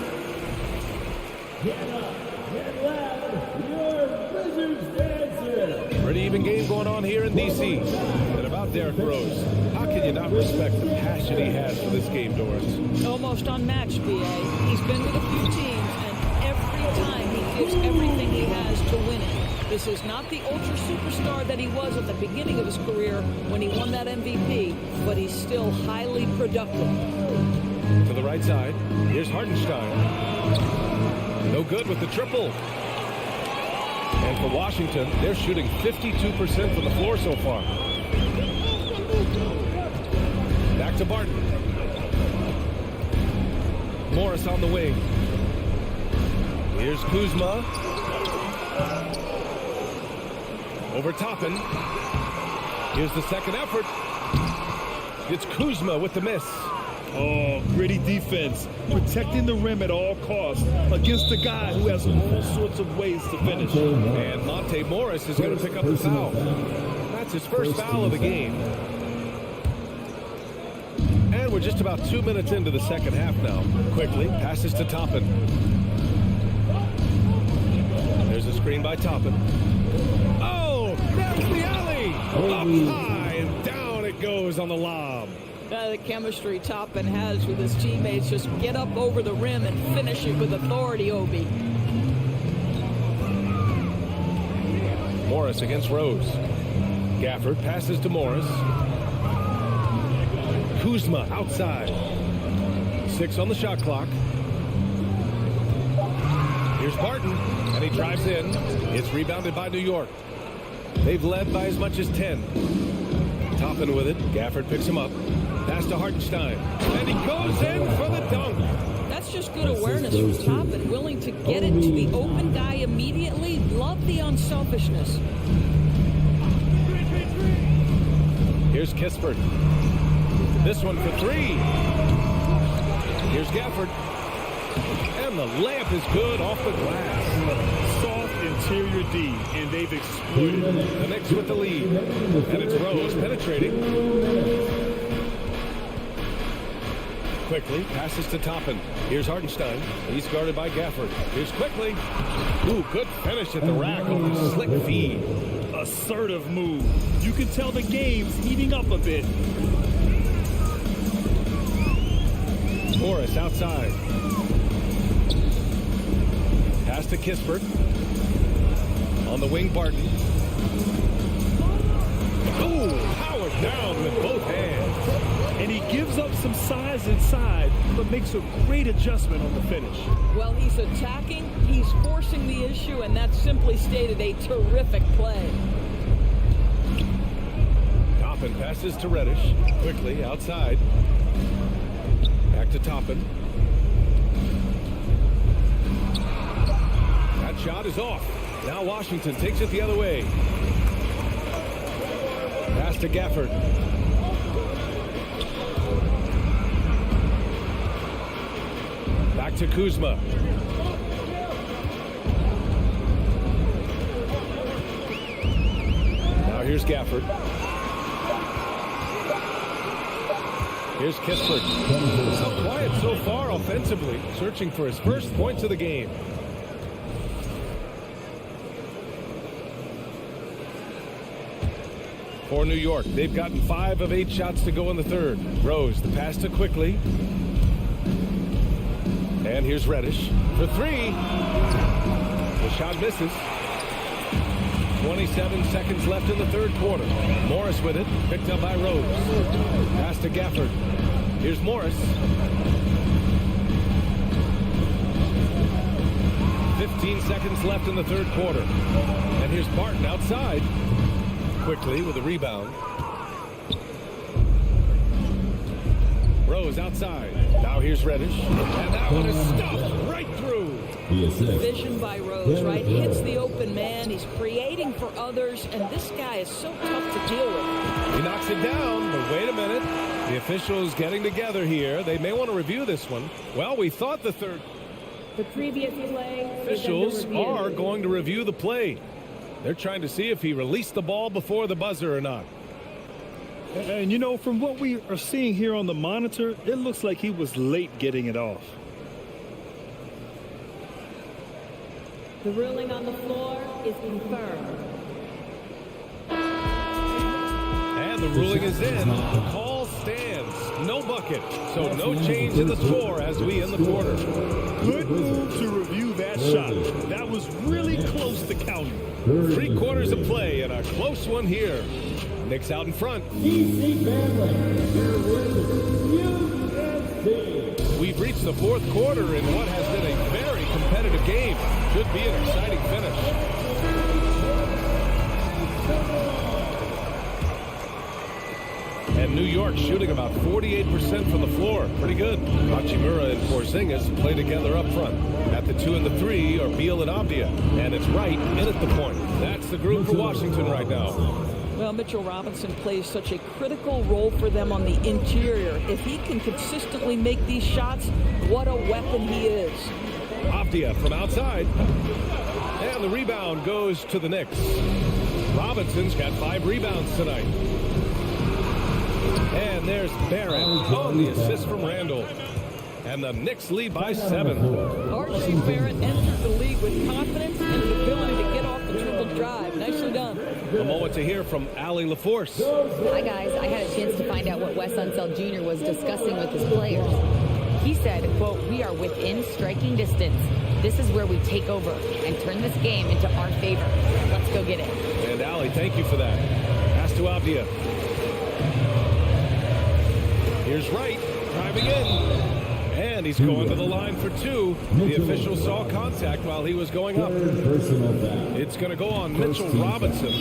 Get up, get loud, your Wizards dancer. Pretty even game going on here in D.C. And about Derrick Rose, how can you not respect the passion he has for this game, Doris? Almost unmatched, B.A. He's been with a few teams, and every time he gives everything he has to win it. This is not the ultra superstar that he was at the beginning of his career when he won that MVP, but he's still highly productive. To the right side, here's Hartenstein. No good with the triple. And for Washington, they're shooting 52% from the floor so far. Back to Barton. Morris on the wing. Here's Kuzma. Over Toppin. Here's the second effort. It's Kuzma with the miss. Oh, gritty defense. Protecting the rim at all costs against a guy who has all sorts of ways to finish. And Monte Morris is going to pick up the foul. That's his first foul of the game. And we're just about 2 minutes into the second half now. Quickly, passes to Toppin. There's a screen by Toppin. Oh, that's the alley! Up high and down it goes on the lob. The chemistry Toppin has with his teammates. Just get up over the rim and finish it with authority, Obi. Morris against Rose. Gafford passes to Morris. Kuzma outside. 6 on the shot clock. Here's Barton, and he drives in. It's rebounded by New York. They've led by as much as 10. Toppin with it. Gafford picks him up. Pass to Hartenstein. And he goes in for the dunk. That's just good awareness from Toppin, willing to get it to the open guy immediately. Love the unselfishness. Here's Kispert. This one for 3. Here's Gafford. And the layup is good off the glass. Soft interior D, and they've exploited it. The Knicks with the lead. And it's Rose penetrating. Quickly, passes to Toppin. Here's Hartenstein. He's guarded by Gafford. Here's Quickly. Ooh, good finish at the rack on the slick feed. Assertive move. You can tell the game's heating up a bit. Morris outside. Pass to Kispert. On the wing, Barton. Ooh, powered down with both hands. And he gives up some size inside, but makes a great adjustment on the finish. Well, he's attacking, he's forcing the issue, and that's simply stated a terrific play. Toppin passes to Reddish. Quickly outside. Back to Toppin. That shot is off. Now Washington takes it the other way. Pass to Gafford. Back to Kuzma. here's Gafford. Here's Kispert. So quiet so far offensively, searching for his first points of the game. For New York, they've gotten 5 of 8 shots to go in the third. Rose, the pass to Quickly. And here's Reddish for 3. The shot misses. 27 seconds left in the third quarter. Morris with it, picked up by Rose. Pass to Gafford. Here's Morris. 15 seconds left in the third quarter. And here's Barton outside. Quickly with a rebound. Rose outside. Now here's Reddish. And that one is stuffed right through. Vision by Rose, right? Hits the open man. He's creating for others, and this guy is so tough to deal with. He knocks it down, but wait a minute. The officials getting together here. They may want to review this one. Well, we thought the previous play. Officials are going to review the play. They're trying to see if he released the ball before the buzzer or not. And, you know, from what we are seeing here on the monitor, it looks like he was late getting it off. The ruling on the floor is confirmed. And the ruling is in. The call stands. No bucket. So no change in the score as we end the quarter. Good move to review that shot. That was really close to counting. 3 quarters of play and a close one here. Knicks out in front. We've reached the fourth quarter in what has been a very competitive game. Should be an exciting finish. And New York shooting about 48% from the floor. Pretty good. Hachimura and Porzingis play together up front. At the 2 and the 3 are Beal and Abdia. And it's Wright in at the point. That's the group for Washington right now. Well, Mitchell Robinson plays such a critical role for them on the interior. If he can consistently make these shots, what a weapon he is. Abdia from outside. And the rebound goes to the Knicks. Robinson's got 5 rebounds tonight. And there's Barrett on the assist from Randall. And the Knicks lead by 7. R.J. Barrett entered the league with confidence and the ability to get off the dribble drive. Nicely done. A moment to hear from Allie LaForce. Hi, guys. I had a chance to find out what Wes Unseld Jr. was discussing with his players. He said, quote, "We are within striking distance. This is where we take over and turn this game into our favor. Let's go get it." And Allie, thank you for that. Pass to Abdia. Here's Wright driving in. And he's going to the line for 2. The official saw contact while he was going up. It's going to go on Mitchell Robinson.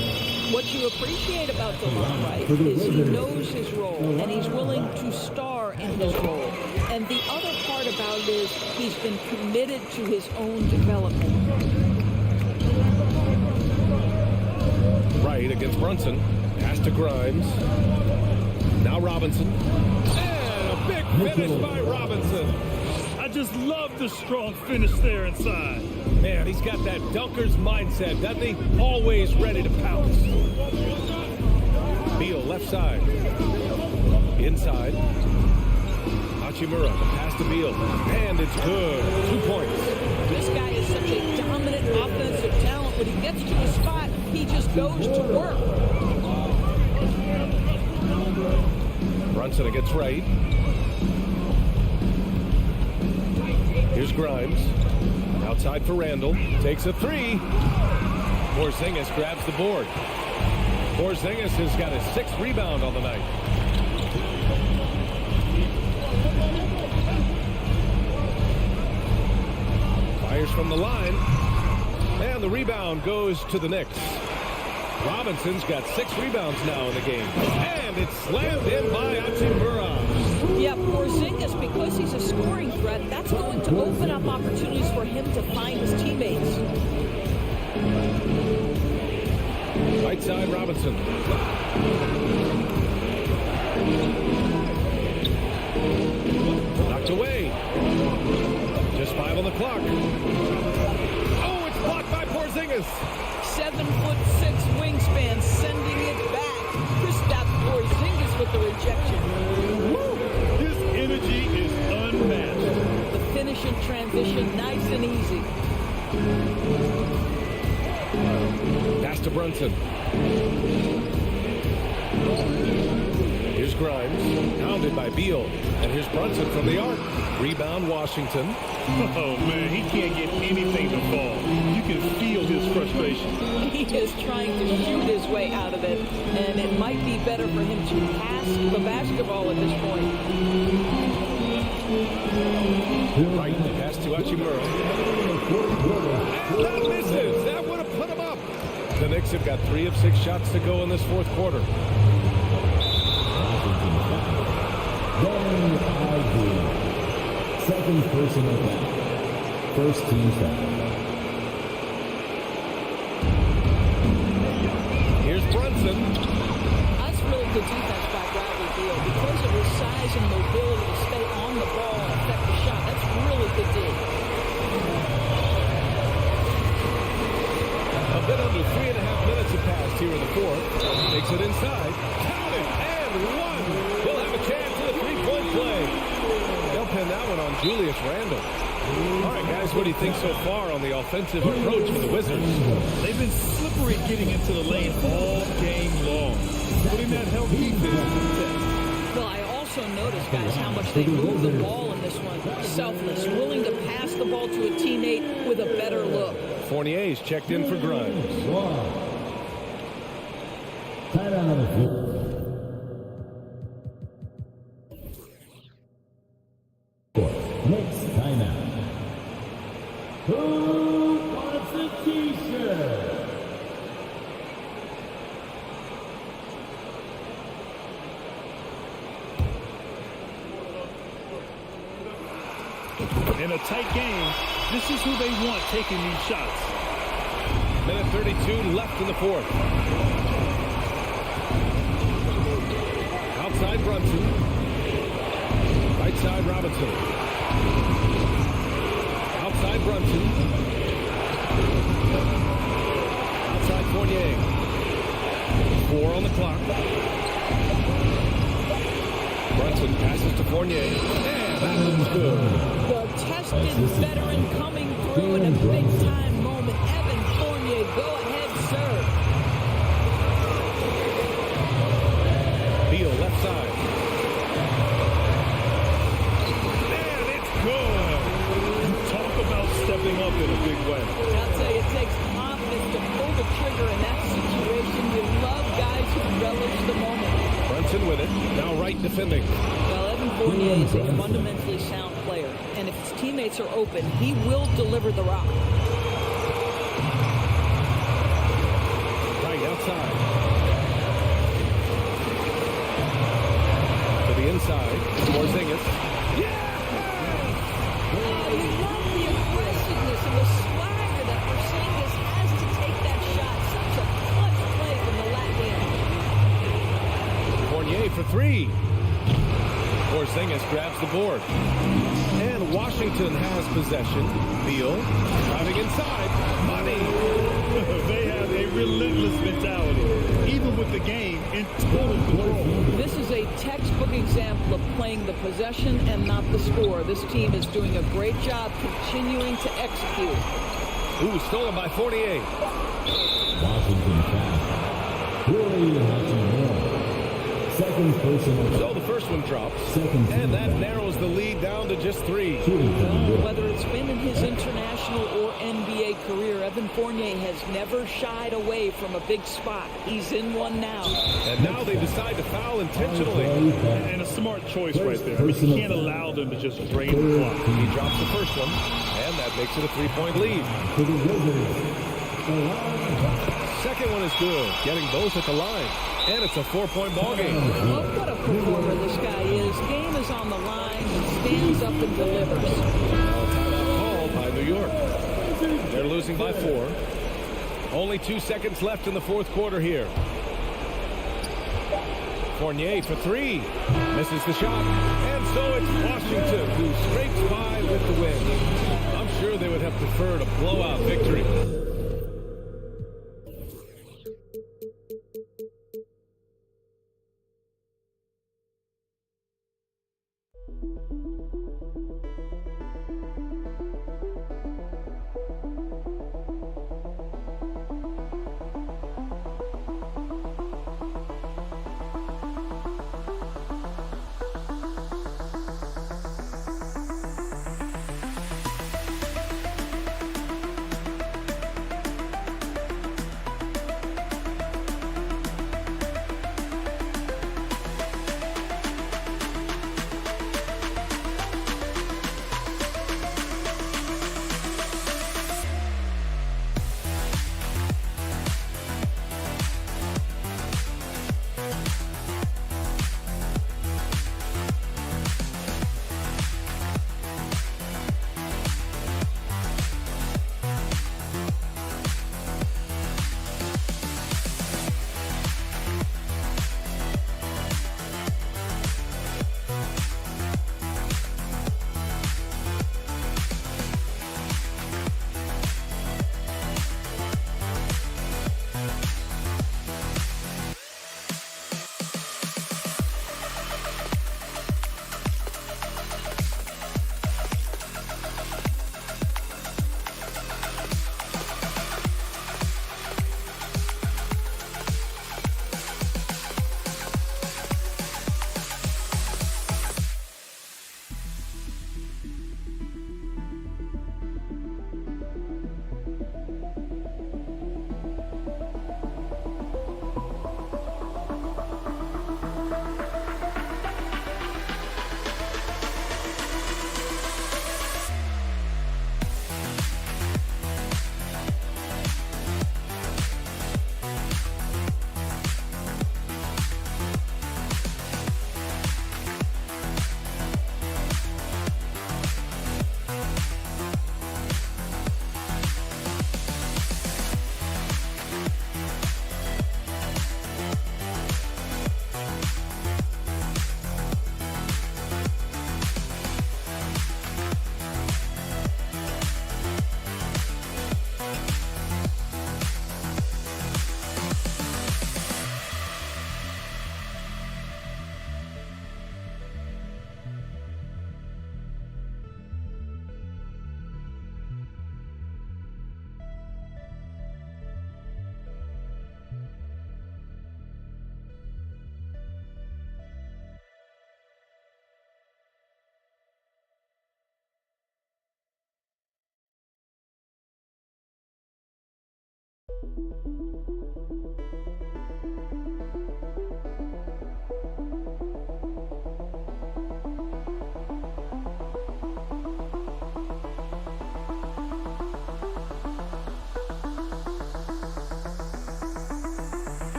What you appreciate about DeLon Wright is he knows his role, and he's willing to star in his role. And the other part about it is he's been committed to his own development. Wright against Brunson. Pass to Grimes. Now Robinson. And a big finish by Robinson. I just love the strong finish there inside. Man, he's got that dunker's mindset, doesn't he? Always ready to pounce. Beal left side. Inside. Hachimura, the pass to Beal. And it's good. 2 points. This guy is such a dominant offensive talent. When he gets to the spot, he just goes to work. Brunson against Wright. Here's Grimes. Outside for Randall. Takes a 3. Porzingis grabs the board. Porzingis has got his 6th rebound on the night. Fires from the line. And the rebound goes to the Knicks. Robinson's got 6 rebounds now in the game. And it's slammed in by Hachimura. Yeah, Porzingis, because he's a scoring threat, that's going to open up opportunities for him to find his teammates. Right side, Robinson. Knocked away. Just 5 on the clock. Oh, it's blocked by Porzingis. 7'6" wingspan, sending it the rejection. His energy is unmatched. The finish in transition, nice and easy. Pass to Brunson. Here's Grimes, pounded by Beal. And here's Brunson from the arc. Rebound, Washington. Oh, man, he can't get anything to fall. You can feel his frustration. He is trying to shoot his way out of it, and it might be better for him to pass the basketball at this point. Right, pass to Hachimura. And that misses. That would have put him up. The Knicks have got 3 of 6 shots to go in this fourth quarter. Second personal foul. First team foul. Here's Brunson. That's really good defense by Bradley Beal. Because of his size and mobility to stay on the ball and affect the shot, that's really good D. A bit under 3.5 minutes have passed here in the fourth. Takes it inside. Count it. And one. He'll have a chance at a three-point play. They'll pin that one on Julius Randle. All right, guys, what do you think so far on the offensive approach for the Wizards? They've been slippery getting into the lane all game long. Putting that help defense to the test. Well, I also noticed, guys, how much they move the ball in this one. Selfless, willing to pass the ball to a teammate with a better look. Fournier's checked in for Grimes. Tight on the floor. Knicks timeout. Who wants a t-shirt? In a tight game, this is who they want taking these shots. Minute 32 left in the fourth. Outside Brunson. Right side Robinson. Outside Brunson. Outside Fournier. 4 on the clock. Brunson passes to Fournier. And that one's good. The tested veteran coming through in a big-time moment. Evan Fournier, go ahead, serve. Beal left side. And it's good. You talk about stepping up in a big way. I'll tell you, it takes confidence to pull the trigger in that situation. You love guys who relish the moment. Brunson with it. Now right defending. Well, Evan Fournier is a fundamentally sound player, and if his teammates are open, he will deliver the rock. Right outside. To the inside. Porzingis. Yeah! Oh, you love the aggressiveness and the swagger that Porzingis has to take that shot. Such a clutch play from the Latvian. Fournier for 3. Porzingis grabs the board. And Washington has possession. Beal driving inside. Money. They have a relentless mentality, even with the game in total control. This is a textbook example of playing the possession and not the score. This team is doing a great job continuing to execute. Ooh, stolen by Fournier. Washington foul. Really Hachimura. Second personal. So the first one drops. And that narrows the lead down to just 3. Whether it's been in his international or NBA career, Evan Fournier has never shied away from a big spot. He's in one now. And now they decide to foul intentionally. And a smart choice right there. I mean, you can't allow them to just drain the clock. He drops the first one, and that makes it a 3-point lead. Second one is good, getting both at the line. And it's a 4-point ball game. Well, what a performer this guy is. Game is on the line. He stands up and delivers. Timeout called by New York. They're losing by 4. Only 2 seconds left in the fourth quarter here. Fournier for 3. Misses the shot. And so it's Washington who scrapes by with the win. I'm sure they would have preferred a blowout victory.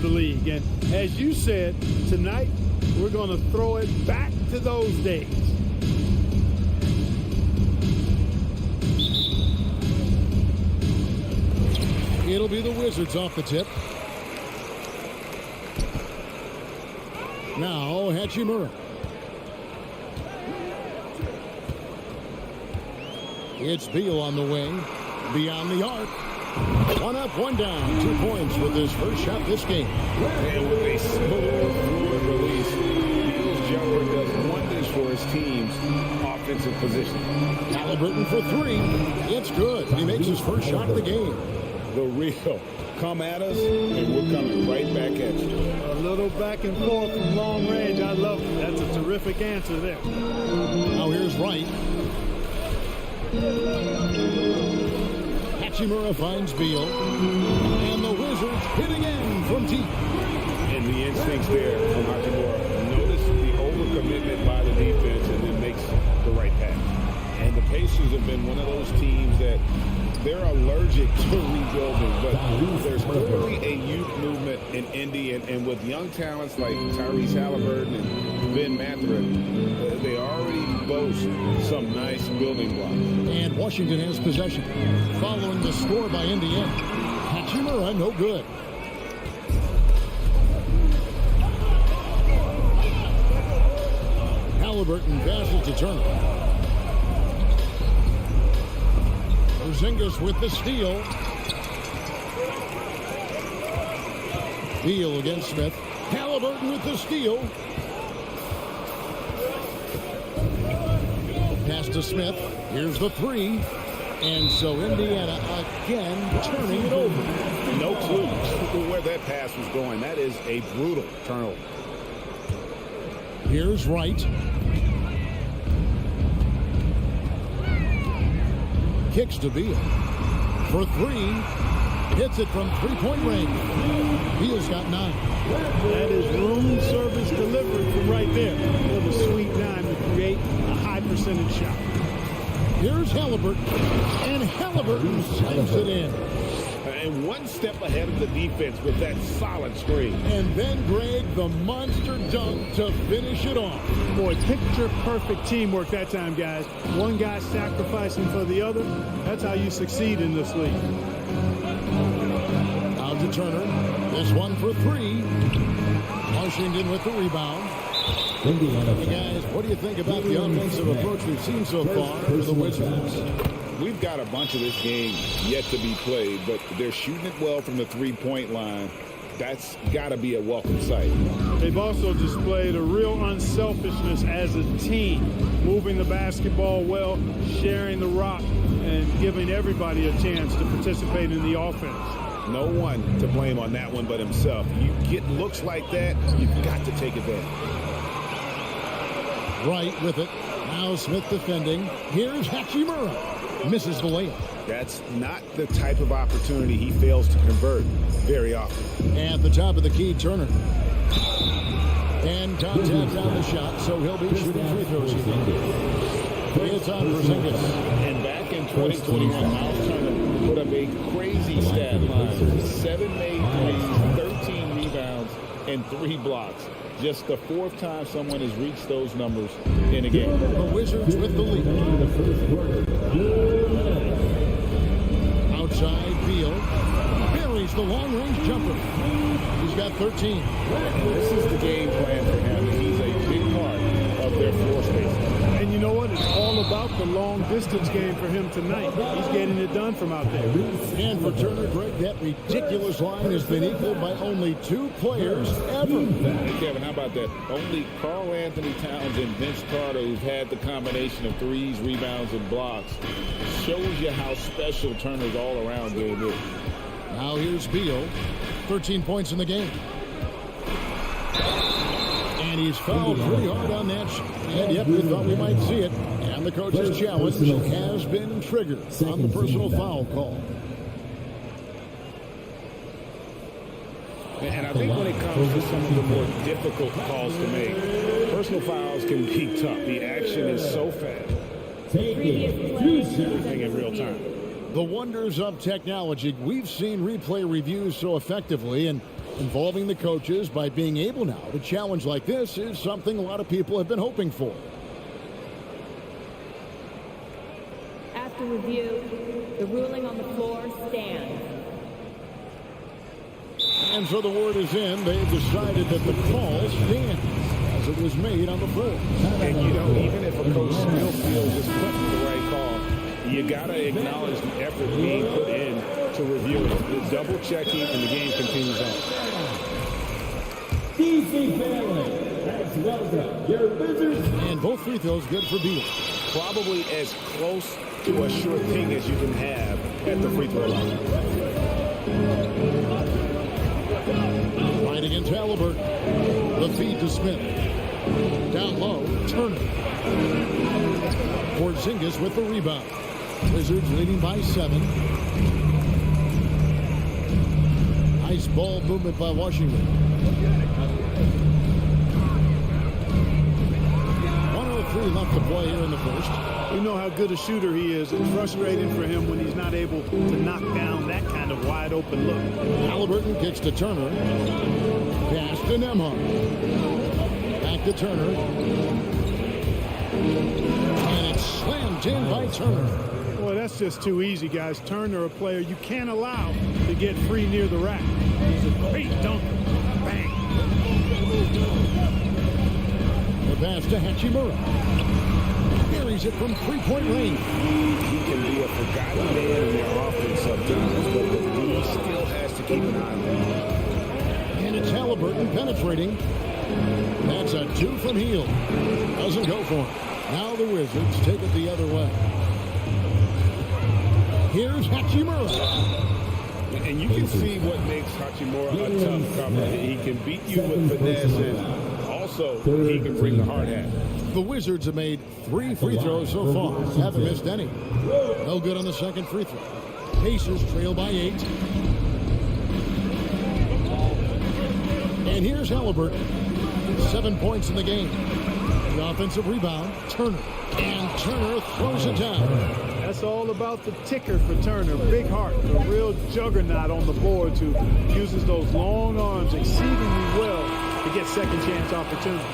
The league. And as you said, tonight we're going to throw it back to those days. It'll be the Wizards off the tip. Now Hachimura. It's Beal on the wing. Beyond the arc. One up, one down. 2 points with his first shot this game. And with a smooth fluid release, Beal's jumper does wonders for his team's offense. defensive position. Halliburton for three. It's good. He makes his first shot of the game. The real. Come at us, and we're coming right back at you. A little back and forth from long range. I love it. That's a terrific answer there. Now here's Wright. Hachimura finds Beal. And the Wizards hit again from deep. And the instincts there from Hachimura. Notice the overcommitment by the defense and then makes the right pass. And the Pacers have been one of those teams that they're allergic to rebuilding, but there's clearly a youth movement in Indy, and with young talents like Tyrese Halliburton and Ben Mathurin, they already boast some nice building blocks. And Washington has possession. Following the score by Indiana. Hachimura, no good. Halliburton passes to Turner. Porzingis with the steal. Beal against Smith. Halliburton with the steal. Pass to Smith. Here's the three. And so Indiana again turning it over. No clue where that pass was going. That is a brutal turnover. Here's Wright. Kicks to Beal. For three. Hits it from three-point range. Beal's got 9. That is room service delivery from right there. For the sweet 9 to create a high percentage shot. Here's Halliburton. And Halliburton slams it in. And one step ahead of the defense with that solid screen. And then Greg, the monster dunk to finish it off. Boy, picture-perfect teamwork that time, guys. One guy sacrificing for the other. That's how you succeed in this league. Out to Turner. This one for three. Washington with the rebound. Hey guys, what do you think about the offensive approach we've seen so far for the Wizards? We've got a bunch of this game yet to be played, but they're shooting it well from the three-point line. That's got to be a welcome sight. They've also displayed a real unselfishness as a team, moving the basketball well, sharing the rock, and giving everybody a chance to participate in the offense. No one to blame on that one but himself. You get looks like that, you've got to take advantage. Wright with it. Now Smith defending. Here's Hachimura. Misses the layup. That's not the type of opportunity he fails to convert very often. At the top of the key, Turner. And Tom taps down the shot, so he'll be shooting free throws here. It's on Porzingis. And back in 2021, Miles Turner put up a crazy stat line. 7 made threes, 13 rebounds, and 3 blocks. Just the 4th time someone has reached those numbers in a game. The Wizards with the lead. Outside, Beal buries the long-range jumper. He's got 13. This is the game plan for him. He's a big part of their floor space. And you know what? It's all about the long-distance game for him tonight. He's getting it done from out there. And for Turner, Greg, that ridiculous line has been equaled by only 2 players ever. Hey, Kevin, how about that? Only Karl Anthony Towns and Vince Carter, who've had the combination of threes, rebounds, and blocks, shows you how special Turner's all-around game is. Now here's Beal. 13 points in the game. And he's fouled pretty hard on that. And yep, we thought we might see it. And the coach's challenge has been triggered on the personal foul call. And I think when it comes to some of the more difficult calls to make, personal fouls can be tough. The action is so fast. Everything in real time. The wonders of technology. We've seen replay reviews so effectively, and involving the coaches by being able now to challenge like this is something a lot of people have been hoping for. After review, the ruling on the floor stands. And so the word is in. They've decided that the call stands as it was made on the floor. And you know, even if a coach still feels this wasn't the right call, you got to acknowledge the effort being put in to review it. The double checking, and the game continues on. DC family, let's welcome your Wizards. And both free throws good for Beal. probably as close to a sure thing as you can have at the free throw line. Right against Halliburton. The feed to Smith. Down low, Turner. Porzingis with the rebound. Wizards leading by 7. Nice ball movement by Washington. 1:03 left to play here in the first. We know how good a shooter he is. It's frustrating for him when he's not able to knock down that kind of wide open look. Halliburton kicks to Turner. Pass to Nembhard. Back to Turner. And it's slammed in by Turner. Boy, that's just too easy, guys. Turner, a player you can't allow to get free near the rack. He's a great dunker. Bang. The pass to Hachimura. Carries it from three-point range. He can be a forgotten man in their offense sometimes, but the league still has to keep an eye on him. And it's Halliburton penetrating. That's a 2 from Hield. Doesn't go for him. Now the Wizards take it the other way. Here's Hachimura. And you can see what makes Hachimura a tough cover. He can beat you with finesse, and also he can bring the hard hat. The Wizards have made 3 free throws so far. Haven't missed any. No good on the second free throw. Pacers trail by 8. And here's Halliburton. 7 points in the game. The offensive rebound, Turner. And Turner throws it down. That's all about the ticker for Turner. Big heart, a real juggernaut on the boards who uses those long arms exceedingly well to get second chance opportunities.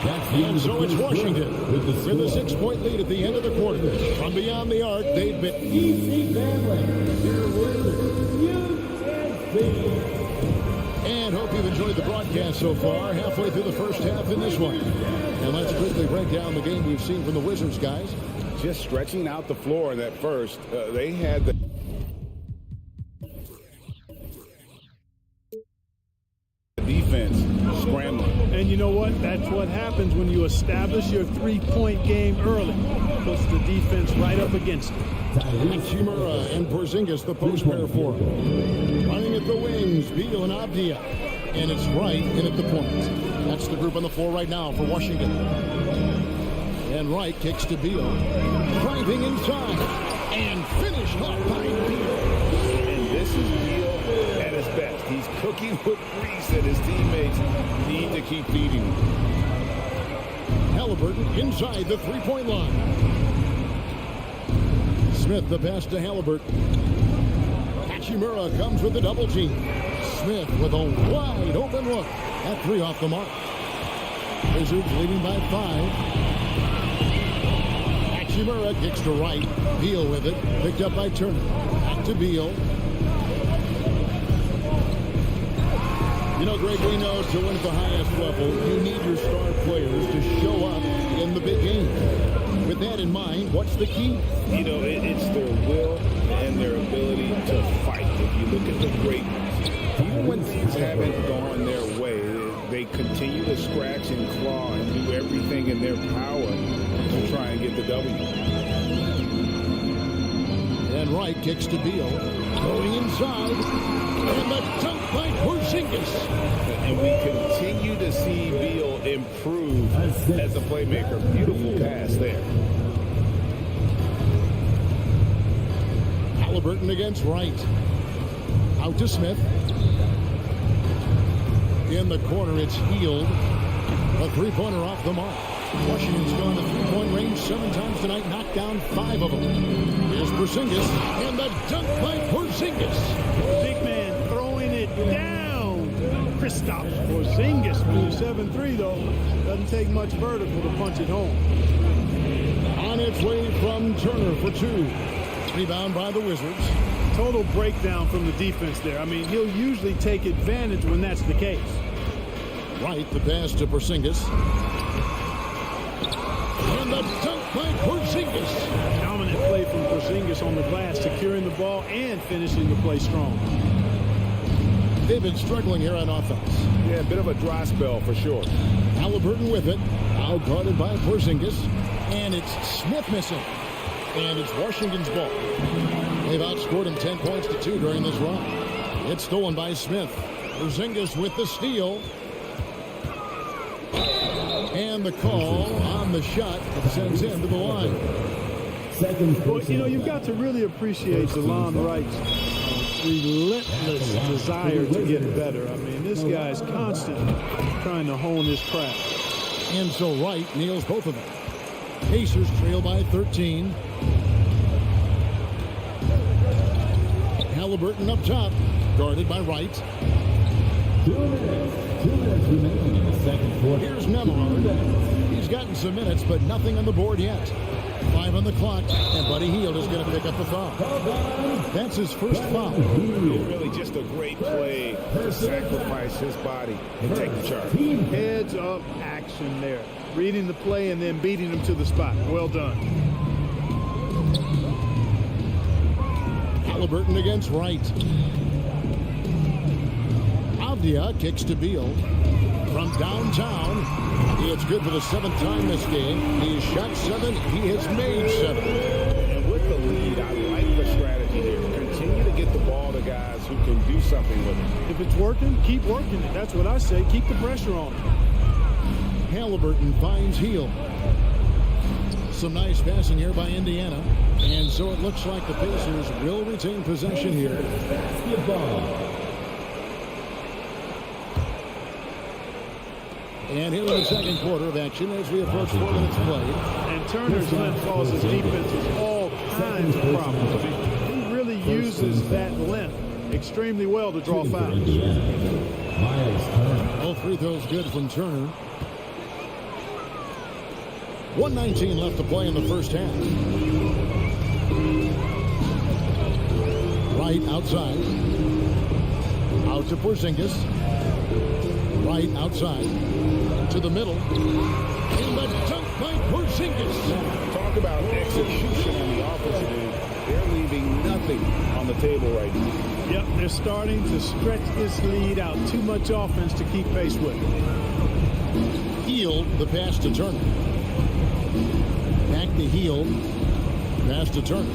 And so it's Washington with a 6-point lead at the end of the quarter. From beyond the arc, they've been easy and hope you've enjoyed the broadcast so far. Halfway through the first half in this one. And let's quickly break down the game we've seen from the Wizards, guys. Just stretching out the floor in that first. They had the defense scrambling. And you know what? That's what happens when you establish your three-point game early. Puts the defense right up against it. Hachimura and Porzingis, the post pair for him. Running at the wings, Beal and Abdia. And it's right in at the point. That's the group on the floor right now for Washington. And Wright kicks to Beal. Driving inside. And finished off by Beal. And this is Beal at his best. He's cooking with grease that his teammates need to keep feeding him. Halliburton inside the three-point line. Smith the pass to Halliburton. Hachimura comes with the double team. Smith with a wide open look. At 3 off the mark. Wizards leading by 5. Hachimura kicks to Wright. Beal with it. Picked up by Turner. Back to Beal. You know, Greg, we know to win at the highest level, you need your star players to show up in the big game. With that in mind, what's the key? You know, it's their will and their ability to fight. If you look at the great ones, even when things haven't gone their way, they continue to scratch and claw and do everything in their power to try and get the W. And Wright kicks to Beal. Going inside. And the dunk by Porzingis. And we continue to see Beal improve as a playmaker. Beautiful pass there. Halliburton against Wright. Out to Smith. In the corner, it's Hield. A three-pointer off the mark. Washington's gone to three-point range 7 times tonight, knocked down 5 of them. Here's Porzingis, and the dunk by Porzingis. Big man throwing it down. Kristaps Porzingis from 7-3, though. Doesn't take much vertical to punch it home. On its way from Turner for 2. Rebound by the Wizards. Total breakdown from the defense there. I mean, he'll usually take advantage when that's the case. Right, the pass to Porzingis. And the dunk by Porzingis. Dominant play from Porzingis on the glass, securing the ball and finishing the play strong. They've been struggling here on offense. Yeah, a bit of a dry spell for sure. Halliburton with it. Out guarded by Porzingis. And it's Smith missing. And it's Washington's ball. They've outscored him 10 points to 2 during this run. It's stolen by Smith. Skijesss with the steal. And the call on the shot that sends him to the line. Well, you know, you've got to really appreciate DeLon Wright's relentless desire to get better. I mean, this guy's constantly trying to hone his craft. And so Wright nails both of them. Pacers trail by 13. Halliburton up top, guarded by Wright. 2 minutes remaining in the second quarter. Here's Nemhard. He's gotten some minutes, but nothing on the board yet. 5 on the clock, and Buddy Hield is going to pick up the foul. That's his first foul. Really just a great play to sacrifice his body and take the charge. Heads up action there. Reading the play and then beating him to the spot. Well done. Halliburton against Wright. Avdia kicks to Beal. From downtown, it's good for the 7th time this game. He has shot 7. He has made 7. And with the lead, I like the strategy here. Continue to get the ball to guys who can do something with it. If it's working, keep working it. That's what I say. Keep the pressure on. Halliburton finds Hield. Some nice passing here by Indiana. And so it looks like the Pacers will retain possession here. And here in the second quarter of action as we approach 4 minutes played. And Turner's length causes defenses all kinds of problems. He really uses that length extremely well to draw fouls. All free throws good from Turner. 1:19 left to play in the first half. Wright outside. Out to Skijesss. Wright outside. To the middle. And the dunk by Skijesss. Talk about execution on the offensive end. They're leaving nothing on the table right now. Yep, they're starting to stretch this lead out. Too much offense to keep pace with. Hield, the pass to Turner. Back to Hield. Pass to Turner.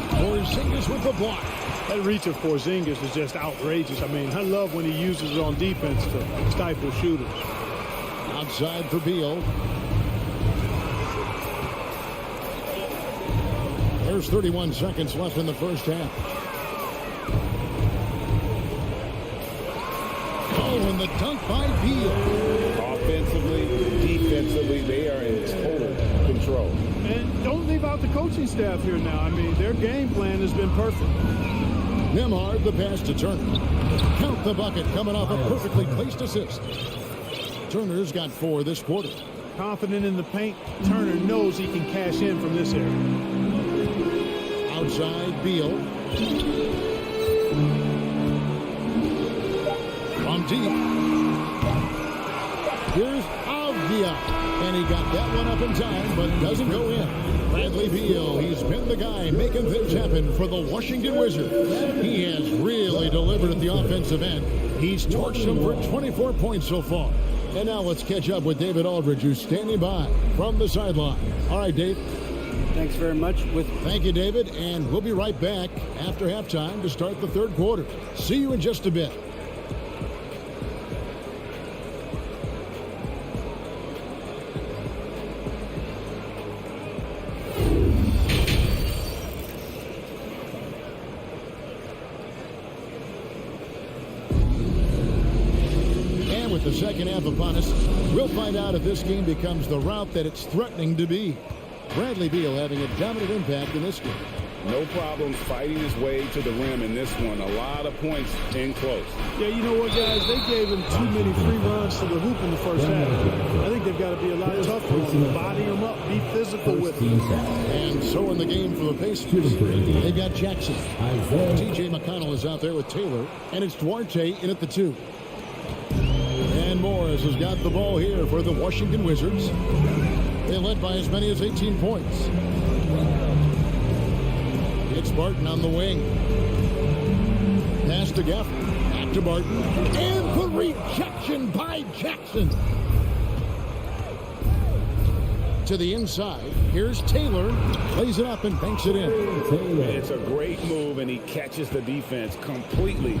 Skijesss with the block. That reach of Skijesss is just outrageous. I mean, I love when he uses it on defense to stifle shooters. Outside for Beal. There's 31 seconds left in the first half. Oh, and the dunk by Beal. Offensively, defensively, they are in total control. And don't leave out the coaching staff here now. I mean, their game plan has been perfect. Nemhard, the pass to Turner. Count the bucket coming off a perfectly placed assist. Turner's got 4 this quarter. Confident in the paint, Turner knows he can cash in from this area. Outside, Beal. From deep. Here's Avdia. And he got that one up in time, but it doesn't go in. Bradley Beal, he's been the guy making things happen for the Washington Wizards. He has really delivered at the offensive end. He's torched them for 24 points so far. And now let's catch up with David Aldridge, who's standing by from the sideline. All right, Dave. Thanks very much. Thank you, David. And we'll be right back after halftime to start the third quarter. See you in just a bit. The second half upon us. We'll find out if this game becomes the route that it's threatening to be. Bradley Beal having a dominant impact in this game. No problems fighting his way to the rim in this one. A lot of points in close. Yeah, you know what, guys? They gave him too many free runs to the hoop in the first half. I think they've got to be a lot tougher on him, body him up, be physical with him. And so in the game for the Pacers, they've got Jackson. T.J. McConnell is out there with Taylor, and it's Duarte in at the 2. And Morris has got the ball here for the Washington Wizards. They led by as many as 18 points. It's Barton on the wing. Pass to Gafford. Back to Barton. And the rejection by Jackson. To the inside. Here's Taylor. Plays it up and banks it in. It's a great move, and he catches the defense completely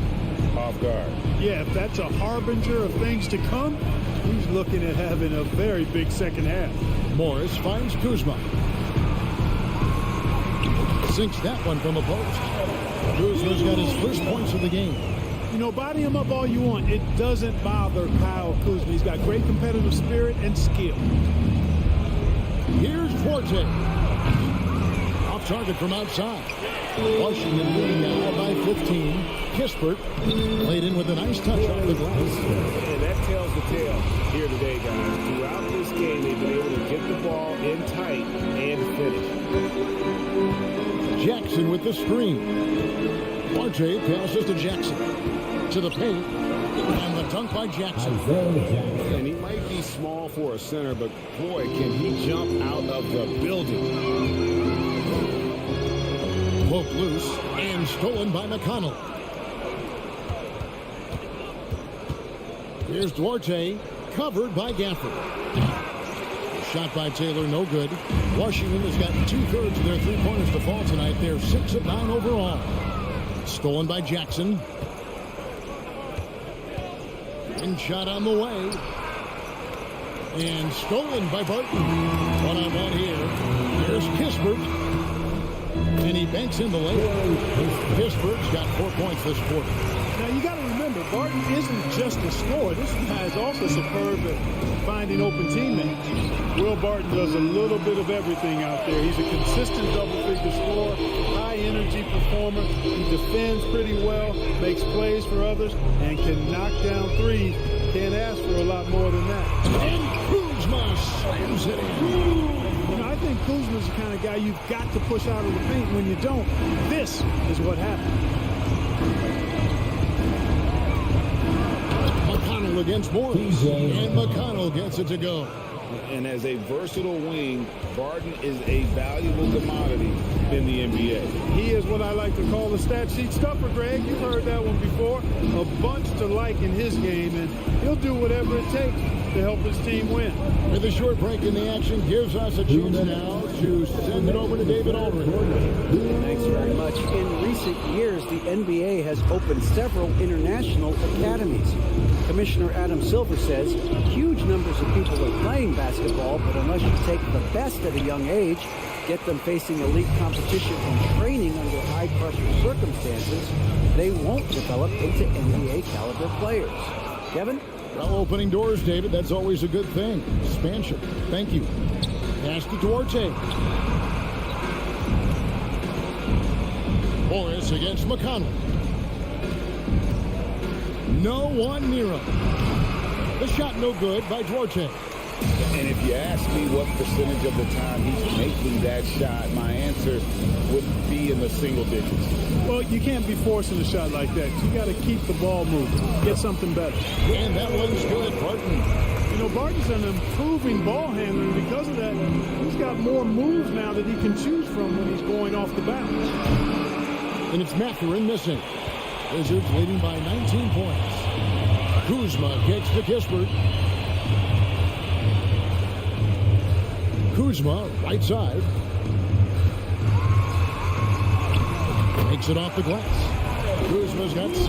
off guard. Yeah, if that's a harbinger of things to come, he's looking at having a very big second half. Morris finds Kuzma. Sinks that one from a post. Kuzma's got his first points of the game. You know, body him up all you want. It doesn't bother Kyle Kuzma. He's got great competitive spirit and skill. Here's Forte. Off target from outside. Washington leading now by 15. Kispert played in with a nice touch off the glass. And that tells the tale here today, guys. Throughout this game, they've been able to get the ball in tight and finish. Jackson with the screen. Forte passes to Jackson. To the paint. And the dunk by Jackson. And he might be small for a center, but boy, can he jump out of the building. Poke loose and stolen by McConnell. Here's Duarte, covered by Gafford. Shot by Taylor, no good. Washington has got 2/3 of their three-pointers to fall tonight. They're 6 of 9 overall. Stolen by Jackson. And shot on the way. And stolen by Barton. One-on-one here. Here's Kispert. And he banks in the layup. Kispert's got 4 points this quarter. Now, you got to remember, Barton isn't just a scorer. This guy is also superb at finding open teammates. Will Barton does a little bit of everything out there. He's a consistent double-figure scorer, high-energy performer. He defends pretty well, makes plays for others, and can knock down threes. Can't ask for a lot more than that. And Kuzma slams it in. You know, I think Kuzma's the kind of guy you've got to push out of the paint. When you don't, this is what happens. McConnell against Morris. And McConnell gets it to go. And as a versatile wing, Barton is a valuable commodity in the NBA. He is what I like to call the stat sheet stuffer, Greg. You've heard that one before. A bunch to like in his game, and he'll do whatever it takes to help his team win. With a short break in the action, gives us a chance now to send it over to David Aldridge. Thanks very much. In recent years, the NBA has opened several international academies. Commissioner Adam Silver says huge numbers of people are playing basketball, but unless you take the best at a young age, get them facing elite competition and training under high-pressure circumstances, they won't develop into NBA-caliber players. Kevin? Well, opening doors, David, that's always a good thing. Expansion. Thank you. Pass to Duarte. Morris against McConnell. No one near him. The shot no good by Duarte. And if you ask me what percentage of the time he's making that shot, my answer would be in the single digits. Well, you can't be forcing a shot like that. You got to keep the ball moving. Get something better. And that one's good. Barton. You know, Barton's an improving ball handler, and because of that, he's got more moves now that he can choose from when he's going off the bounce. And it's Mathurin missing. Wizards leading by 19 points. Kuzma kicks to Kispert. Kuzma, right side. Takes it off the glass. Kuzma's got 6.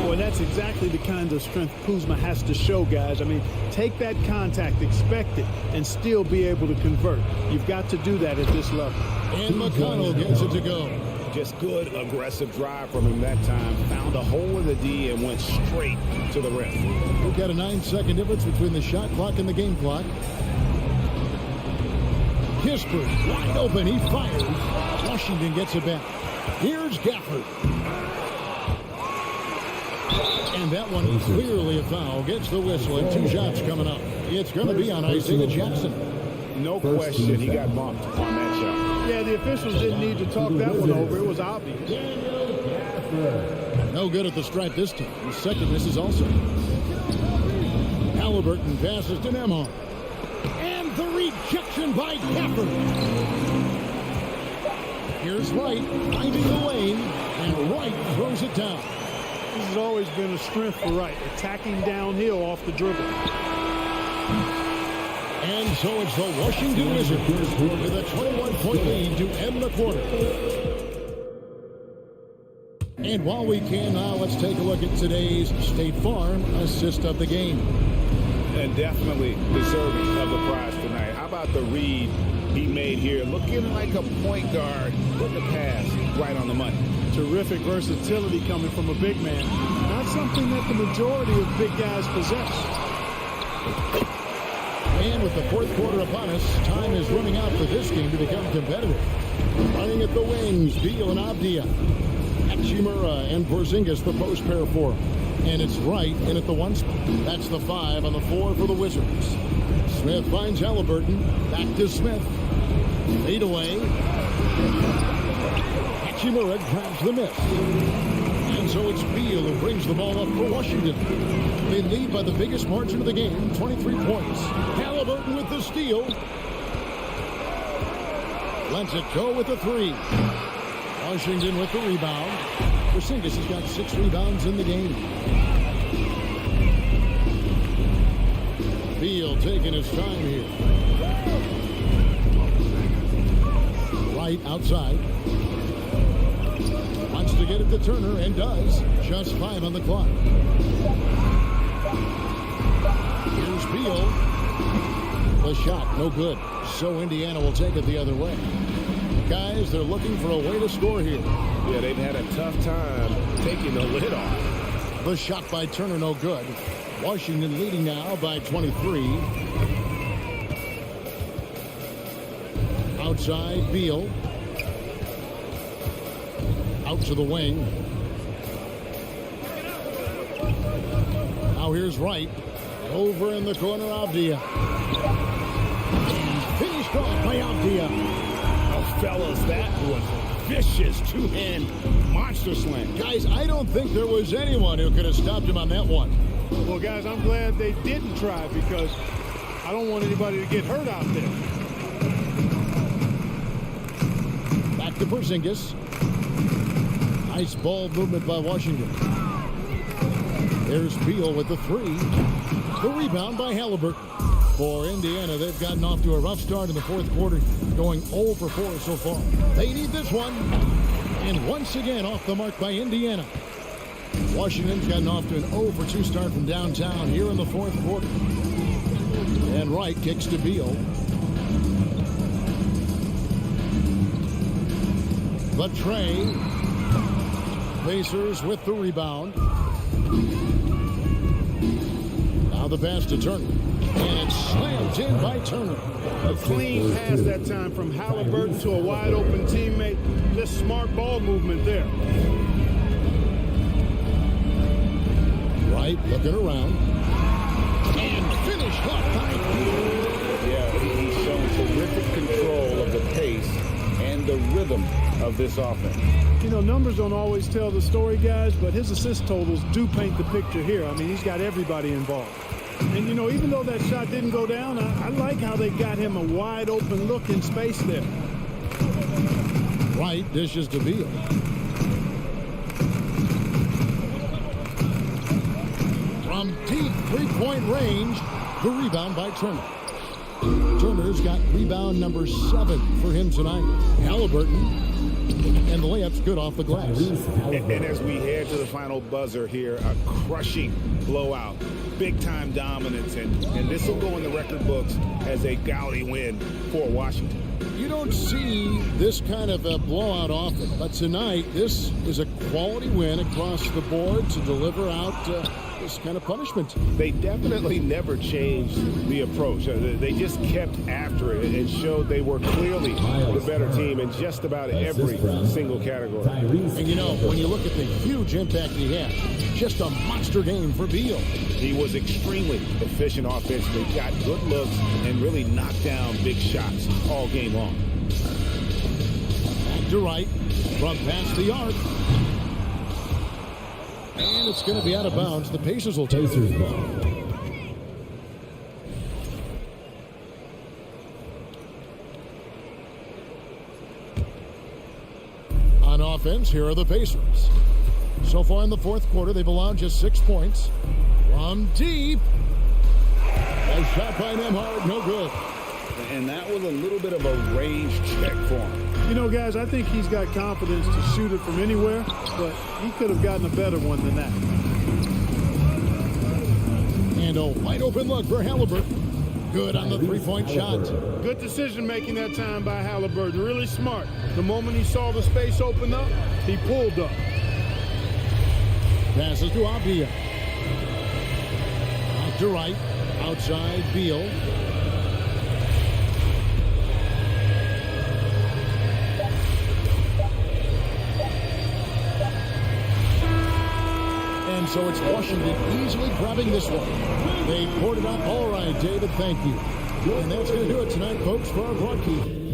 Boy, that's exactly the kind of strength Kuzma has to show, guys. I mean, take that contact, expect it, and still be able to convert. You've got to do that at this level. And McConnell gets it to go. Just good, aggressive drive from him that time. Found a hole in the D and went straight to the rim. We've got a 9-second difference between the shot clock and the game clock. Kispert, wide open, he fires. Washington gets it back. Here's Gafford. And that one is clearly a foul. Gets the whistle and 2 shots coming up. It's going to be on Isaiah Jackson. No question, he got bumped on that shot. Yeah, the officials didn't need to talk that one over. It was obvious. No good at the stripe this time. The second misses also. Halliburton passes to Nemhard. And the rejection by Gafford. Here's Wright finding the lane, and Wright throws it down. This has always been a strength for Wright, attacking downhill off the dribble. And so it's the Washington Wizards with a 21-point lead to end the quarter. And while we can now, let's take a look at today's State Farm assist of the game. And definitely deserving of the prize tonight. How about the read he made here? Looking like a point guard with the pass right on the money. Terrific versatility coming from a big man. Not something that the majority of big guys possess. And with the fourth quarter upon us, time is running out for this game to become competitive. Running at the wings, Beal and Avdia. Hachimura and Porzingis, the post pair for him. And it's right in at the one spot. That's the 5 on the 4 for the Wizards. Smith finds Halliburton. Back to Smith. Fade away. Hachimura grabs the miss. And so it's Beal who brings the ball up for Washington. They lead by the biggest margin of the game, 23 points. Halliburton with the steal. Lets it go with the 3. Washington with the rebound. Porzingis has got 6 rebounds in the game. Beal taking his time here. Right outside. Wants to get it to Turner and does. Just 5 on the clock. Here's Beal. The shot, no good. So Indiana will take it the other way. Guys, they're looking for a way to score here. Yeah, they've had a tough time taking the lid off. The shot by Turner, no good. Washington leading now by 23. Outside, Beal. Out to the wing. Now here's Wright. Over in the corner, Avdia. And finished off by Avdia. Fellas, that was a vicious two-hand monster slam. Guys, I don't think there was anyone who could have stopped him on that one. Well, guys, I'm glad they didn't try because I don't want anybody to get hurt out there. Back to Porzingis. Nice ball movement by Washington. There's Beal with the 3. The rebound by Halliburton. For Indiana, they've gotten off to a rough start in the fourth quarter, going 0 for 4 so far. They need this one. And once again, off the mark by Indiana. Washington's gotten off to an 0 for 2 start from downtown here in the fourth quarter. And Wright kicks to Beal. The tray. Pacers with the rebound. Now the pass to Turner. And it's slammed in by Turner. A clean pass that time from Halliburton to a wide-open teammate. Just smart ball movement there. Wright looking around. And finished off by Beal. Yeah, he's shown terrific control of the pace and the rhythm of this offense. You know, numbers don't always tell the story, guys, but his assist totals do paint the picture here. I mean, he's got everybody involved. And, you know, even though that shot didn't go down, I like how they got him a wide-open look in space there. Wright dishes to Beal. From deep three-point range, the rebound by Turner. Turner's got rebound number 7 for him tonight. Halliburton. And the layup's good off the glass. And as we head to the final buzzer here, a crushing blowout. Big-time dominance, and this will go in the record books as a gaudy win for Washington. You don't see this kind of a blowout often, but tonight this is a quality win across the board to deliver out this kind of punishment. They definitely never changed the approach. They just kept after it and showed they were clearly the better team in just about every single category. And you know, when you look at the huge impact he had, just a monster game for Beal. He was extremely efficient offensively, got good looks, and really knocked down big shots all game long. Back to Wright, from past the arc. And it's going to be out of bounds. The Pacers will take it. On offense, here are the Pacers. So far in the fourth quarter, they've allowed just 6 points. From deep. As shot by Nembhard, no good. And that was a little bit of a range check for him. You know, guys, I think he's got confidence to shoot it from anywhere, but he could have gotten a better one than that. And a wide open look for Halliburton. Good on the three-point shot. Good decision-making that time by Halliburton. Really smart. The moment he saw the space open up, he pulled up. Passes to Abdia. Out to right. Outside Beal. And so it's Washington easily grabbing this one. They poured it up. All right, David, thank you. And that's going to do it tonight, folks, for our broadcast.